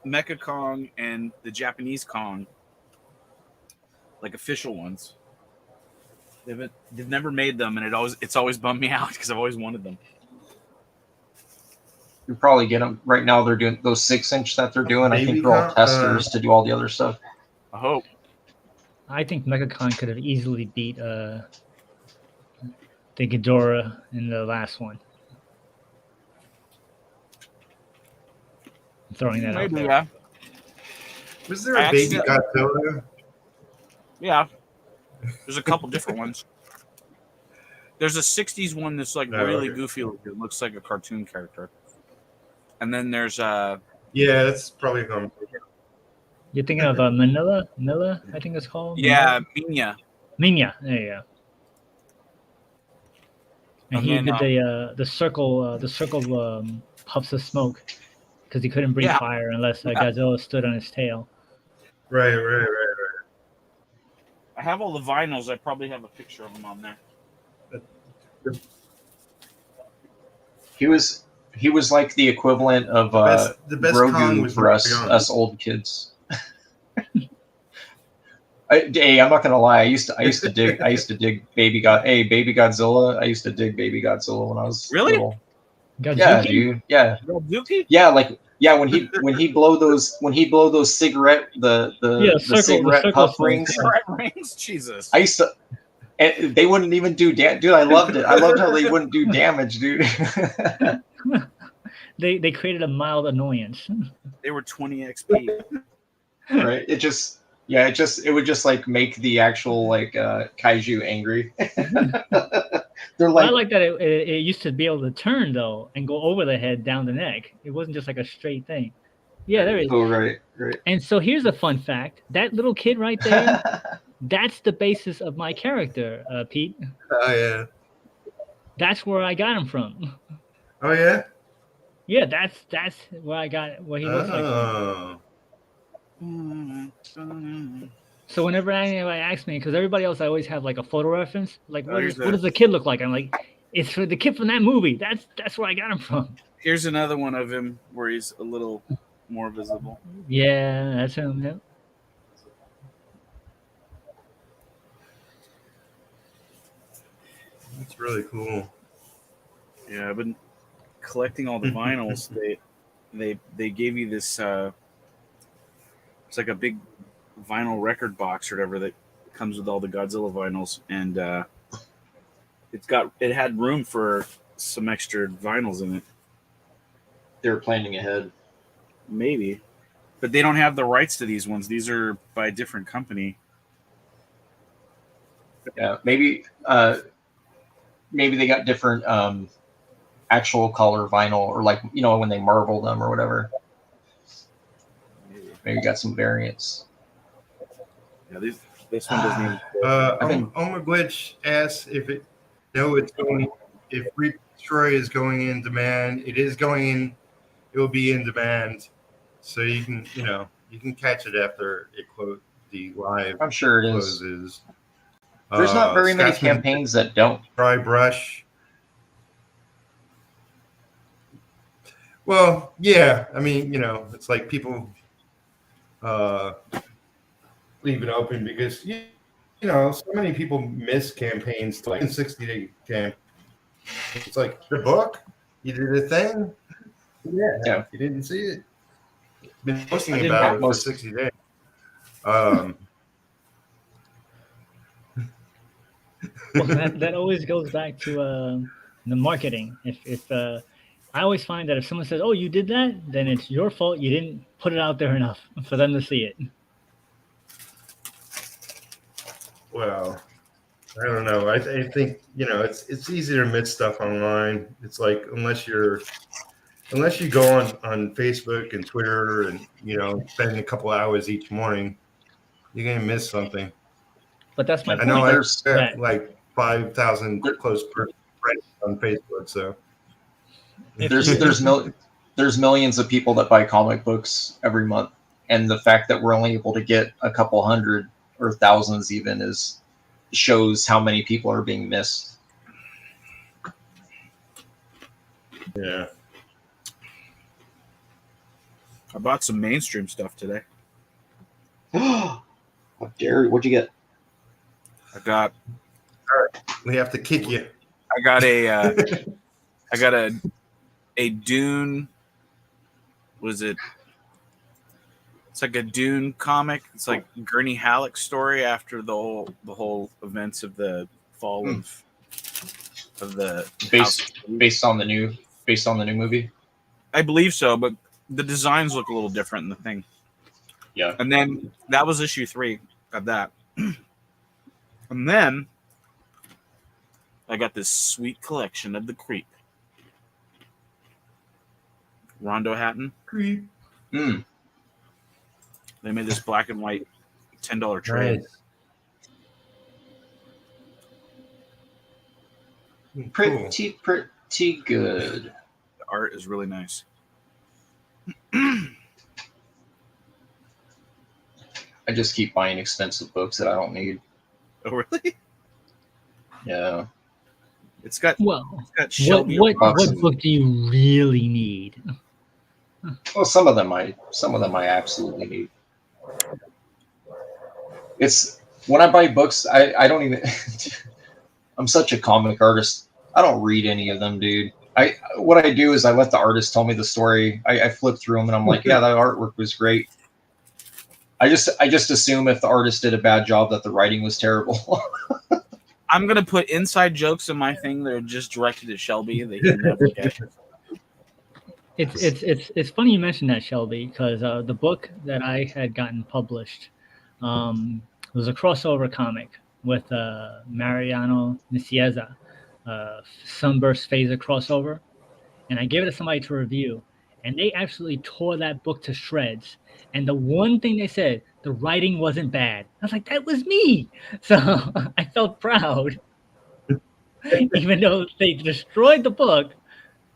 Mecha Kong and the Japanese Kong, like official ones. They've never made them, and it's always bummed me out because I've always wanted them. You probably get them right now. They're doing those 6-inch that they're doing. I Maybe think they're all not, testers to do all the other stuff. I hope. I think MegaCon could have easily beat the Ghidorah in the last one. I'm throwing that out Maybe, there. yeah. Was there a baby Godzilla? Yeah. There's a couple different ones. There's a 60s one that's like really goofy looking. It looks like a cartoon character. And then there's Yeah, that's probably going. You're thinking of Manila, I think it's called. Minya. Minya. There you go. And And he then, did the circle puffs of smoke because he couldn't breathe fire unless Godzilla stood on his tail. Right. I have all the vinyls. I probably have a picture of them on there. He was like the equivalent of the best Kong Grogu was for us old kids. Hey, I'm not gonna lie. I used to dig Baby Godzilla. I used to dig Baby Godzilla when I was Really? little. Godzooky? Yeah, dude. Yeah. Dookie? Yeah, when he blow those cigarette cigarette puff rings. Rings? Jesus. I used to, and they wouldn't even do dude. I loved it. I loved how they wouldn't do damage, dude. They created a mild annoyance. They were 20 XP. Right? It would just like make the actual like kaiju angry. They're like, I like that it used to be able to turn though and go over the head down the neck. It wasn't just like a straight thing. Yeah, there it is. oh right. And so here's a fun fact: that little kid right there, that's the basis of my character, Pete. Oh yeah. That's where I got him from. Oh yeah. Yeah, that's where I got what he looks like. Oh. So whenever anybody asks me, because everybody else I always have like a photo reference, like what here's does the kid look like? I'm like, it's for the kid from that movie. That's where I got him from. Here's another one of him where he's a little more visible. Yeah, that's him. Yep. That's really cool. Yeah, I've been collecting all the vinyls. They gave you this it's like a big vinyl record box or whatever that comes with all the Godzilla vinyls, and it had room for some extra vinyls in it. they were planning ahead. Maybe, but they don't have the rights to these ones. These are by a different company. Yeah, maybe they got different actual color vinyl, or like when they marble them or whatever. Maybe got some variants. Yeah, this one doesn't even. Omaglitch asks if free Destroy is going in demand. It is going in. It will be in demand, so you can catch it after the live. I'm sure it is. Closes. There's not very many Scotsman campaigns that don't. Dry brush. Well, yeah. I mean, it's like people leave it open because so many people miss campaigns like in 60-day camp. It's like the book. You did a thing. Yeah. You didn't see it. Been posting about it for 60 days. Well, that always goes back to the marketing. If I always find that if someone says, "Oh, you did that," then it's your fault. You didn't put it out there enough for them to see it. Well, I don't know. I think it's easy to miss stuff online. It's like unless you go on Facebook and Twitter and spend a couple hours each morning, you're gonna miss something. But that's my point. I know there's like 5,000 close friends on Facebook, so there's millions of people that buy comic books every month, and the fact that we're only able to get a couple hundred or thousands even shows how many people are being missed. Yeah. I bought some mainstream stuff today. How dare you? What'd you get? We have to kick you. I got a Dune. What is it? It's like a Dune comic. It's like Gurney Halleck's story after the whole events of the fall of the based on the new movie. I believe so, but the designs look a little different in the thing. Yeah. And then that was issue 3 of that. And then I got this sweet collection of the Creep. Rondo Hatton. Creep. Mm. They made this black and white $10 trade. Nice. Pretty good. The art is really nice. I just keep buying expensive books that I don't need. Oh, really? Yeah. It's got Shelby. What book do you really need? Well, some of them I absolutely need. It's when I buy books, I don't even. I'm such a comic artist. I don't read any of them, dude. What I do is I let the artist tell me the story. I flip through them and I'm like, yeah, that artwork was great. I just assume if the artist did a bad job that the writing was terrible. I'm gonna put inside jokes in my thing that are just directed at Shelby. They can never get. It's funny you mentioned that, Shelby, because the book that I had gotten published was a crossover comic with Mariano Nicieza, Sunburst Phaser crossover, and I gave it to somebody to review, and they absolutely tore that book to shreds. And the one thing they said, the writing wasn't bad. I was like, that was me. So I felt proud, even though they destroyed the book.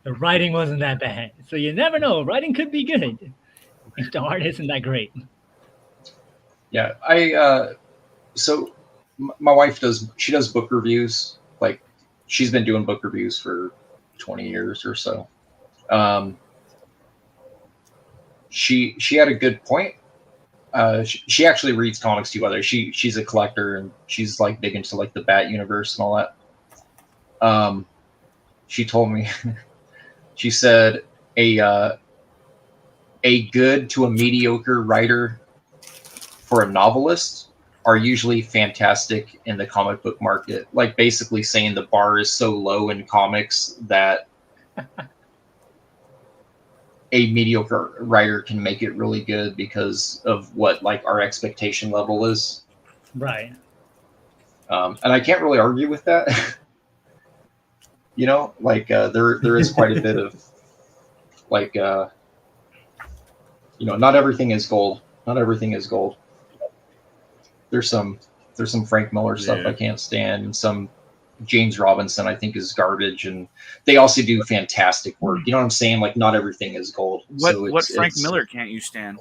The writing wasn't that bad. So you never know. Writing could be good if the art isn't that great. Yeah, so my wife does book reviews. Like, she's been doing book reviews for 20 years or so. She had a good point. She actually reads comics too. Other she's a collector and she's like big into like the Bat universe and all that. She told me, she said a good to a mediocre writer for a novelist are usually fantastic in the comic book market. Like basically saying the bar is so low in comics that a mediocre writer can make it really good because of what like our expectation level is. Right. And I can't really argue with that. Like there is quite a bit of like, not everything is gold. Not everything is gold. There's some Frank Miller stuff I can't stand, and some James Robinson, I think, is garbage, and they also do fantastic work. You know what I'm saying? Like, not everything is gold. What Frank Miller can't you stand?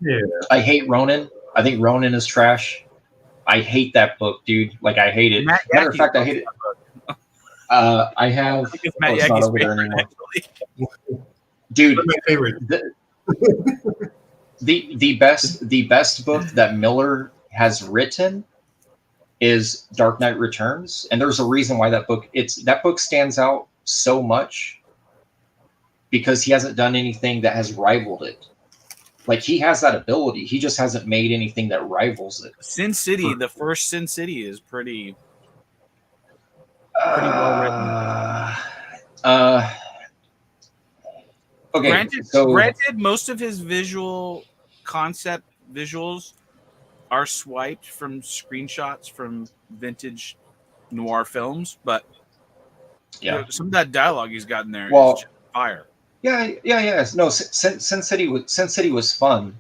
Yeah. I hate Ronin. I think Ronin is trash. I hate that book, dude. Like, I hate it. Matter of fact, I hate it. I have. It's not over there anymore. Dude, my favorite. The best book that Miller has written is Dark Knight Returns, and there's a reason why that book stands out so much, because he hasn't done anything that has rivaled it. Like, he has that ability, he just hasn't made anything that rivals it. Sin City, the first Sin City is pretty well written. Okay, granted, most of his visuals are swiped from screenshots from vintage noir films, but yeah, some of that dialogue he's got in there is just fire. Yeah. No, Sin City was fun.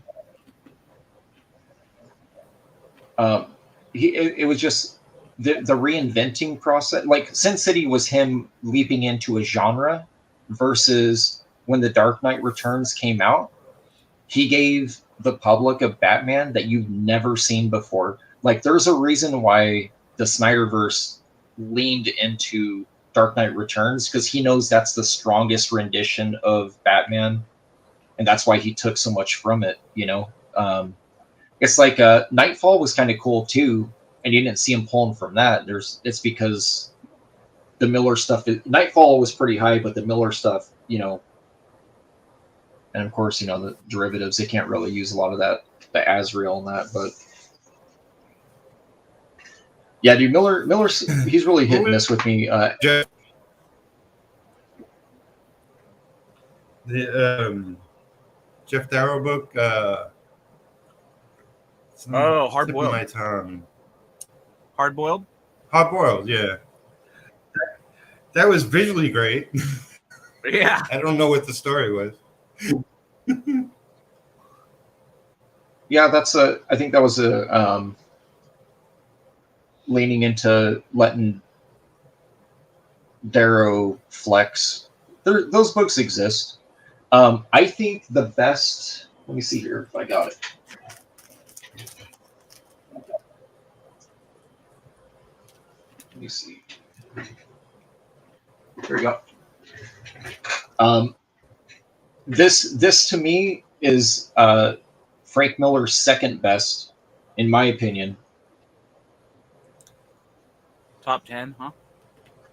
It was just the reinventing process. Like, Sin City was him leaping into a genre, versus when The Dark Knight Returns came out, he gave the public a Batman that you've never seen before. Like, there's a reason why the Snyderverse leaned into Dark Knight Returns, because he knows that's the strongest rendition of Batman, and that's why he took so much from it, you know? It's like Nightfall was kind of cool too, and you didn't see him pulling from that. It's because the Miller stuff, Nightfall was pretty high, but the Miller stuff, you know, and of course, you know, the derivatives, they can't really use a lot of that, the Azrael and that, but yeah, dude, Miller's he's really hit and miss with me. The Jeff Darrow book. Hard Boiled. My tongue. Hard Boiled. Hard Boiled, yeah. That was visually great. Yeah. I don't know what the story was. Yeah, I think that was leaning into letting Darrow flex. Those books exist. I think the best. Let me see here if I got it. Let me see. There we go. This to me is Frank Miller's second best, in my opinion. Top 10, huh?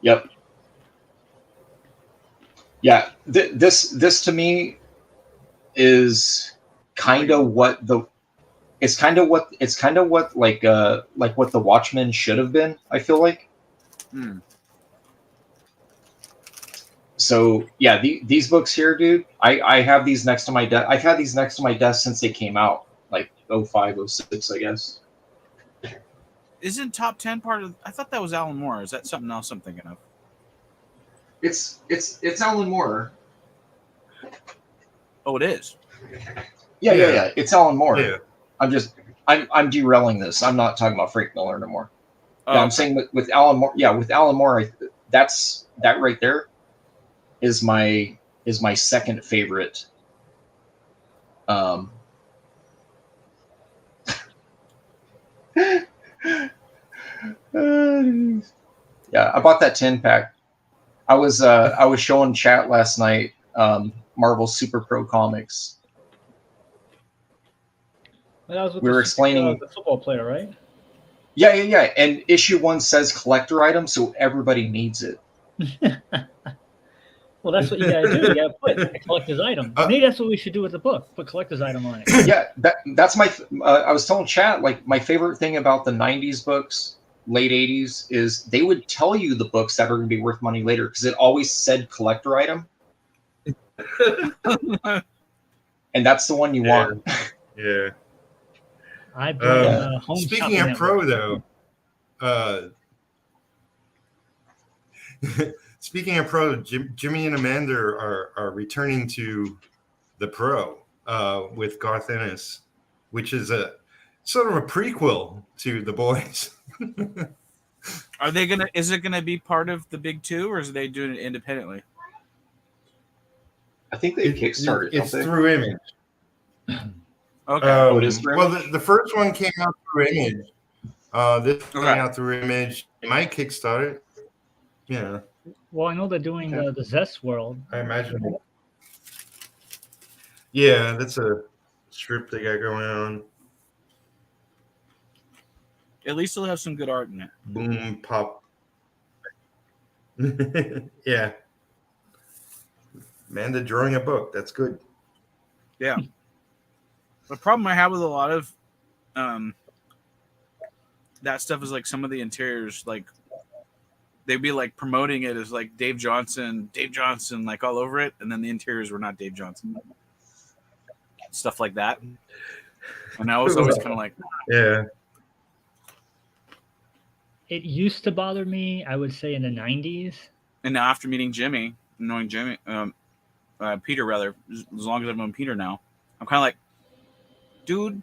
Yep. Yeah, this to me is kind of what it's kind of what like what the Watchmen should have been, I feel like. So yeah, these books here, dude, I have these next to my desk. I've had these next to my desk since they came out, like 05, 06, I guess. Isn't top 10 part of? I thought that was Alan Moore. Is that something else I'm thinking of? It's Alan Moore. Oh, it is. Yeah. It's Alan Moore. Yeah. I'm derailing this. I'm not talking about Frank Miller no more. Oh, yeah, I'm saying with Alan Moore. Yeah, with Alan Moore, that right there is my second favorite. Yeah, I bought that 10-pack. I was showing chat last night Marvel Super Pro Comics. We were explaining the football player, right? Yeah. And issue 1 says collector item, so everybody needs it. Well, that's what you gotta do. You gotta put a collector's item. Maybe that's what we should do with the book. Put collector's item on it. Yeah, that's my. I was telling chat, like, my favorite thing about the '90s books, late '80s, is they would tell you the books that are going to be worth money later, because it always said collector item, and that's the one you want. Yeah. I brought home. Speaking of pro, though. Speaking of pro, Jimmy and Amanda are returning to the pro with Garth Ennis, which is a sort of a prequel to The Boys. Are they gonna? Is it gonna be part of the big two, or is they doing it independently? I think they kickstarted. It's don't they? through Image. Okay. It is through well, Image? the first one came out through Image. This came Okay. out through Image. It might kickstart it. Yeah, Well, I know they're doing the Zest world. I imagine. Yeah, that's a strip they got going on. At least they'll have some good art in it. Boom, pop. Yeah. Amanda drawing a book. That's good. Yeah. The problem I have with a lot of that stuff is like some of the interiors, like they'd be like promoting it as like Dave Johnson, like all over it, and then the interiors were not Dave Johnson. Stuff like that. And I was always kind of like, Yeah. It used to bother me, I would say, in the 90s. and now after meeting Jimmy, knowing Jimmy, Peter rather, as long as I've known Peter now, I'm kind of like, dude,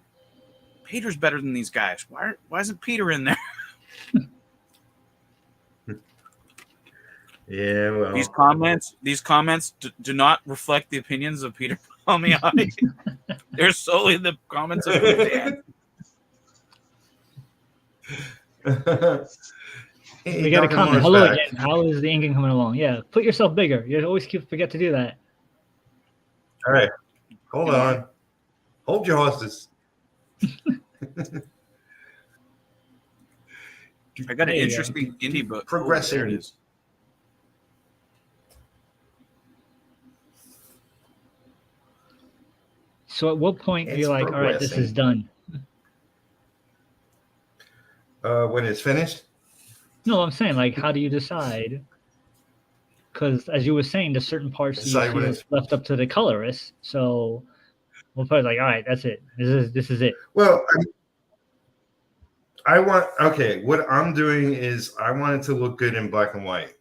Peter's better than these guys. Why isn't Peter in there? Yeah, well. These comments do not reflect the opinions of Peter Palmiotti. They're solely the comments of Dan. We got a comment. Hello again. How is the inking coming along? Yeah, put yourself bigger. You always forget to do that. All right. Hold on. Hold your horses. I got an interesting indie book. Progressing. There it is. So at what point are you like, all right, this is done? When it's finished? No, I'm saying, like, how do you decide? Because as you were saying, there's certain parts that you feel is left up to the colorist. So we'll probably like, all right, that's it. This is it. Well, what I'm doing is I want it to look good in black and white.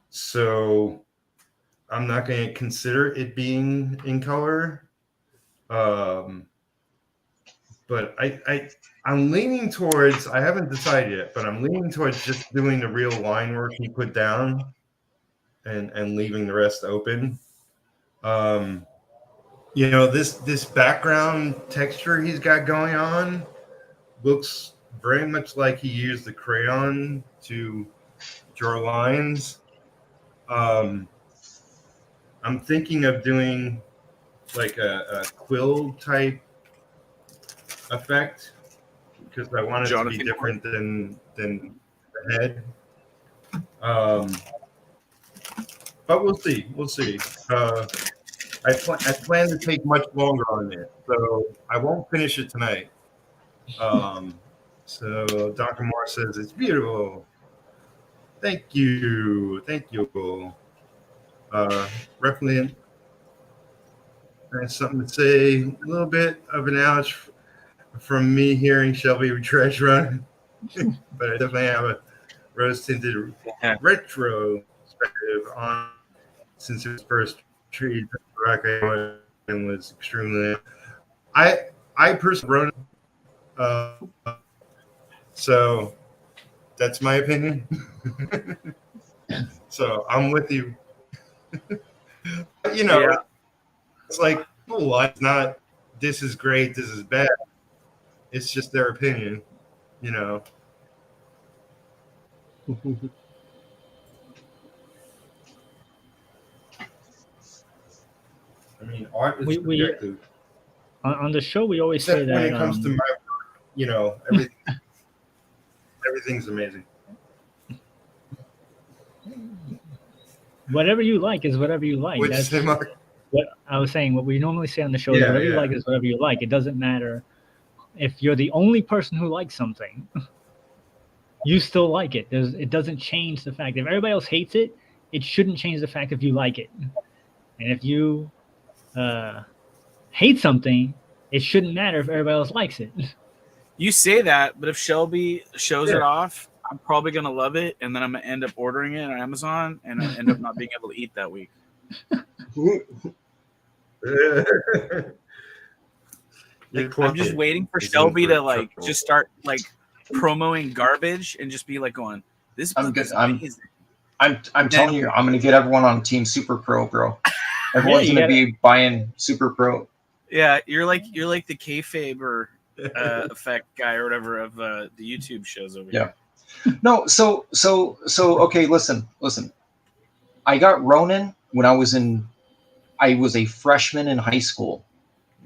So I'm not going to consider it being in color. But I'm leaning towards, I haven't decided yet, but I'm leaning towards just doing the real line work he put down and leaving the rest open. This background texture he's got going on looks very much like he used the crayon to draw lines. I'm thinking of doing like a quill type effect because I want it to be different than the head. But we'll see. I plan to take much longer on it, so I won't finish it tonight. So Dr. Moore says it's beautiful. Thank you. Repliant has something to say. A little bit of an ouch from me hearing Shelby trash run, but I definitely have a rose-tinted retro perspective on since it was first treated and was extremely. I personally wrote it, so that's my opinion. So I'm with you. It's like, oh, it's not. This is great. This is bad. It's just their opinion, I mean, art is subjective. On the show, we always Except say that when it comes to my work, everything's amazing. Whatever you like is whatever you like. That's what I was saying. What we normally say on the show is whatever you like is whatever you like. It doesn't matter if you're the only person who likes something. You still like it. It doesn't change the fact. If everybody else hates it, it shouldn't change the fact if you like it. And if you hate something, it shouldn't matter if everybody else likes it. You say that, but if Shelby shows it off, I'm probably going to love it, and then I'm going to end up ordering it on Amazon, and I end up not being able to eat that week. I'm just waiting for Shelby to just start promoting garbage and just be like going, "This book I'm good. is amazing." I'm telling you, I'm gonna get everyone on Team Super Pro, bro. Everyone's you gonna gotta- be buying Super Pro. Yeah, you're like the kayfabe or effect guy or whatever of the YouTube shows over Yeah. here. No, so okay, listen. I got Ronin when I was a freshman in high school.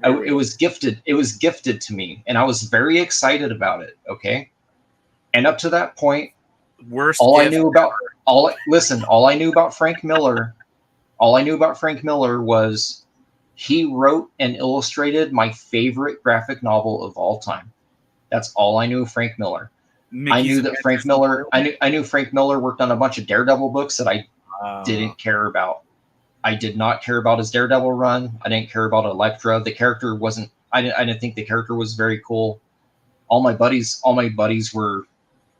It was gifted to me, and I was very excited about it. Okay, and up to that point, Worst. all I gift knew about Frank Miller, was he wrote and illustrated my favorite graphic novel of all time. That's all I knew of Frank Miller. I knew that Frank Miller. I knew Frank Miller worked on a bunch of Daredevil books that I didn't care about. I did not care about his Daredevil run. I didn't care about Elektra. The character wasn't. I didn't think the character was very cool. All my buddies were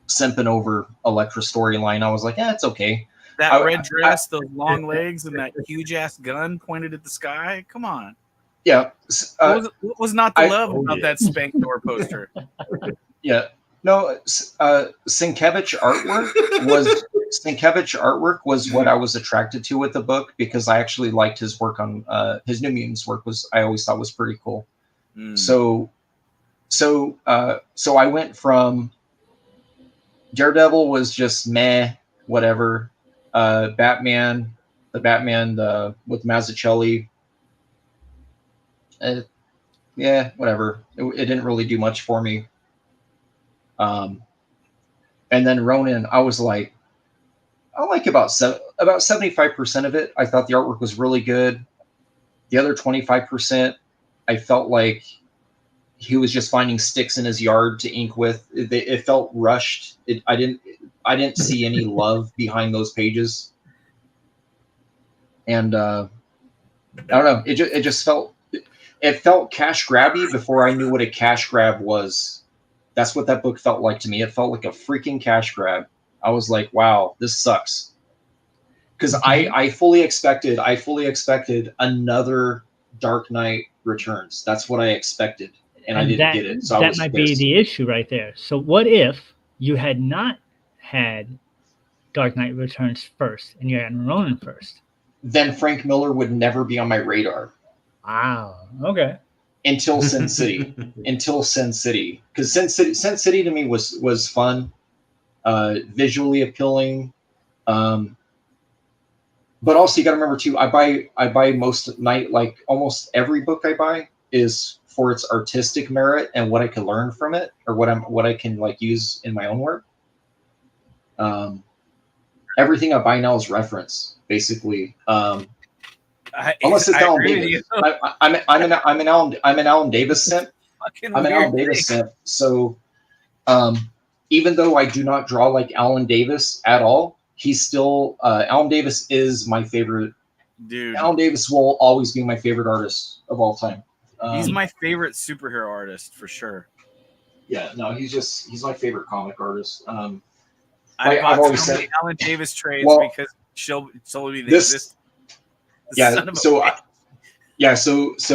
simping over Elektra storyline. I was like, it's okay. That red dress, those long legs, and that huge ass gun pointed at the sky. Come on. Yeah. What was not the love about that Spank Door poster? Yeah. No. Sienkiewicz artwork was what I was attracted to with the book, because I actually liked his work on his New Mutants work. I always thought was pretty cool. So I went from Daredevil was just meh, whatever. Batman with Mazzucchelli. Yeah, whatever. It didn't really do much for me. And then Ronin, I was like, I like about 75% of it. I thought the artwork was really good. The other 25%, I felt like he was just finding sticks in his yard to ink with. It felt rushed. I didn't see any love behind those pages. And I don't know. It just felt cash grabby before I knew what a cash grab was. That's what that book felt like to me. It felt like a freaking cash grab. I was like, wow, this sucks. Because I fully expected another Dark Knight Returns. That's what I expected. And I didn't get it. So that might be the issue right there. So what if you had not had Dark Knight Returns first and you had Ronin first? Then Frank Miller would never be on my radar. Wow. Okay. Until Sin City. Because Sin City to me was fun, visually appealing. But also you got to remember too, I buy almost every book I buy is for its artistic merit and what I can learn from it, or what I can use in my own work. Everything I buy now is reference, basically. Unless it's Alan Davis. I'm an Alan Davis simp. I'm an Alan Davis simp. So even though I do not draw like Alan Davis at all, he's still Alan Davis is my favorite. Dude, Alan Davis will always be my favorite artist of all time. He's my favorite superhero artist for sure. Yeah, no, he's my favorite comic artist. I've always said Alan Davis trades because she'll be this. So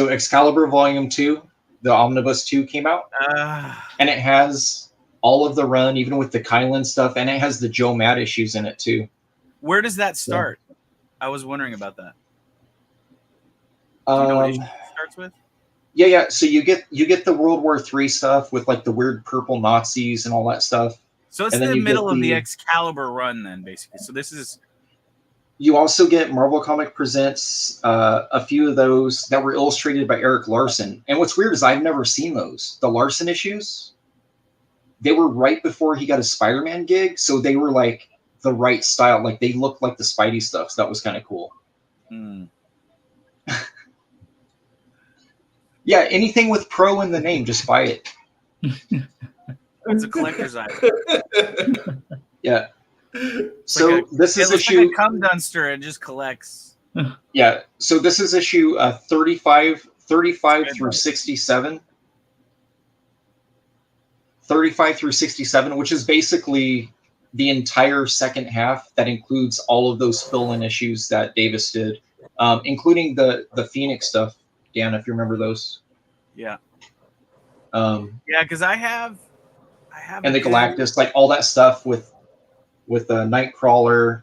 Excalibur Volume 2, the Omnibus 2 came out, and it has all of the run, even with the Kylan stuff, and it has the Joe Matt issues in it too. Where does that start? I was wondering about that. Do you know what issue it starts with? Yeah. So you get the World War III stuff with like the weird purple Nazis and all that stuff. So it's the middle of the Excalibur run, then, basically. So this is. You also get Marvel Comic Presents a few of those that were illustrated by Eric Larson. And what's weird is I've never seen those. The Larson issues, they were right before he got a Spider-Man gig, so they were like the right style. Like they looked like the Spidey stuff. So that was kind of cool. Yeah, anything with pro in the name, just buy it. It's a collector's item. Yeah. So this is issue. Like a cum duster and just collects. Yeah. So this is issue 35 through 67. 35 through 67, which is basically the entire second half. That includes all of those fill-in issues that Davis did, including the Phoenix stuff. Dan, if you remember those. Yeah. Yeah, because I and the Galactus, like all that stuff with Nightcrawler.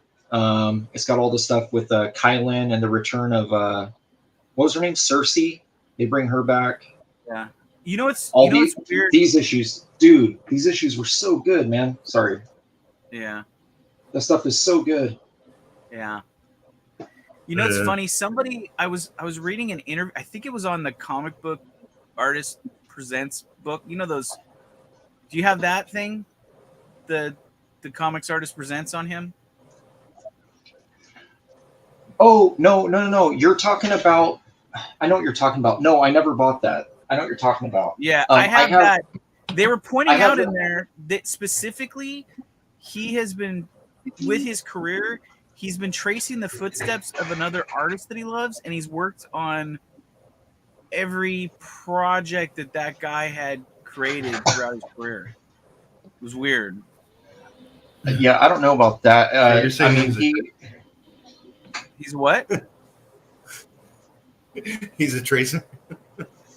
It's got all the stuff with Kylan and the return of what was her name, Cersei. They bring her back. Yeah, you know what's weird? These issues, dude. These issues were so good, man. Sorry. Yeah, that stuff is so good. Yeah. You know, it's funny. Somebody, I was reading an interview. I think it was on the Comic Book Artist Presents book. You know those? Do you have that thing? The Comics Artist Presents on him. Oh no! You're talking about. I know what you're talking about. No, I never bought that. I know what you're talking about. Yeah, I have that. They were pointing out in there that specifically, he has been with his career. He's been tracing the footsteps of another artist that he loves, and he's worked on every project that guy had created throughout his career. It was weird. Yeah, I don't know about that. I mean, he's what? He's a tracer.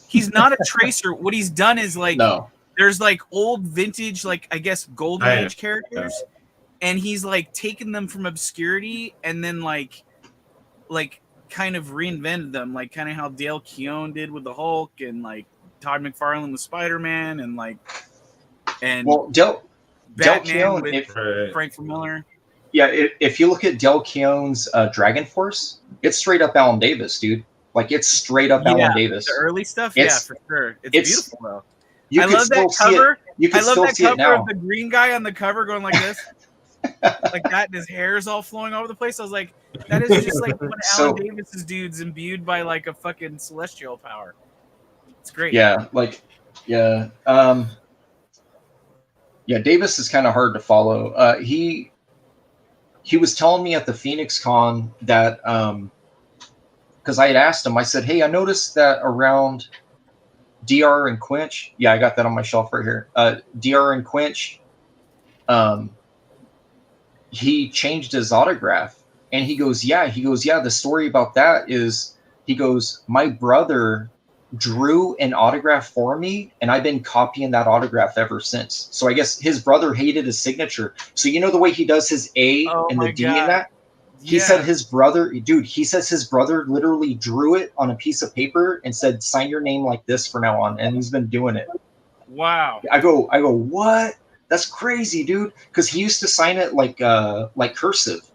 He's not a tracer. What he's done is there's like old vintage, like I guess Golden Age characters. And he's like taken them from obscurity and then like kind of reinvented them, like kind of how Dale Keown did with the Hulk and like Todd McFarlane with Spider-Man and Batman Keown, with Frank Miller. Yeah, if you look at Dale Keown's Dragon Force, it's straight up Alan Davis, dude. Like it's straight up Alan Davis. The early stuff, for sure. It's beautiful though. I love that cover. I love that cover of the green guy on the cover going like this. Like that, and his hair is all flowing all over the place. I was like, that is just like one of Alan Davis's dudes imbued by like a fucking celestial power. It's great. Yeah, Davis is kind of hard to follow. He was telling me at the Phoenix Con that because I had asked him, I said, hey, I noticed that around DR and Quench, I got that on my shelf right here. DR and Quench, he changed his autograph, and he goes, the story about that is, he goes, my brother drew an autograph for me, and I've been copying that autograph ever since. So I guess his brother hated his signature. So you know the way he does his A and the D in that? He said his brother, he says his brother literally drew it on a piece of paper and said, sign your name like this from now on. And he's been doing it. Wow. I go, what? That's crazy, dude. Because he used to sign it like cursive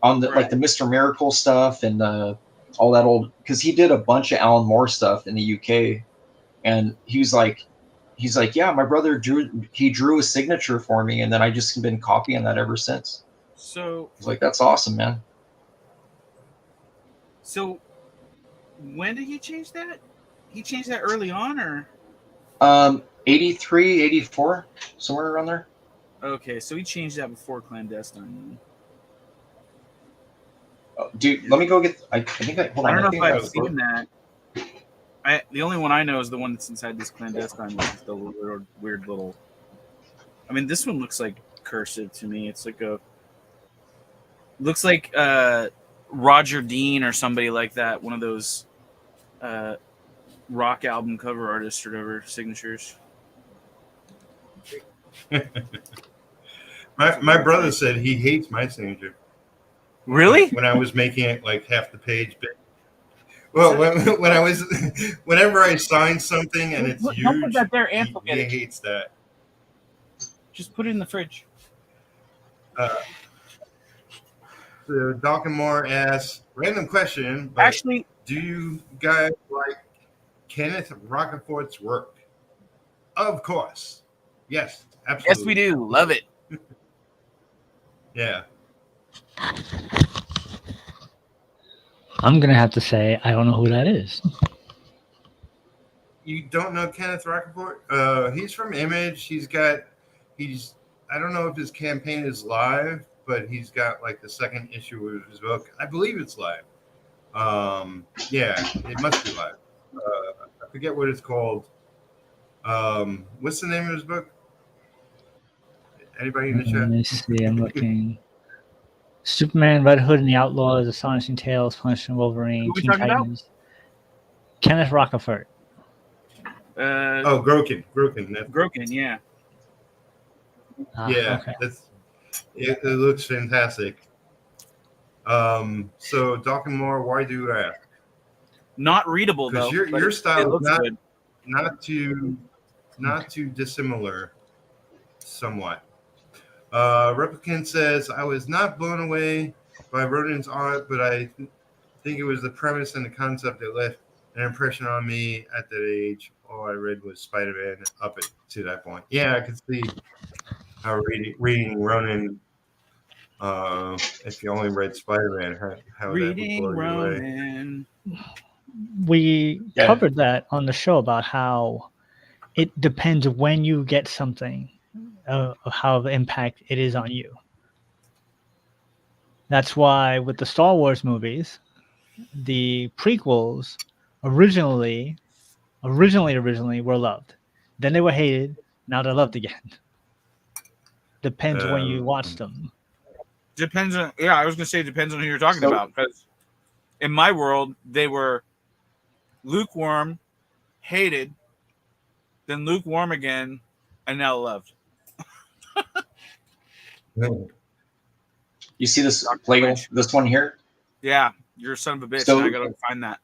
on the like the Mr. Miracle stuff and all that old. Because he did a bunch of Alan Moore stuff in the UK, and he's like, yeah, my brother drew a signature for me, and then I just been copying that ever since. So I was like, that's awesome, man. So when did he change that? He changed that early on, or 83, 84, somewhere around there. Okay, so he changed that before Clandestine. Oh, dude, let me go get. I think hold on. I don't know if I've seen that. The only one I know is the one that's inside this Clandestine, which is the weird little. I mean, this one looks like cursive to me. It's like looks like Roger Dean or somebody like that. One of those rock album cover artists or whatever signatures. My brother said he hates my signature. Really? When I was making it like half the page big. Well, whenever I sign something and it's huge, don't put that there, and forget he it. hates that. Just put it in the fridge. So Dalkamore asks, random question, but actually, do you guys like Kenneth Rocafort's work? Of course. Yes, absolutely. Yes, we do. Love it. Yeah. I'm going to have to say, I don't know who that is. You don't know Kenneth Rocafort? He's from Image. I don't know if his campaign is live, but he's got like the second issue of his book. I believe it's live. Yeah, it must be live. I forget what it's called. What's the name of his book? Anybody in the chat? Let me see. I'm looking. Superman, Red Hood and the Outlaws, Astonishing Tales, Punisher, Wolverine, Who we Teen talking about? Titans. Kenneth Rocafort. Grokin. Grokin, yeah. Yeah, Okay. it looks fantastic. So Doc and Moore, why do you ask? Not readable though. Because but your it style is looks good. not too dissimilar, somewhat. Replicant says, I was not blown away by Rodin's art, but I think it was the premise and the concept that left an impression on me at that age. All I read was Spider-Man up to that point. Yeah, I could see how reading Ronin, if you only read Spider-Man, how Reading that would blow you away. Roman. We Yeah. covered that on the show about how it depends when you get something, of how the impact it is on you. That's why with the Star Wars movies, the prequels originally were loved. Then they were hated. Now they're loved again. Depends when you watch them. Depends on. Yeah, I was gonna say it depends on who you're talking So- about. Because in my world, they were lukewarm, hated, then lukewarm again, and now loved. You see this Plegel, this one here? Yeah, you're a son of a bitch. So- and I gotta find that.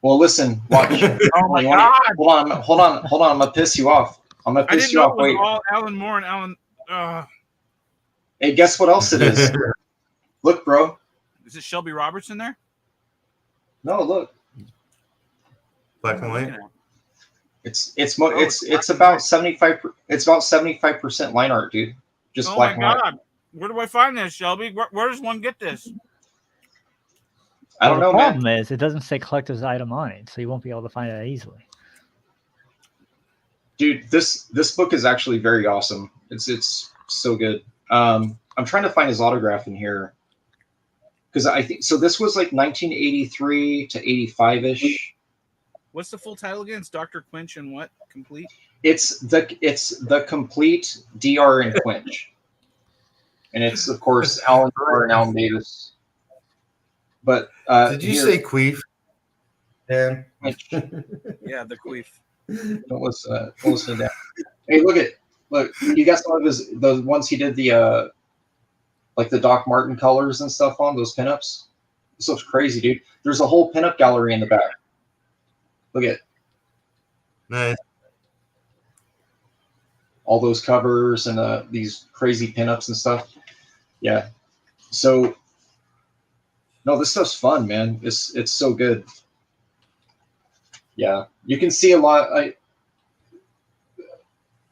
Well, listen, watch. Oh my You god! wanna- hold on. I'm gonna piss you off. I'm gonna I piss didn't you know off. it was Wait. all Alan Moore and Alan. Hey, guess what else it is? Look, bro. Is it Shelby Roberts in there? No, look. Black and white. It's black about and 75. It's about 75% line art, dude. Just Oh black my and white. god! Where do I find this, Shelby? Where does one get this? I don't know, The man. problem is it doesn't say collector's item on it, so you won't be able to find it that easily. Dude, this book is actually very awesome. It's so good. I'm trying to find his autograph in here because I think so. This was like 1983 to 85-ish. What's the full title again? It's Dr. Quinch and what? Complete? It's the complete DR and Quinch, and it's of course Alan Moore and Alan Davis. But Did you here- say queef? Dan? Quinch. Yeah, the queef. What was that? Hey, look, you got some of the ones he did the like the Doc Martin colors and stuff on those pinups. This looks crazy, dude. There's a whole pinup gallery in the back. Look at Nice. all those covers and these crazy pinups and stuff. Yeah. So no, this stuff's fun, man. It's so good. Yeah, you can see a lot.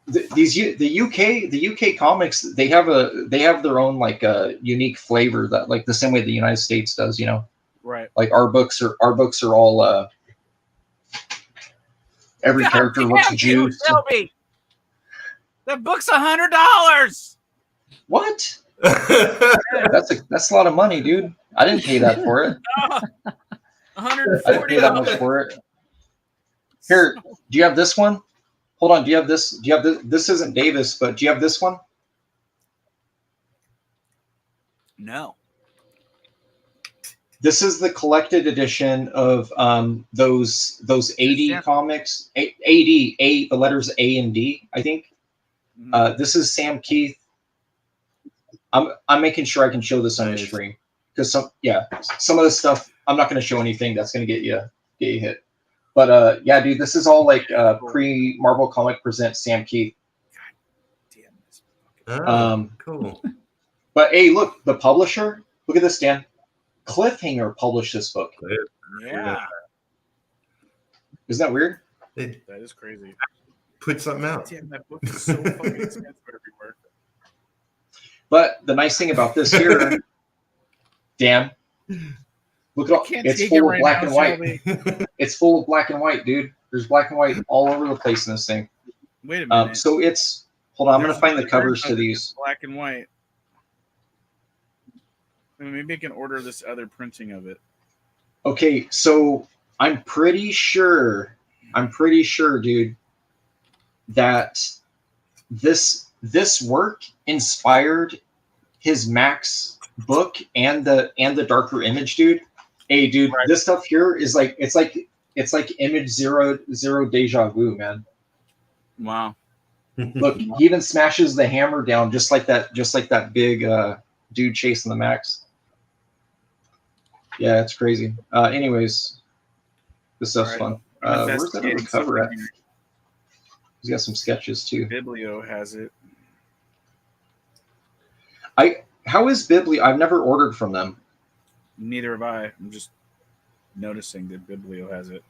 The UK comics, they have their own like unique flavor that like the same way the United States does, you know. Right. Like our books are all every character looks juiced. Shelby! That book's $100. What? That's a lot of money, dude. I didn't pay that for it. I didn't pay that much $140. for it. Here, do you have this one? Hold on, do you have this? Do you have this? This isn't Davis, but do you have this one? No. This is the collected edition of those 80 Yeah. comics. The letters A and D, I think. Mhm. This is Sam Keith. I'm making sure I can show this on the Nice. screen because some of the stuff I'm not going to show anything that's going to get you hit. But yeah, dude, this is all like pre Marvel Comic Presents Sam Keith. Damn this. Oh, cool. But hey, look, the publisher. Look at this, Dan. Cliffhanger published this book. Yeah, Isn't that weird? They that is crazy. put something out. Damn, that book is so fucking expensive everywhere. But the nice thing about this here, Dan, look at all. Can't It's take full it of right black now, and white. Shelby. It's full of black and white, dude. There's black and white all over the place in this thing. Wait a minute. So it's. Hold on, I'm There's gonna find the another covers version to of it these. that's black and white. I mean, maybe I can order this other printing of it. Okay, so I'm pretty sure, dude, that this work inspired his Max book and the darker image, dude. Hey, dude, Right. this stuff here is like it's like image zero deja vu, man. Wow. Look, he even smashes the hammer down just like that big dude chasing the Max. Yeah, it's crazy. Anyways, this stuff's fun. Where's that other cover at? He's got some sketches too. Biblio has it. How is Biblio? I've never ordered from them. Neither have I. I'm just noticing that Biblio has it.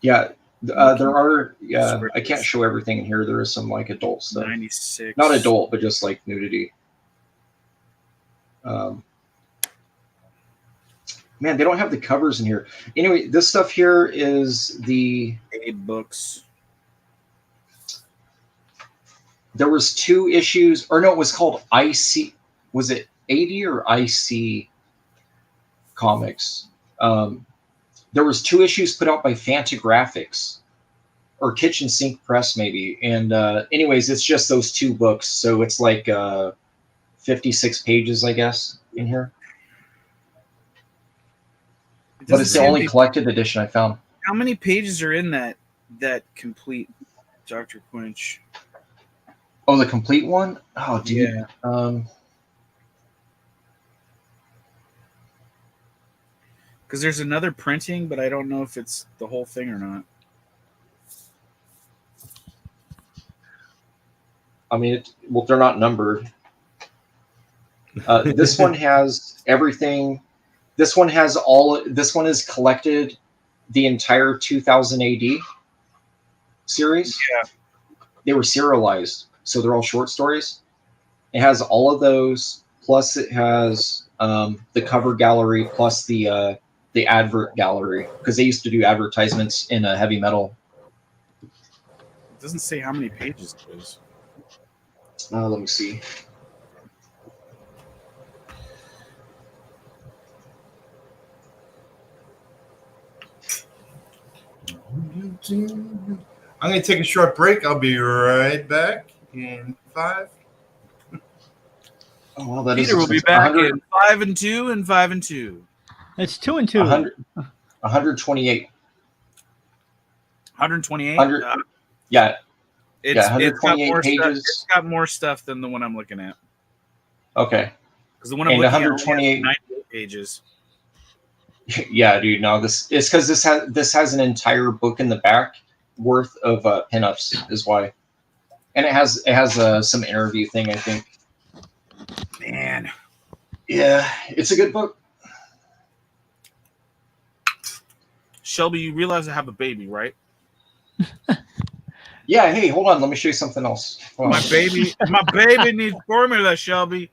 Yeah, there are. Yeah, I can't show everything in here. There is some like adult stuff. 96. Not adult, but just like nudity. Man, they don't have the covers in here. Anyway, this stuff here is the Abe books. There was 2 issues, or no, it was called IC. Was it 80 or IC Comics? There was 2 issues put out by Fantagraphics or Kitchen Sink Press, maybe. And anyways, it's just those 2 books, so it's like 56 pages, I guess, in here. But it's the only collected edition I found. How many pages are in that complete Dr. Quinch? Oh, the complete one? Oh, dude. Yeah. Because there's another printing, but I don't know if it's the whole thing or not. I mean, well, they're not numbered. This one has everything. This one has all. This one is collected the entire 2000 AD series. Yeah. They were serialized, so they're all short stories. It has all of those, plus it has the cover gallery, plus the advert gallery, because they used to do advertisements in a heavy metal. It doesn't say how many pages it is. Let me see. I'm going to take a short break. I'll be right back in 5. Oh, well, that Peter will be back in 5 and 2 and 5 and 2. It's 2 and 2. 128. 128. Yeah. It's 128 pages. It's got more stuff than the one I'm looking at. Okay. Because the one I'm looking 128 at 98 pages. Yeah, dude. No, it's because this has an entire book in the back worth of pinups, is why, and it has some interview thing, I think. Man, yeah, it's a good book. Shelby, you realize I have a baby, right? Yeah. Hey, hold on. Let me show you something else. My baby needs formula, Shelby.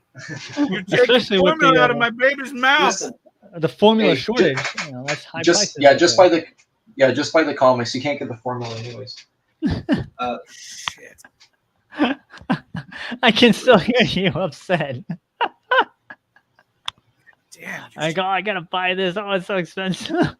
You're taking formula out of my baby's mouth. Listen, the formula shortage. That's high prices. Just by the comics, you can't get the formula anyways. Shit. I can still hear you upset. Damn. I gotta buy this. Oh, it's so expensive.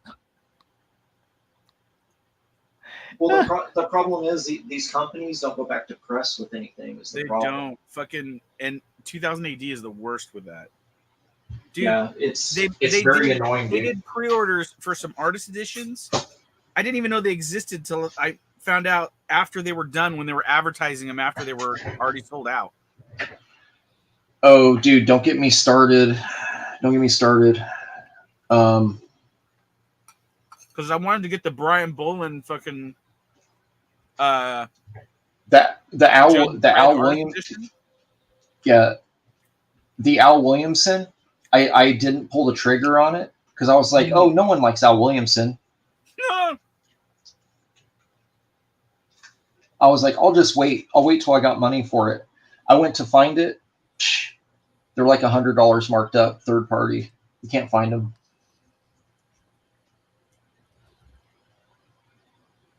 Well, the problem is these companies don't go back to press with anything. Is the They problem. don't. Fucking, and 2000 AD is the worst with that. Dude, yeah, it's very annoying. They did pre-orders for some artist editions. I didn't even know they existed till I found out after they were done, when they were advertising them after they were already sold out. Oh, dude, don't get me started. Because I wanted to get the Brian Bolin fucking the Al Williams edition. Yeah, the Al Williamson. I didn't pull the trigger on it because I was like, oh, no one likes Al Williamson. No. I was like, I'll just wait. I'll wait till I got money for it. I went to find it. They're like $100 marked up, third party. You can't find them.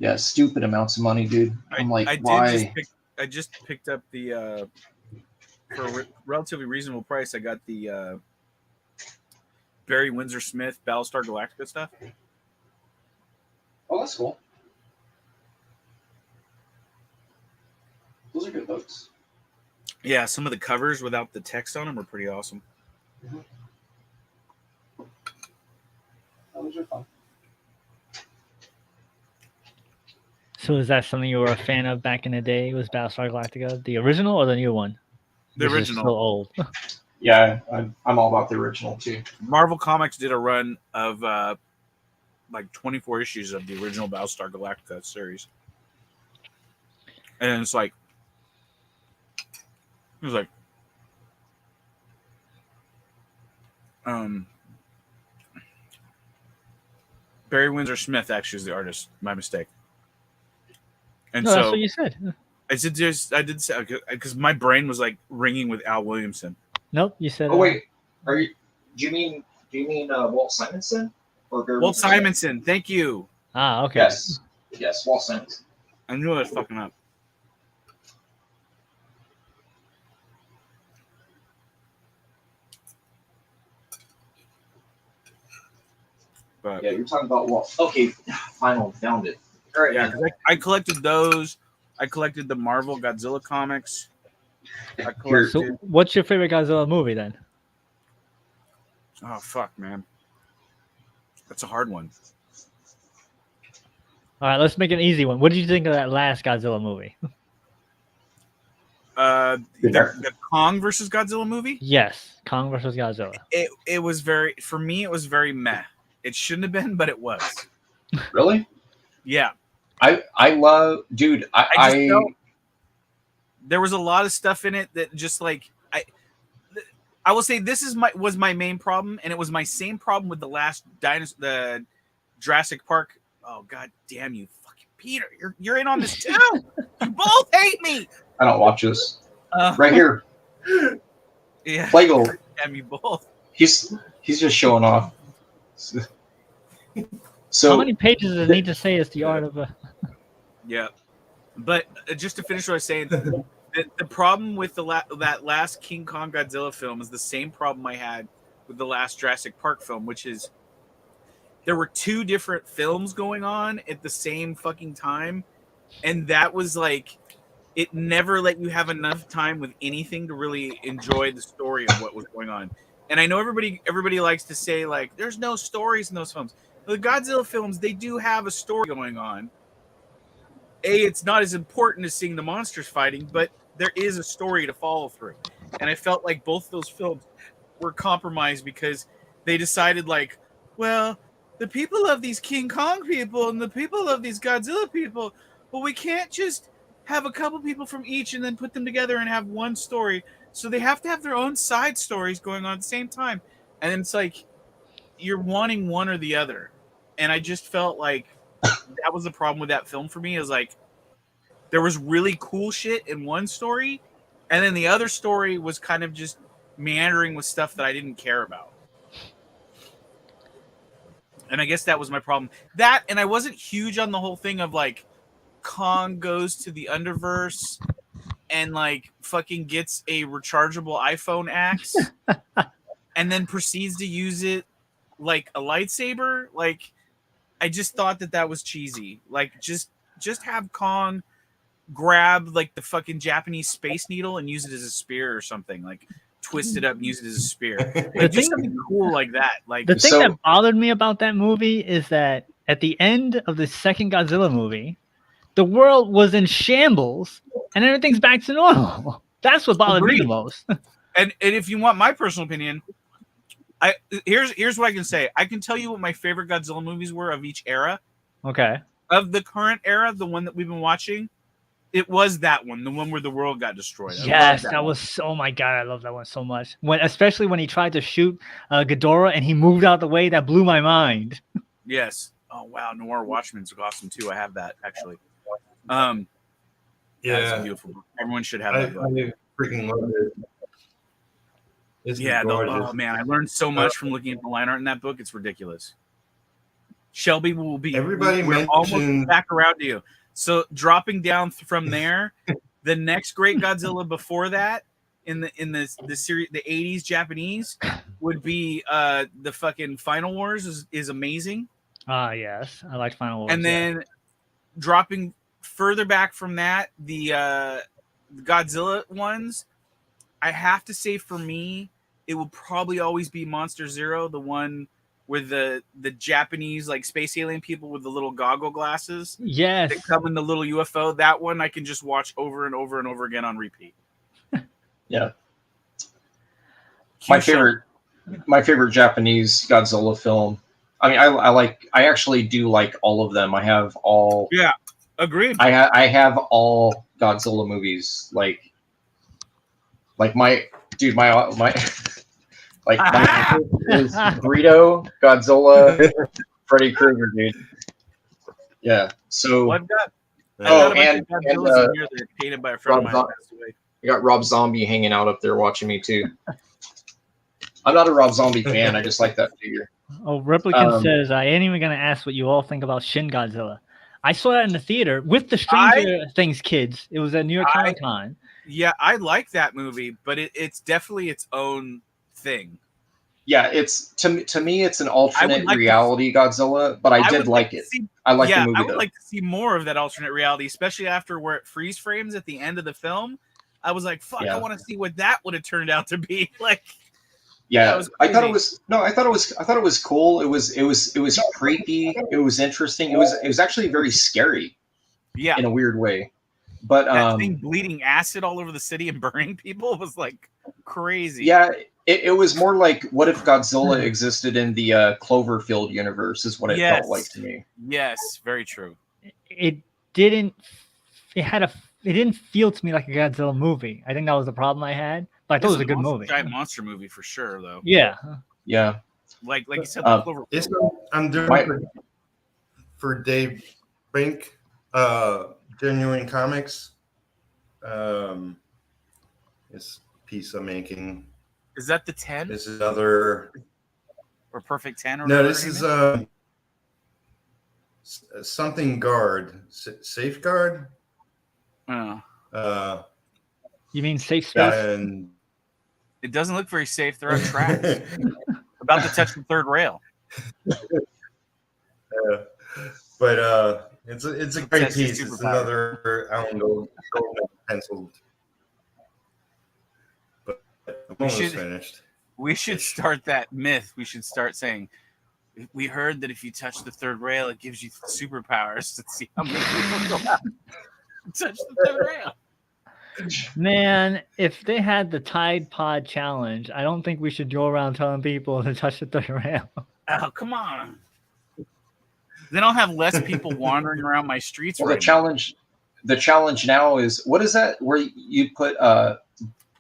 Yeah, stupid amounts of money, dude. I'm like, why? I just picked up the for a relatively reasonable price. I got the Barry Windsor Smith Battlestar Galactica stuff. Oh, that's cool. Those are good books. Yeah, some of the covers without the text on them are pretty awesome. Mm-hmm. Those are fun. So is that something you were a fan of back in the day? Was Battlestar Galactica the original or the new one? The Which is original. so old. Yeah, I'm all about the original too. Marvel Comics did a run of like 24 issues of the original Battlestar Galactica series, and it's like it was like Barry Windsor Smith actually is the artist. My mistake. And No, so that's what you said. I did say because my brain was like ringing with Al Williamson. Nope, you said. Oh wait, do you mean Walt Simonson or Barry Walt Windsor Smith? Simonson, thank you. Okay. Yes, Walt Simonson. I knew I was fucking up. But Yeah, you're talking about Walt. Okay, finally found it. All right, yeah, 'cause I collected those. I collected the Marvel Godzilla comics. I collected. So, what's your favorite Godzilla movie then? Oh fuck, man, that's a hard one. All right, let's make an easy one. What did you think of that last Godzilla movie? The Kong versus Godzilla movie. Yes, Kong versus Godzilla. It was very, for me, it was very meh. It shouldn't have been, but it was. Really? Yeah. I love, dude. I felt there was a lot of stuff in it that just like I will say this was my main problem, and it was my same problem with the last the Jurassic Park. Oh god damn you, fucking Peter! You're in on this too. You both hate me. I don't watch this. Right here, Yeah. Plegel. Damn you both. He's just showing off. So how many pages does it need to say is the art of a? Yeah, but just to finish what I was saying, the problem with that last King Kong Godzilla film is the same problem I had with the last Jurassic Park film, which is there were two different films going on at the same fucking time, and that was like it never let you have enough time with anything to really enjoy the story of what was going on. And I know everybody likes to say like there's no stories in those films. The Godzilla films, they do have a story going on. It's not as important as seeing the monsters fighting, but there is a story to follow through. And I felt like both those films were compromised because they decided like, well, the people of these King Kong people and the people of these Godzilla people, well, we can't just have a couple people from each and then put them together and have one story. So they have to have their own side stories going on at the same time. And it's like you're wanting one or the other. And I just felt like that was the problem with that film for me, is like there was really cool shit in one story, and then the other story was kind of just meandering with stuff that I didn't care about. And I guess that was my problem. That, and I wasn't huge on the whole thing of like Kong goes to the Underverse and like fucking gets a rechargeable iPhone axe and then proceeds to use it like a lightsaber. Like, I just thought that was cheesy. Like, just have Kong grab like the fucking Japanese space needle and use it as a spear or something. Like, twist it up and use it as a spear. Like, do something cool like that. Like, the thing that bothered me about that movie is that at the end of the second Godzilla movie, the world was in shambles and everything's back to normal. That's what bothered me the most. And if you want my personal opinion, here's what I can say. I can tell you what my favorite Godzilla movies were of each era. Okay. Of the current era, the one that we've been watching, it was that one, the one where the world got destroyed. Yes, that was. Oh my god, I love that one so much. Especially when he tried to shoot Ghidorah and he moved out the way, that blew my mind. Yes. Oh wow, Noir Watchmen's awesome too. I have that actually. Yeah, it's a beautiful book. Everyone should have that book. I freaking love it. It's oh man, I learned so much from looking at the line art in that book. It's ridiculous. Shelby will be. We're almost back around to you. So dropping down from there, the next great Godzilla before that in the series, the 80s Japanese, would be the fucking Final Wars is amazing. Yes, I like Final Wars. And then dropping further back from that, the Godzilla ones, I have to say for me, it will probably always be Monster Zero, the one with the Japanese like space alien people with the little goggle glasses. Yes. That come in the little UFO. That one I can just watch over and over and over again on repeat. Yeah. My favorite Japanese Godzilla film. I mean, I actually do like all of them. I have all. Yeah, agreed. I have all Godzilla movies. Like my like my is Burrito, Godzilla, Freddy Krueger, dude. Yeah. So. Well, I've got and Godzillas in here that are painted by a friend of mine who passed away. I got Rob Zombie hanging out up there watching me too. I'm not a Rob Zombie fan. I just like that figure. Oh, Replicant says, I ain't even going to ask what you all think about Shin Godzilla. I saw that in the theater with the Stranger Things kids. It was at New York Comic Con. Yeah, I like that movie, but it's definitely its own thing. Yeah, it's to me it's an alternate reality Godzilla, but I did like it. I like the movie. I would like to see more of that alternate reality, especially after where it freeze frames at the end of the film. I was like, fuck, I want to see what that would have turned out to be. Like, yeah, I thought it was cool. It was creepy. It was interesting. It was actually very scary. Yeah, in a weird way. But that thing bleeding acid all over the city and burning people was like crazy. Yeah, it was more like, what if Godzilla existed in the Cloverfield universe? Is what it felt like to me. Yes, very true. It didn't feel to me like a Godzilla movie. I think that was the problem I had. But I thought it was a good movie. Giant monster movie for sure, though. Yeah. Yeah. Like you said, Cloverfield. I'm doing for Dave Brink, Genuine Comics. This piece I'm making. Is that the 10? This is another. Or Perfect 10? Or no, this is something guard. Safeguard? Oh. You mean safe space? And it doesn't look very safe. They're on tracks. About to touch the third rail. But it's a great piece. It's another Alan Goldman penciled. But I'm almost finished. We should start that myth. We should start saying, we heard that if you touch the third rail, it gives you superpowers. Let's see how many people go out and touch the third rail. Man, if they had the Tide Pod challenge, I don't think we should go around telling people to touch the third rail. Oh, come on. Then I'll have less people wandering around my streets. Well, the challenge now is, what is that? Where you put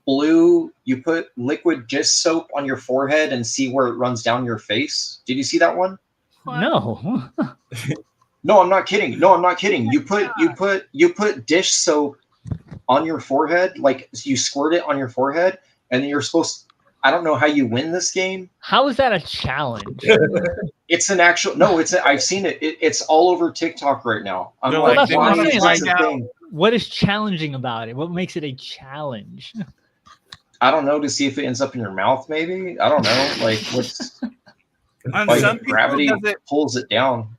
you put liquid dish soap on your forehead and see where it runs down your face. Did you see that one? What? No. No, I'm not kidding. You put dish soap on your forehead, like you squirt it on your forehead, and then you're supposed to, I don't know how you win this game. How is that a challenge? It's an actual I've seen it. It's all over TikTok right now. I'm like, what is challenging about it? What makes it a challenge? I don't know, to see if it ends up in your mouth, maybe. I don't know. Like what's like gravity pulls it down.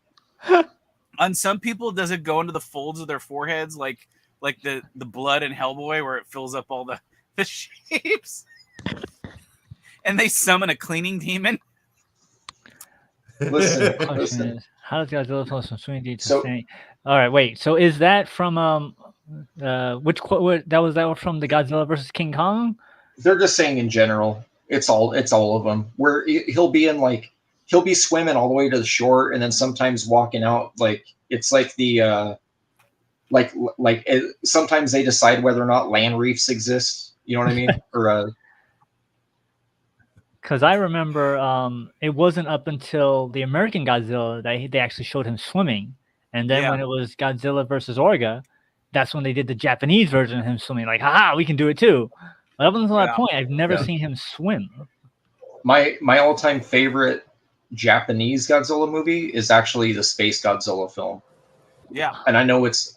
On some people, does it go into the folds of their foreheads like the blood in Hellboy, where it fills up all the shapes? And they summon a cleaning demon. Listen. How does Godzilla flow from swinging deep to staying? All right, wait. So is that from that was from the Godzilla versus King Kong? They're just saying in general. It's all of them. Where he'll be swimming all the way to the shore, and then sometimes walking out. Like it's like the sometimes they decide whether or not land reefs exist. You know what I mean? Or because I remember it wasn't up until the American Godzilla that they actually showed him swimming. And then when it was Godzilla versus Orga, that's when they did the Japanese version of him swimming. Like, haha, we can do it too. But up until that point, I've never seen him swim. My all-time favorite Japanese Godzilla movie is actually the Space Godzilla film. Yeah. And I know it's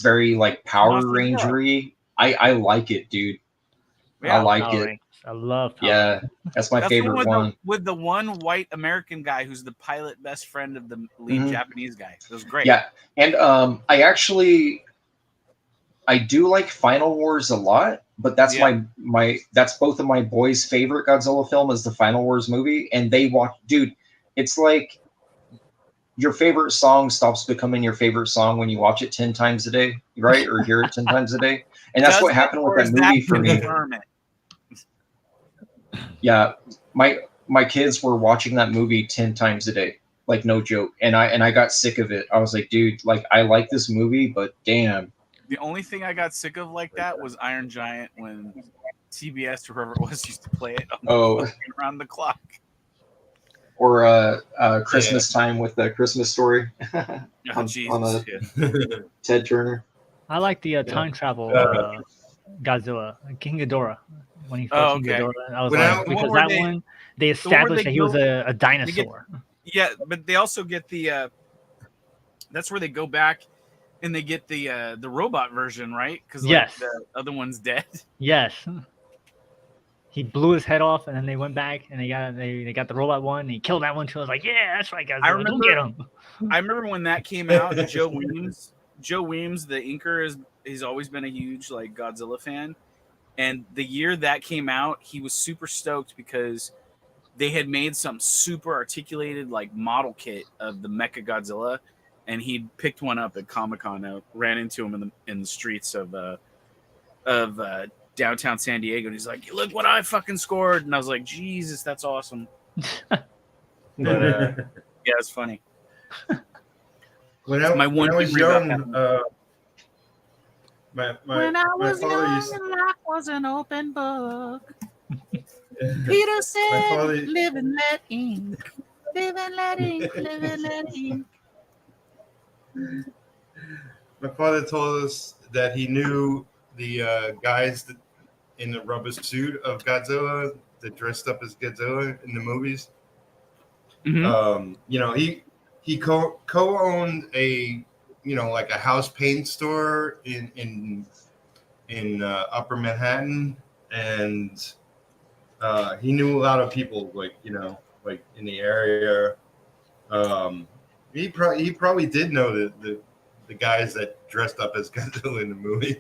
very like Power Rangery. I like it, dude. Yeah, I like it. I love Power. Yeah, that's my favorite one. With the one white American guy who's the pilot best friend of the lead Japanese guy. It was great. Yeah, and I do like Final Wars a lot, but that's that's both of my boys' favorite Godzilla film is the Final Wars movie, and they watch, dude. it's like your favorite song stops becoming your favorite song when you watch it 10 times a day, right? Or hear it 10 times a day. And that's what happened with that movie for me. Yeah, my kids were watching that movie 10 times a day, like no joke. And I got sick of it. I was like, dude, like I like this movie, but damn. The only thing I got sick of like that was Iron Giant when TBS or whoever it was used to play it around the clock. Or Christmas time with the Christmas Story on Ted Turner. I like the time travel Godzilla, King Ghidorah. When he fought King Ghidorah, I was because that one they established that he was a dinosaur. But they also get the. That's where they go back, and they get the robot version, right? Because the other one's dead. Yes. He blew his head off, and then they went back, and they got the robot one. And he killed that one too. I was like, yeah, that's right, guys. Don't get him. I remember when that came out. Joe Weems, the inker, he's always been a huge like Godzilla fan, and the year that came out, he was super stoked because they had made some super articulated like model kit of the Mecha Godzilla, and he'd picked one up at Comic-Con. I ran into him in the streets of downtown San Diego, and he's like, look what I fucking scored. And I was like, Jesus, that's awesome. But yeah, it's funny. When I was young, my father life was an open book. Peter said, live and let ink. Live and let ink. Live and let ink. My father told us that he knew the guys that in the rubber suit of Godzilla that dressed up as Godzilla in the movies. Mm-hmm. He co-owned a like a house paint store in Upper Manhattan, and he knew a lot of people like in the area. He probably did know the guys that dressed up as Godzilla in the movie.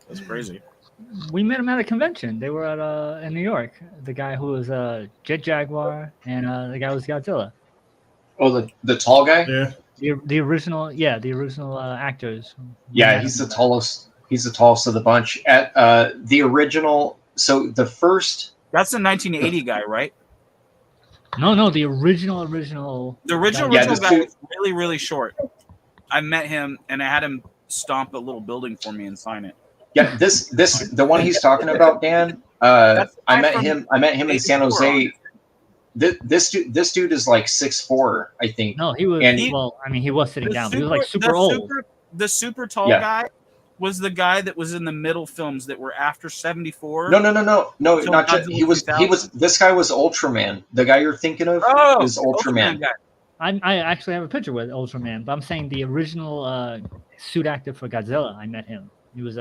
That's crazy. We met him at a convention. They were at in New York. The guy who was Jet Jaguar, and the guy who was Godzilla. Oh, the tall guy. Yeah. The original actors. Yeah, he's the tallest. He's the tallest of the bunch. At the original, so the first. That's the 1980 guy, right? No, the original. The original guy was really, really short. I met him, and I had him stomp a little building for me and sign it. Yeah, this the one he's talking about, Dan. I met him in San Jose. This dude is like 6'4", I think. No, he was. He was sitting down. But he was like super old. The super tall guy was the guy that was in the middle films that were after 74. No, not just. He was. This guy was Ultraman. The guy you're thinking of is Ultraman. Guy. I actually have a picture with Ultraman, but I'm saying the original suit actor for Godzilla. I met him. He was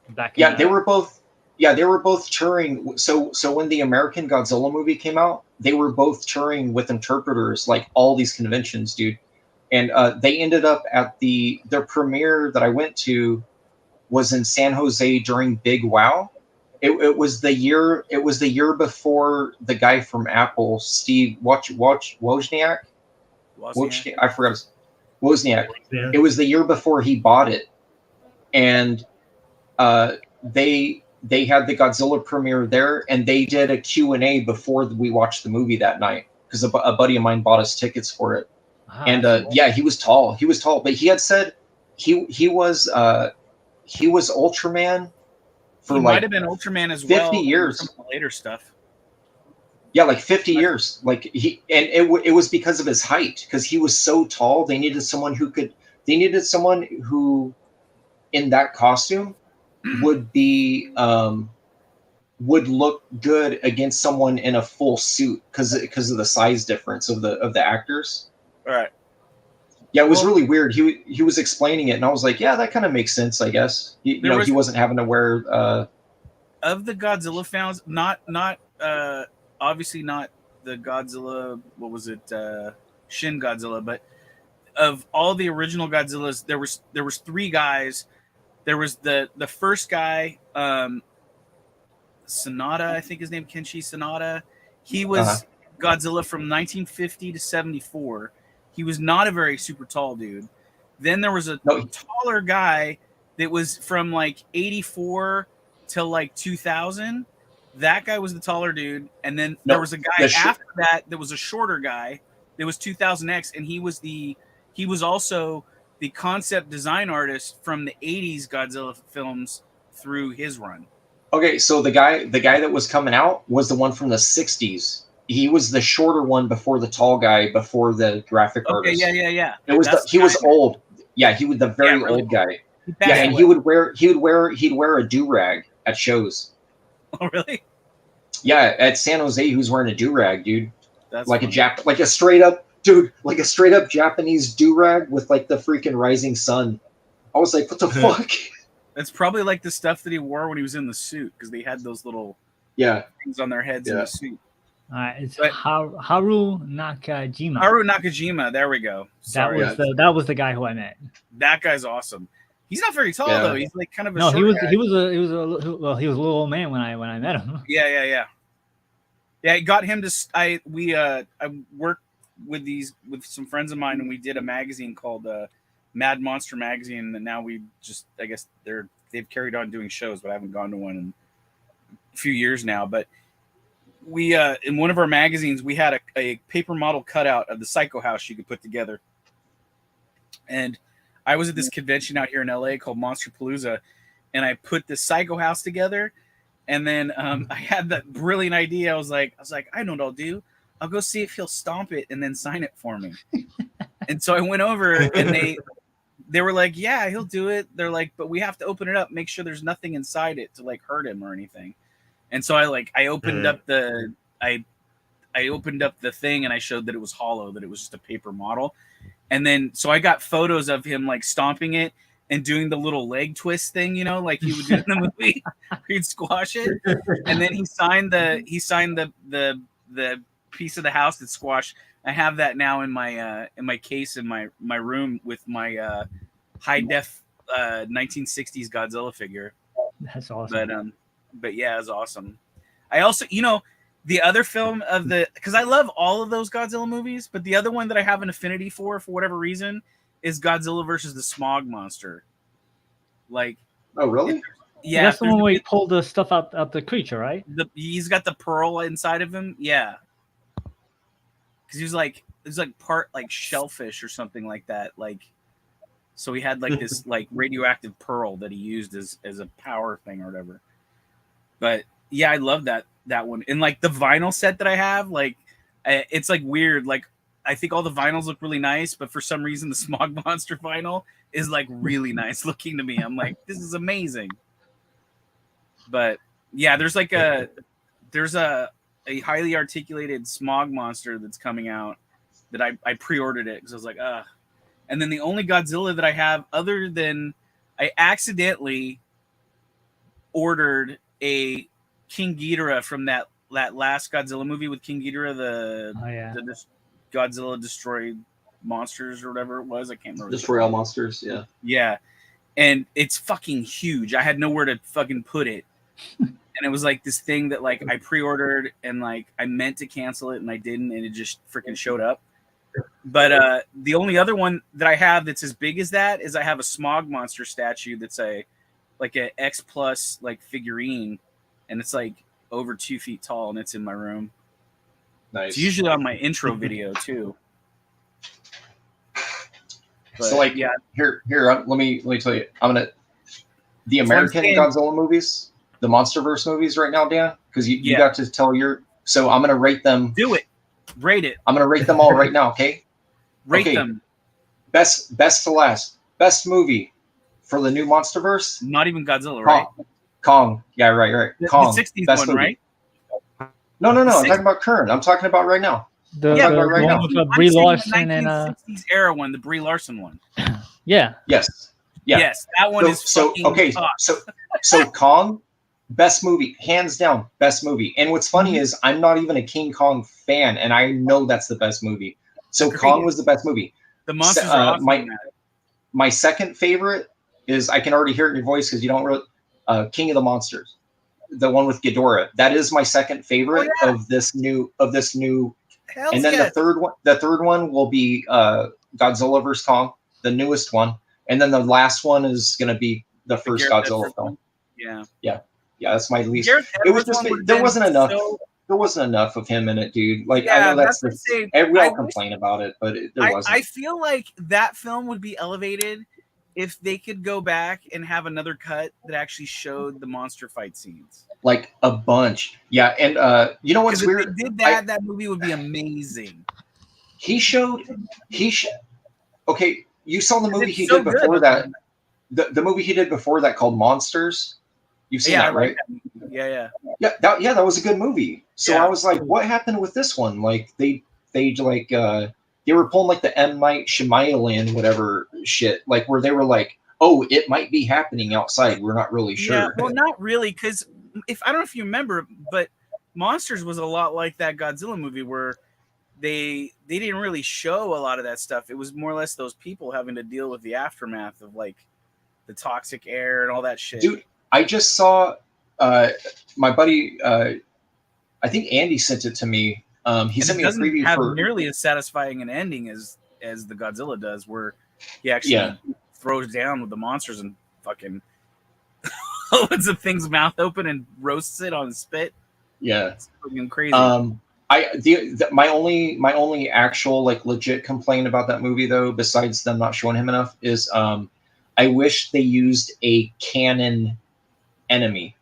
back. Yeah, they were both. Yeah, they were both touring. So when the American Godzilla movie came out, they were both touring with interpreters, like all these conventions, dude. And they ended up at their premiere that I went to was in San Jose during Big Wow. It was the year before the guy from Apple, Steve Wozniak. I forgot Wozniak. Yeah. It was the year before he bought it, and they had the Godzilla premiere there, and they did a Q&A before we watched the movie that night because a buddy of mine bought us tickets for it. And he was tall. He was tall, but he had said he was Ultraman for might have been Ultraman as 50 well. 50 years. Some of the later stuff. Yeah, like 50 years. Like it was because of his height, because he was so tall. They needed someone who in that costume would look good against someone in a full suit because of the size difference of the actors. All right. Yeah, it was really weird. He was explaining it, and I was like, yeah, that kind of makes sense, I guess. He wasn't having to wear. Of the Godzilla fans, not obviously not the Godzilla. What was it? Shin Godzilla, but of all the original Godzillas, there was three guys. There was the first guy, Sonata, I think his name Kenshi Sonata. He was Godzilla from 1950 to 74. He was not a very super tall dude. Then there was a taller guy that was from like 84 till like 2000. That guy was the taller dude. And then there was a guy after that was a shorter guy. That was 2000X, and he was also the concept design artist from the 80s Godzilla films through his run. Okay, so the guy that was coming out was the one from the 60s. He was the shorter one before the tall guy, before the graphic artist. Yeah. It was he was old. Yeah, he was the very old guy. Yeah, and he would wear a do-rag at shows. Oh, really? Yeah, at San Jose, he was wearing a do-rag, dude. That's like funny. like a straight up Japanese do-rag with like the freaking rising sun. I was like, what the fuck? That's probably like the stuff that he wore when he was in the suit, because they had those little things on their heads in the suit. It's Haru Nakajima. Haru Nakajima. There we go. Sorry. That was the guy who I met. That guy's awesome. He's not very tall though. He's like kind of a no. Short He was a little old man when I met him. Yeah. I got him to. I worked with some friends of mine, and we did a magazine called Mad Monster Magazine. And now we just, I guess they've carried on doing shows, but I haven't gone to one in a few years now. But we in one of our magazines, we had a paper model cutout of the Psycho House you could put together. And I was at this convention out here in LA called Monster Palooza, and I put the Psycho House together. And then I had that brilliant idea. I was like, I know what I'll do. I'll go see if he'll stomp it and then sign it for me. And so I went over, and they were like, yeah, he'll do it. They're like, but we have to open it up, make sure there's nothing inside it to like hurt him or anything. And so I opened up I opened up the thing, and I showed that it was hollow, that it was just a paper model. And then so I got photos of him like stomping it and doing the little leg twist thing, you know, like he would do in the movie. He'd squash it, and then he signed the piece of the house that squashed. I have that now in my case in my room with my high def 1960s Godzilla figure. That's awesome. But yeah, it's awesome. I also, the other film of because I love all of those Godzilla movies, but the other one that I have an affinity for whatever reason, is Godzilla versus the Smog Monster. Like, oh really? Yeah, that's the one where he pulled the stuff out the creature, right? He's got the pearl inside of him. Yeah, because he was like part like shellfish or something like that. Like, so he had like this like radioactive pearl that he used as a power thing or whatever. But yeah, I love that one. And like the vinyl set that I have, like it's like weird. Like I think all the vinyls look really nice, but for some reason the Smog Monster vinyl is like really nice looking to me. I'm like, this is amazing. But yeah, there's a highly articulated Smog Monster that's coming out that I pre-ordered it because I was like, And then the only Godzilla that I have, other than I accidentally ordered a King Ghidorah from that last Godzilla movie with King Ghidorah, the Godzilla Destroyed Monsters or whatever it was. I can't remember. Destroy All Monsters, yeah. Yeah. And it's fucking huge. I had nowhere to fucking put it. And it was like this thing that like I pre-ordered and like I meant to cancel it and I didn't, and it just freaking showed up. But the only other one that I have that's as big as that is I have a Smog Monster statue that's like a X plus like figurine, and it's like over 2 feet tall, and it's in my room. Nice. It's usually on my intro video too. But, so like, yeah, here, let me tell you, the American Godzilla movies, the MonsterVerse movies right now, Dan, because you got to tell so I'm gonna rate them. Do it. Rate it. I'm gonna rate them all right now. Okay. Rate them. Best to last. Best movie for the new MonsterVerse. Not even Godzilla, right? Kong. Yeah, right. Kong. The 60s best one, movie. right? No. I'm talking about current. I'm talking about right now. The one with Brie Larson and 1960s era one, the Brie Larson one. Yeah. Yes. Yeah. Yes, that one is fucking top. So Kong, best movie, hands down, best movie. And what's funny is I'm not even a King Kong fan, and I know that's the best movie. So Kong was the best movie. The monsters are awesome. My second favorite is, I can already hear it in your voice because you don't really, King of the Monsters, the one with Ghidorah. That is my second favorite of this new Hell And then yes. the third one will be Godzilla vs Kong, the newest one, and then the last one is going to be the first Gareth Godzilla Edwards film. one? Yeah, that's my least. Gareth It was Edwards just one would've there been wasn't enough. so- There wasn't enough of him in it, dude. Like I Yeah, know that's that's what I'm the saying. we I all wish- complain about it, but there wasn't. I feel like that film would be elevated if they could go back and have another cut that actually showed the monster fight scenes. Like a bunch, yeah. And you know what's Because if weird? they did that, that movie would be amazing. Okay, you saw the movie It's he so did good. before that. The movie he did before that called Monsters. You've seen Yeah, I that, like right? that movie. Yeah. That was a good movie. So Yeah. I was like, what happened with this one? Like they like they were pulling like the M. Night Shyamalan whatever shit, like where they were like, oh, it might be happening outside. We're not really sure. Yeah, well, not really, because I don't know if you remember, but Monsters was a lot like that Godzilla movie where they didn't really show a lot of that stuff. It was more or less those people having to deal with the aftermath of like the toxic air and all that shit. Dude, I just saw my buddy. I think Andy sent it to me. He sent me a doesn't preview have for nearly as satisfying an ending as the Godzilla does, where he actually throws down with the monsters and fucking opens the thing's mouth open and roasts it on spit. Yeah, it's fucking crazy. My only actual like legit complaint about that movie though, besides them not showing him enough, is I wish they used a canon enemy,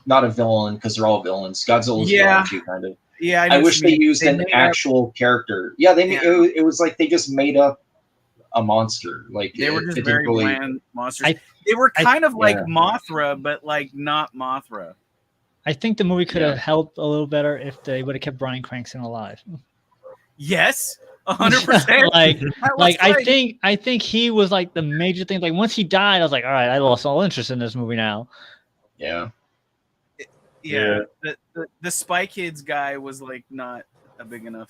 not a villain, because they're all villains. Godzilla's villain too, kind of. Yeah, I wish they used an actual character. Yeah, they it was like they just made up a monster. Like they were just it very really, bland monsters. They were kind of like Mothra, but like not Mothra. I think the movie could have helped a little better if they would have kept Bryan Cranston alive. Yes, 100%. I think he was like the major thing. Like once he died, I was like, all right, I lost all interest in this movie now. Yeah. The Spy Kids guy was like not a big enough.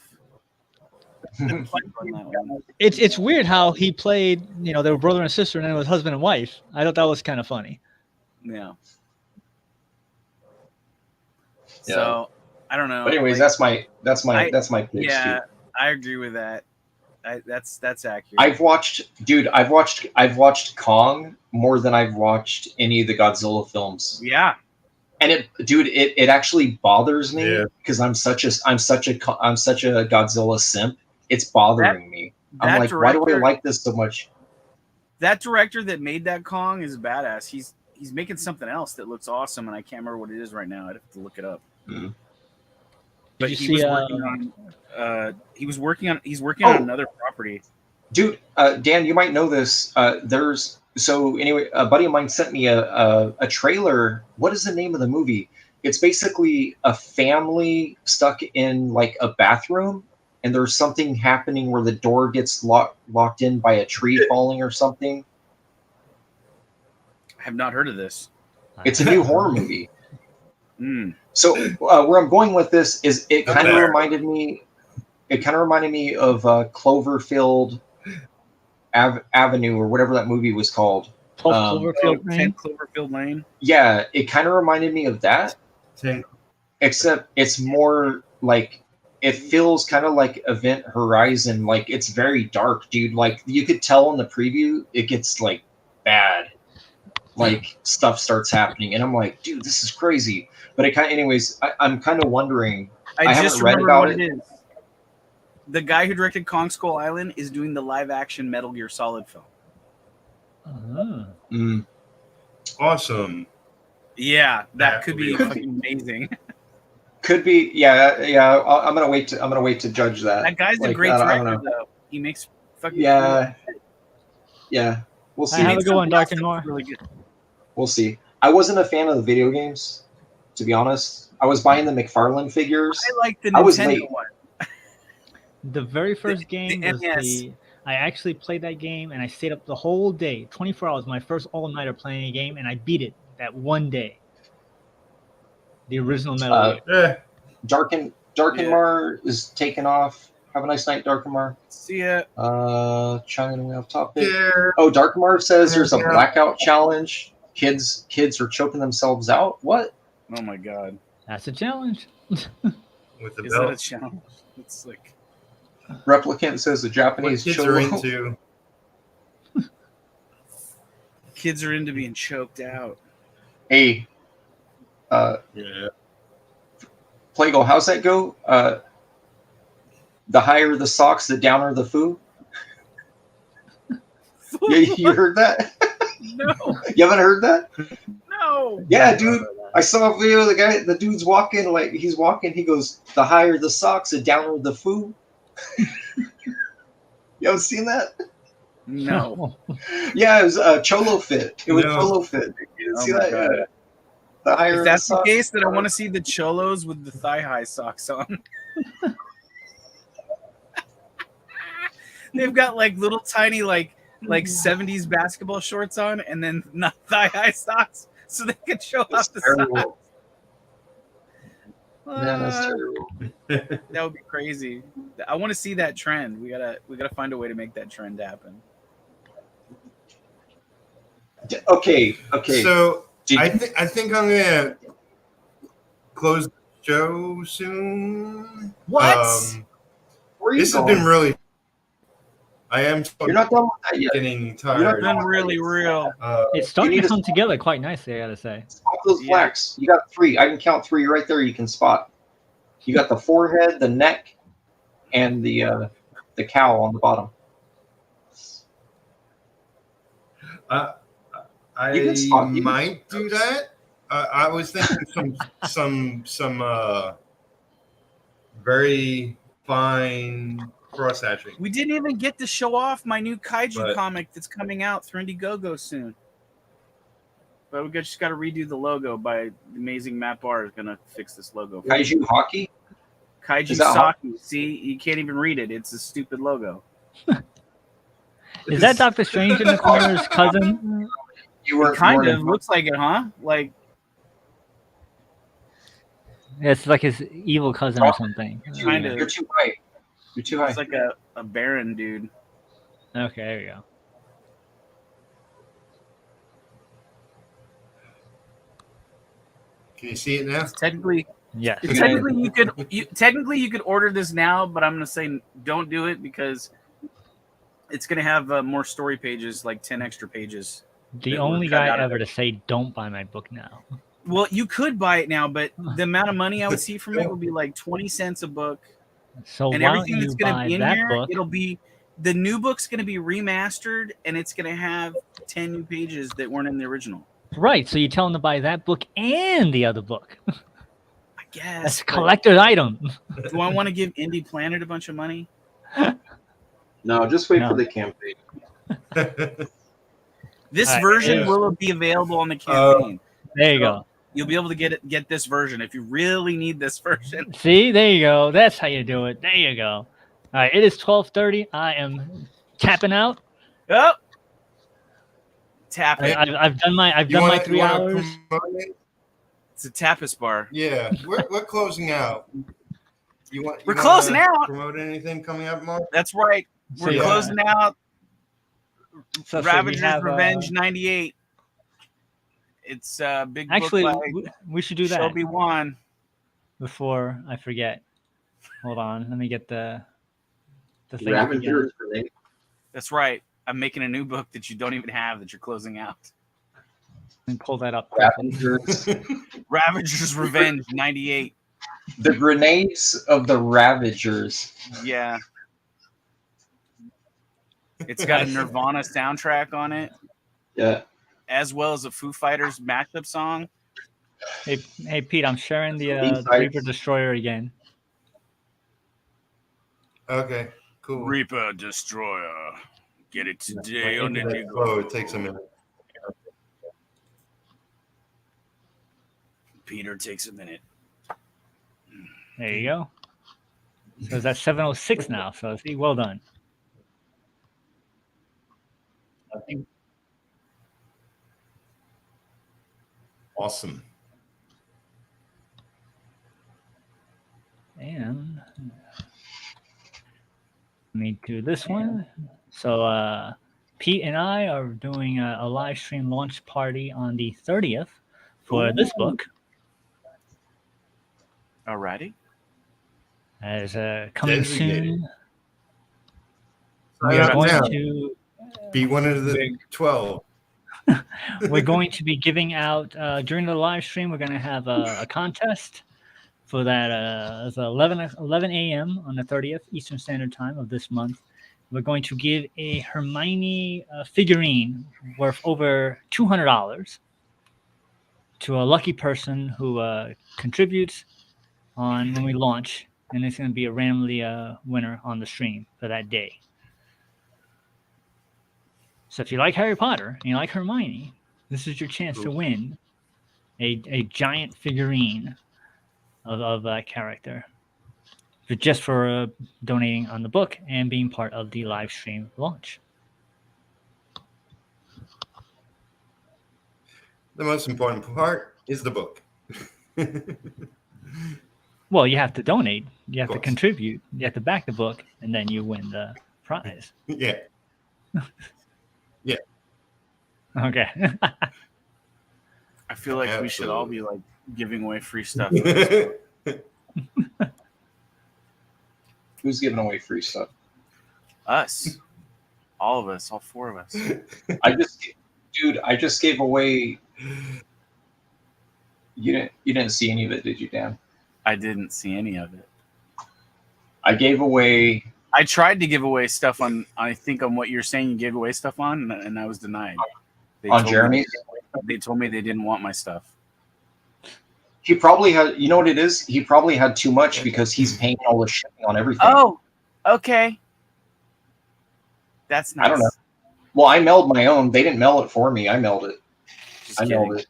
It's weird how he played. You know, they were brother and sister, and then it was husband and wife. I thought that was kind of funny. Yeah. So I don't know. But anyways, like, that's my pitch. Yeah, too. I agree with that. That's accurate. I've watched Kong more than I've watched any of the Godzilla films. Yeah. And it actually bothers me because I'm such a Godzilla simp. It's bothering me. I'm like, why do I like this so much? That director that made that Kong is badass. He's making something else that looks awesome, and I can't remember what it is right now. I'd have to look it up. Mm-hmm. But he's working on another property. Dude, Dan, you might know this. A buddy of mine sent me a trailer. What is the name of the movie? It's basically a family stuck in like a bathroom, and there's something happening where the door gets locked in by a tree falling or something. I have not heard of this. It's a new horror movie. Mm. So where I'm going with this is it kind of reminded me of Cloverfield Avenue or whatever that movie was called. Cloverfield Lane. Yeah, it kind of reminded me of that. Except it's more like it feels kind of like Event Horizon. Like it's very dark, dude. Like you could tell in the preview, it gets like bad. Like stuff starts happening, and I'm like, dude, this is crazy. But it anyways, I'm kind of wondering. I just haven't read about it. Is. The guy who directed Kong Skull Island is doing the live-action Metal Gear Solid film. Awesome. Yeah, that could be fucking amazing. Could be, yeah. I'm gonna wait to judge that. That guy's a great director, though. He makes fucking yeah. We'll see. I have a good one, Dark and More. Really good. We'll see. I wasn't a fan of the video games, to be honest. I was buying the McFarlane figures. I like the Nintendo one. The very first game was I actually played that game, and I stayed up the whole day, 24 hours. My first all-nighter playing a game, and I beat it that one day. The original Metal Gear. Darkenmar is taken off. Have a nice night, Darkenmar. See ya. Chiming way off topic. Oh, Darkenmar says there's a blackout challenge. Kids are choking themselves out. What? Oh my god. That's a challenge. with the Is that a belt. challenge? It's like Replicant says the What Japanese kids cholo. are into. kids are into being choked out. Hey, Yeah. Plegel, how's that go? The higher the socks, the downer the foo. You heard that? No, You haven't heard that? no. Yeah, dude. I saw a video. The dude's walking, like he's walking. He goes, "The higher the socks, the downer the foo." You haven't seen that? No. Yeah, it was Cholo Fit. It was No. Cholo Fit. You didn't Oh see my that? God. Yeah. The higher If that's the socks, case, then I want to see the cholos with the thigh-high socks on. They've got like little tiny like 70s basketball shorts on, and then not thigh-high socks, so they can show That's off the terrible. socks. Man, that's terrible. That would be crazy. I want to see that trend. We gotta find a way to make that trend happen. Okay. So Did- I think I'm gonna close the show soon. What? Where are you This has going? been really. I am You're not done with that yet. getting You're not tired. done. Been really real. It's starting need to to- come together quite nicely, I gotta say. Spot those Yeah. blacks. You got 3. I can count 3 right there. You can spot. You got the forehead, the neck, and the cowl on the bottom. I You can spot- you can- might do that. I was thinking some very fine cross hatching. We didn't even get to show off my new kaiju But- comic that's coming out through Indiegogo soon. But we just got to redo the logo by Amazing Matt Barr is gonna fix this logo. Kaiju hockey. Kaiju Is that Saki. See, you can't even read it. It's a stupid logo. Is that Doctor Strange in the corner's cousin? You were Kind of looks like it, huh? Like Yeah, it's like his evil cousin or something. Kind of. You're too high. You're too high. it's like a Baron dude. Okay, there you go. Can you see it now? Technically, Yes. technically you could order this now, but I'm gonna say don't do it because it's gonna have more story pages, like 10 extra pages. The that were only cut guy out of ever it. to say don't buy my book now. Well, you could buy it now, but the amount of money I would see from it would be like 20 cents a book, So and why don't everything you that's gonna buy be in that here, book? it'll be the new book's gonna be remastered, and it's gonna have 10 new pages that weren't in the original. Right, so you tell him to buy that book and the other book. I guess. That's a but collector's item. do I want to give Indie Planet a bunch of money? No, just wait No. for the campaign. This All right, version yeah. will be available on the campaign. There you go. You'll be able to get this version if you really need this version. See, there you go. That's how you do it. There you go. All right, it is 12:30. I am tapping out. Oh, tap it. I've done my You wanna- 3 you wanna hours. promote it? It's a tapas bar. Yeah, we're closing out. We're closing wanna out. Promote anything coming up, Mark? That's right. We're So, closing out. So we Ravagers have, Revenge '98. It's big Actually, book by we should do that Shelby Wan. before I forget. Hold on, let me get the thing. up again. Ravagers grenade. That's right. I'm making a new book that you don't even have that you're closing out. And pull that up. Ravagers. Ravagers Revenge '98. The grenades of the Ravagers. Yeah. It's got a Nirvana soundtrack on it, Yeah. as well as a Foo Fighters mashup song. Hey, Pete, I'm sharing the Inside. Reaper Destroyer again. Okay, cool. Reaper Destroyer. Get it today on the Oh, it takes a minute. Peter takes a minute. There you go. So it's at 7:06 now. So see, well done. Awesome. And let me do this one. So Pete and I are doing a live stream launch party on the 30th for this book. Alrighty. as coming Designated. soon. Sign We are up going now. to Be one of the 12. we're going to be giving out during the live stream. We're going to have a contest for that. It's 11 a.m. on the 30th Eastern Standard Time of this month. We're going to give a Hermione figurine worth over $200 to a lucky person who contributes on when we launch, and it's going to be a randomly winner on the stream for that day. So if you like Harry Potter and you like Hermione, this is your chance to win a giant figurine of that character, but just for donating on the book and being part of the live stream launch. The most important part is the book. Well, you have to donate, you have to course. contribute, you have to back the book, and then you win the prize. Yeah. Okay. I feel like we should all be like giving away free stuff. Who's giving away free stuff? Us. All of us. All four of us. I just gave away. You didn't see any of it, did you, Dan? I didn't see any of it. I gave away. I tried to give away stuff on, I think, on what you're saying you gave away stuff on, and I was denied. On Jeremy? They told me they didn't want my stuff. He probably had, you know what it is? He probably had too much because he's paying all the shipping on everything. Oh, okay. That's nice. I don't know. Well, I mailed my own. They didn't mail it for me. I mailed it. Just kidding.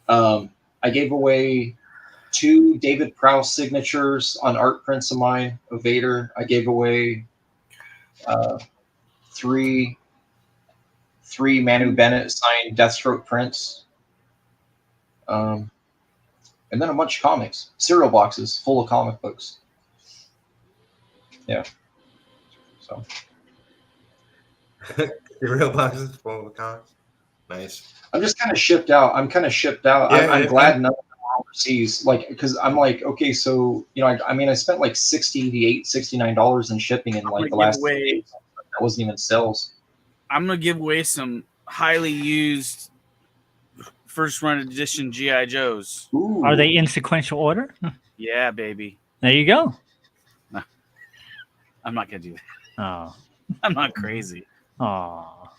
I gave away 2 David Prowse signatures on art prints of mine of Vader. I gave away 3 Manu Bennett signed Deathstroke prints. And then a bunch of comics, cereal boxes full of comic books. Yeah. So. The real boxes full of comics. Nice. I'm just kind of shipped out. I'm glad none of them are overseas. Like, because I'm like, okay, so, you know, I mean, I spent like $68, $69 in shipping in like the last 2 days. That wasn't even sales. I'm going to give away some highly used first run edition G.I. Joes. Ooh. Are they in sequential order? Yeah, baby. There you go. I'm not going to do that. Oh. I'm not crazy. Oh.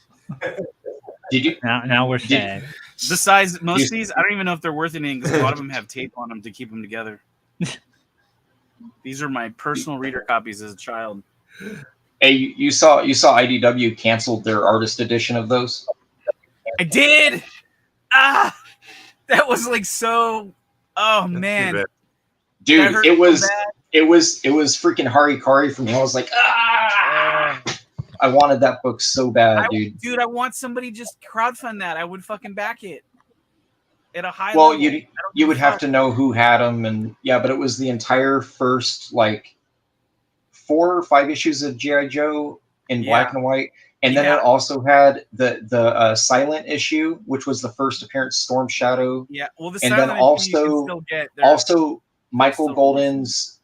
Did you? Now we're sad. Besides, most of these, I don't even know if they're worth anything because a lot of them have tape on them to keep them together. These are my personal reader copies as a child. Hey, you saw IDW canceled their artist edition of those? I did. That was like so. Oh man, dude, it was freaking Harikari for me. I was like, I wanted that book so bad, dude. Dude, I want somebody just crowdfund that. I would fucking back it at a high level. Well, you would have to know who had them, and yeah, but it was the entire first like 4 or 5 issues of G.I. Joe in black and white. And then it also had the silent issue, which was the first appearance, Storm Shadow. Yeah, well, the and silent then issue you can still get. Michael Golden's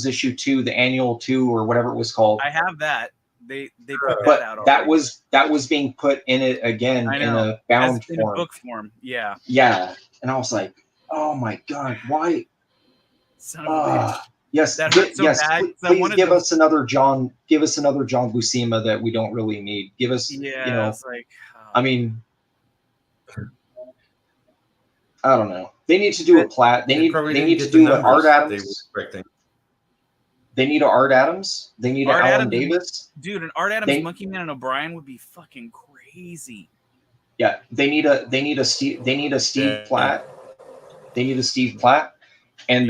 issue 2, the annual 2 or whatever it was called. I have that. They put that out. That was being put in it again in a bound form, in a book form. Yeah. Yeah, and I was like, oh my god, why? Son of a bitch. Yes, please give us another John. Give us another John Buscema that we don't really need. Give us, it's like, I mean, I don't know. They need to do a plat. They need to do an Art Adams. They need an Art Adams. They need an Alan Davis. Dude, an Art Adams, Monkey Man, and O'Brien would be fucking crazy. Yeah, they need a Steve Platt. They need a Steve Platt, and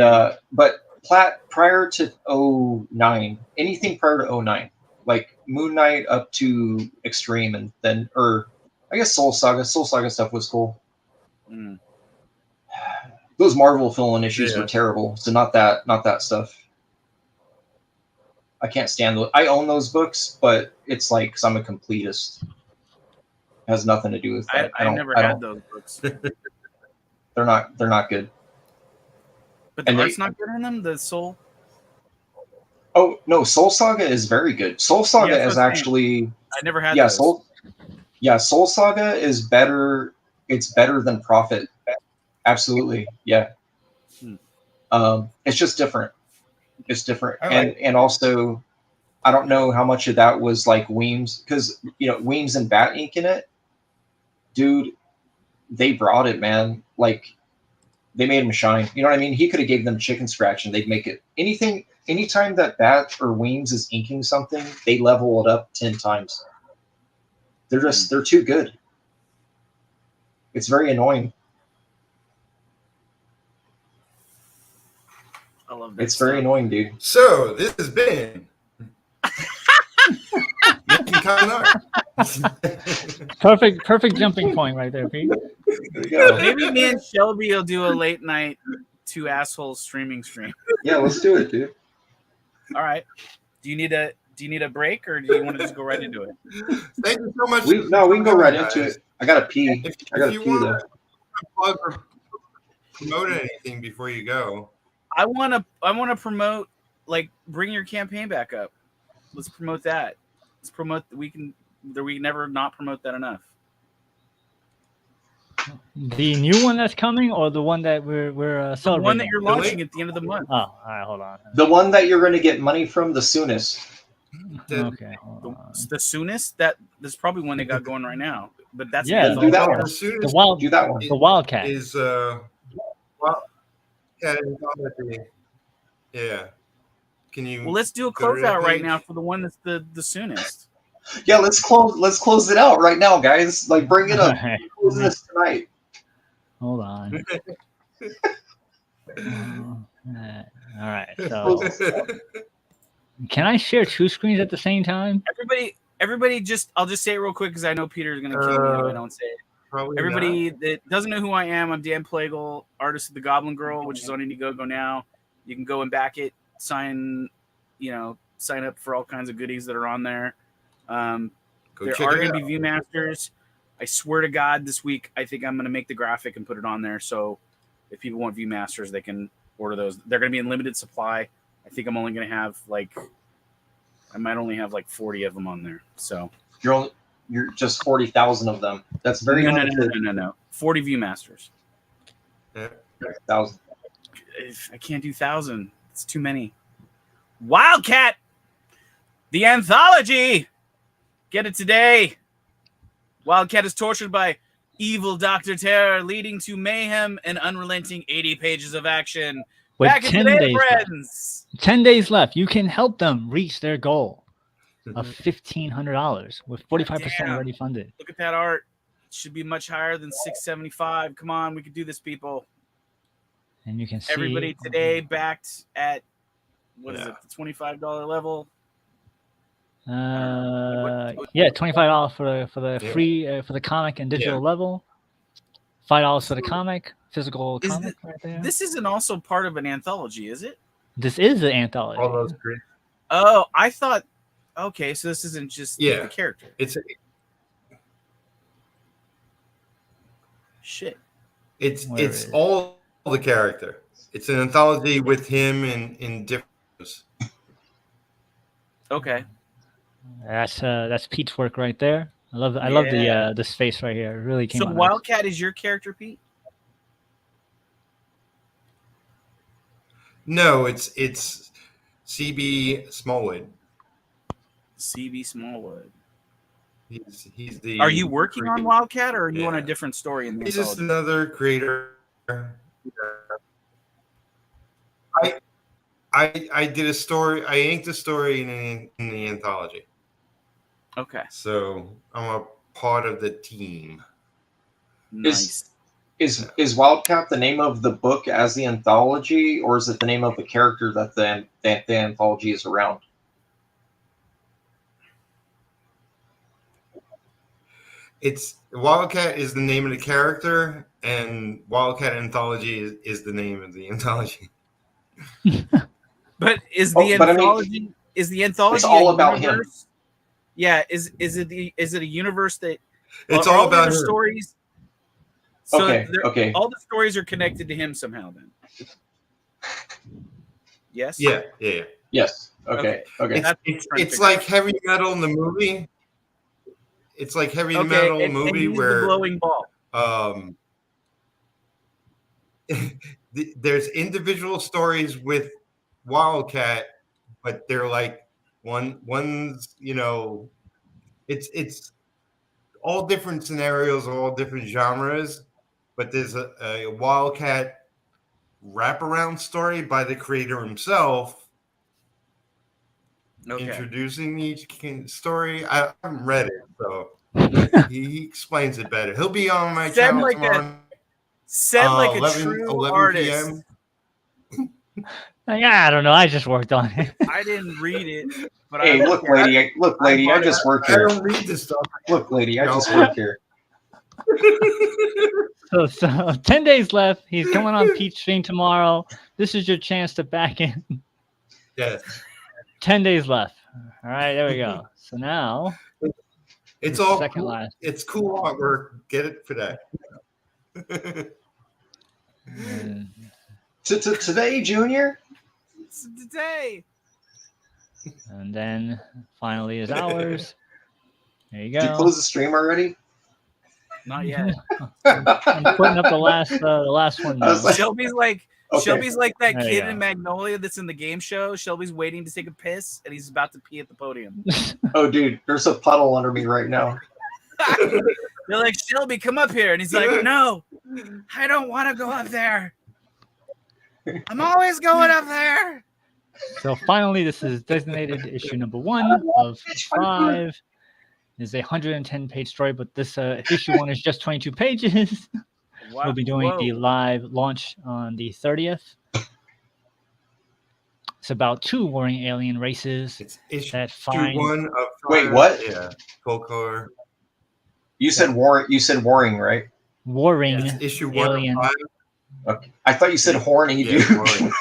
but Platt prior to 09, anything prior to 09, like Moon Knight up to Extreme, and then, or I guess Soul Saga stuff was cool. Those Marvel fill-in issues were terrible, so not that stuff. I can't stand those. I own those books, but it's like, because I'm a completist. It has nothing to do with that. I never had those books. They're not good. But the And art's not good in them. The Soul. Oh no, Soul Saga is very good. Soul Saga Yeah, that's is what I'm actually I never had. yeah, those. Soul Saga is better. It's better than Prophet. Absolutely, yeah. It's just different. It's different, and also, I don't know how much of that was like Weems, because Weems and Bat Ink in it, dude. They brought it, man. Like they made him shine. You know what I mean? He could have gave them chicken scratch, and they'd make it anything. Anytime that Bat or Weems is inking something, they level it up 10 times. They're too good. It's very annoying. I love that. It's very annoying, dude. So this has been Making Common Art. Perfect jumping point right there, Pete. There you go. Maybe me and Shelby will do a late night two assholes streaming stream. Yeah, let's do it, dude. All right. Do you need a break, or do you want to just go right into it? Thank you so much. We can go right into it. I gotta pee. If you want to plug or promote anything before you go, I want to promote, like, bring your campaign back up. Let's promote that. Let's promote. We never not promote that enough. The new one that's coming, or the one that we're The celebrating? one that you're launching at the end of the month. Oh, all right, hold on. The one that you're going to get money from the soonest. Okay, hold on. The soonest there's probably one they got going right now, but that's Yeah, do that one. as soon The as wild, Do that one. the Wildcat. is Anthology. Yeah. Can you? Well, let's do a go to that closeout right page? now for the one that's the soonest. Yeah, let's close it out right now, guys. Like, bring it up. Close this tonight. Hold on. All right. So, can I share two screens at the same time? Everybody, I'll just say it real quick because I know Peter's gonna kill me if I don't say it. Probably Everybody not. that doesn't know who I am, I'm Dan Plegel, artist of the Goblin Girl, which is on Indiegogo now. You can go and back it, sign up for all kinds of goodies that are on there. Go There check are it going to out. be Viewmasters. I swear to God, this week I think I'm going to make the graphic and put it on there. So if people want Viewmasters, they can order those. They're going to be in limited supply. I think I'm only going to have I might only have 40 of them on there. So You're just 40,000 of them. That's very limited. No. 40 Viewmasters. Yeah. 1,000. I can't do 1,000. It's too many. Wildcat, the anthology. Get it today. Wildcat is tortured by evil Dr. Terror, leading to mayhem and unrelenting 80 pages of action. With Back in 10 today, days friends. 10 days left. You can help them reach their goal of $1,500 with 45% Damn. already funded. Look at that art. It should be much higher than $675. Come on, we can do this, people. And you can see Everybody today backed at what is it, the $25 level? Yeah, $25 for the free for the comic and digital level. $5 for the comic, physical comic right there. This isn't also part of an anthology, is it? This is the anthology. All those great. Oh, I thought. Okay, so this isn't just the character. Shit. It's all the character. It's an anthology with him in different. Okay. That's Pete's work right there. I love the space right here. It really came So out Wildcat is your character, Pete? No, it's CB Smallwood. CB Smallwood. He's the. Are you working on Wildcat, or are you Yeah. on a different story in the He's anthology? just another creator. I did a story. I inked a story in the anthology. Okay. So I'm a part of the team. Nice. Is Wildcat the name of the book as the anthology, or is it the name of the character that the anthology is around? It's Wildcat is the name of the character, and Wildcat Anthology is the name of the anthology. But is the anthology it's all about universe? Him. Yeah, is it a universe that it's all about the stories? So okay. all the stories are connected to him somehow then. Yes. Yeah. Yes. Okay. It's like heavy metal in the movie. It's like heavy metal and movie he's where the glowing ball. There's individual stories with Wildcat, but they're like one's it's all different scenarios, all different genres, but there's a Wildcat wraparound story by the creator himself, introducing each story. I haven't read it, so he explains it better. He'll be on my channel tomorrow. Said like a 11 true 11 artist. PM. I don't know. I just worked on it. I didn't read it, but Hey, look, lady! I just work here. I don't read this stuff. Look, lady! I just work here. So 10 days left. He's coming on Peach Stream tomorrow. This is your chance to back in. Yes. 10 days left. All right, there we go. So now it's all second cool. last. It's cool artwork. Get it for that. Today, Junior. It's today. And then finally is ours. There you go. Did you close the stream already? Not yet. I'm putting up the last one now. Shelby's like that There you kid go. in Magnolia that's in the game show. Shelby's waiting to take a piss and he's about to pee at the podium. Oh, dude, there's a puddle under me right now. They're like, Shelby, come up here. And he's like, no, I don't want to go up there. I'm always going up there. So finally, this is designated issue number 1 of 5. It's a 110-page story, but this issue 1 is just 22 pages. Wow. We'll be doing the live launch on the 30th. It's about 2 warring alien races It's issue that find. 1 of 5. Wait, what? Yeah, Color. You said war. You said warring, right? Warring It's issue 1 alien. of 5. Okay. I thought you said horny, Yeah, dude. warring.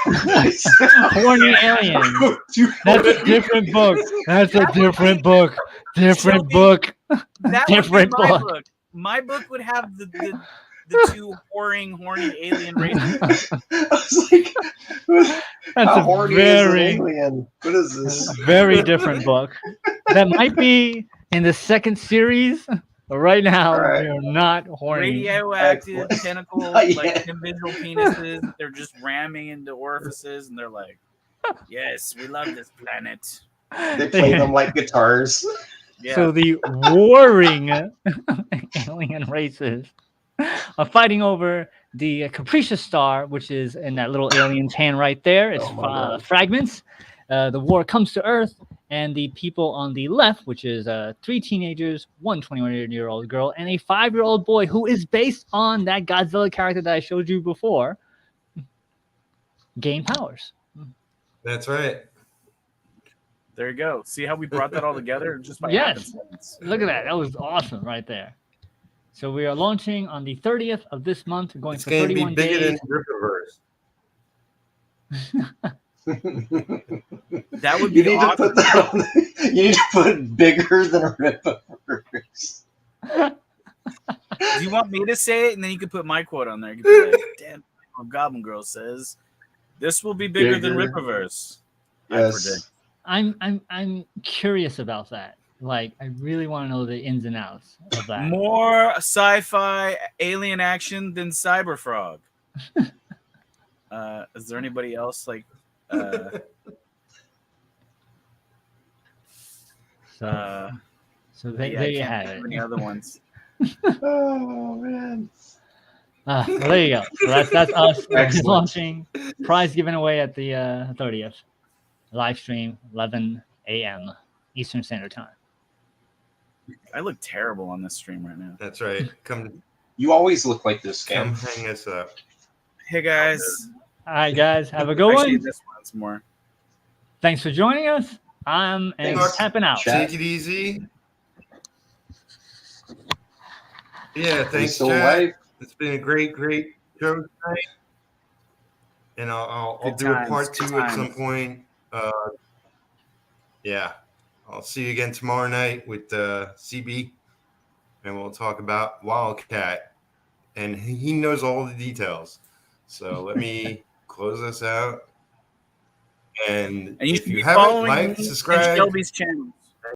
Warring alien. That's a different book. That's a different book. Different book. That Different would be my book. book. My book would have the 2 whoring, horny alien races. I was like, That's how a horny very, is an alien? What is this? very different book. That might be in the second series, but right now All right. they're not horny. Radioactive Excellent. tentacles, Not like yet. individual penises. They're just ramming into orifices, and they're like, "Yes, we love this planet." They play them like guitars. Yeah. So the warring alien races are fighting over the capricious star, which is in that little alien's hand right there. It's Oh my God. fragments. The war comes to Earth, and the people on the left, which is 3 teenagers, 1 21-year-old girl, and a 5-year-old boy who is based on that Godzilla character that I showed you before, gain powers. That's right. There you go. See how we brought that all together just by Yes. happenstance. Look at that. That was awesome right there. So we are launching on the 30th of this month. We're going It's for going to be 31 bigger days. than Rippaverse. That would You be need to awesome. put that on. You need to put bigger than a Rippaverse. Do you want me to say it, and then you can put my quote on there? You can be like, "Damn, Goblin Girl says this will be bigger than Bigger. Rippaverse." I Yes. predict. I'm curious about that. Like, I really want to know the ins and outs of that. More sci-fi alien action than Cyberfrog. Is there anybody else like? So there I you can't have think of it. any other ones? Oh man. Well, there you go. So that's us Excellent. launching. Prize given away at the 30th. Live stream 11 a.m. Eastern Standard Time. I look terrible on this stream right now. That's right. Come You always look like this, Cam. hang us up. Hey guys, All right, guys, have a good actually one. this one's more. Thanks for joining us. And Thanks. tapping out. Chat. Take it easy. Yeah, Are we thanks, still Chad. alive? It's been a great show tonight. And I'll Good do a times, part good 2 at times. some point. Yeah. I'll see you again tomorrow night with CB. And we'll talk about Wildcat. And he knows all the details. So let me close us out. And And you if should you be haven't following liked, me and subscribed, Shelby's channels.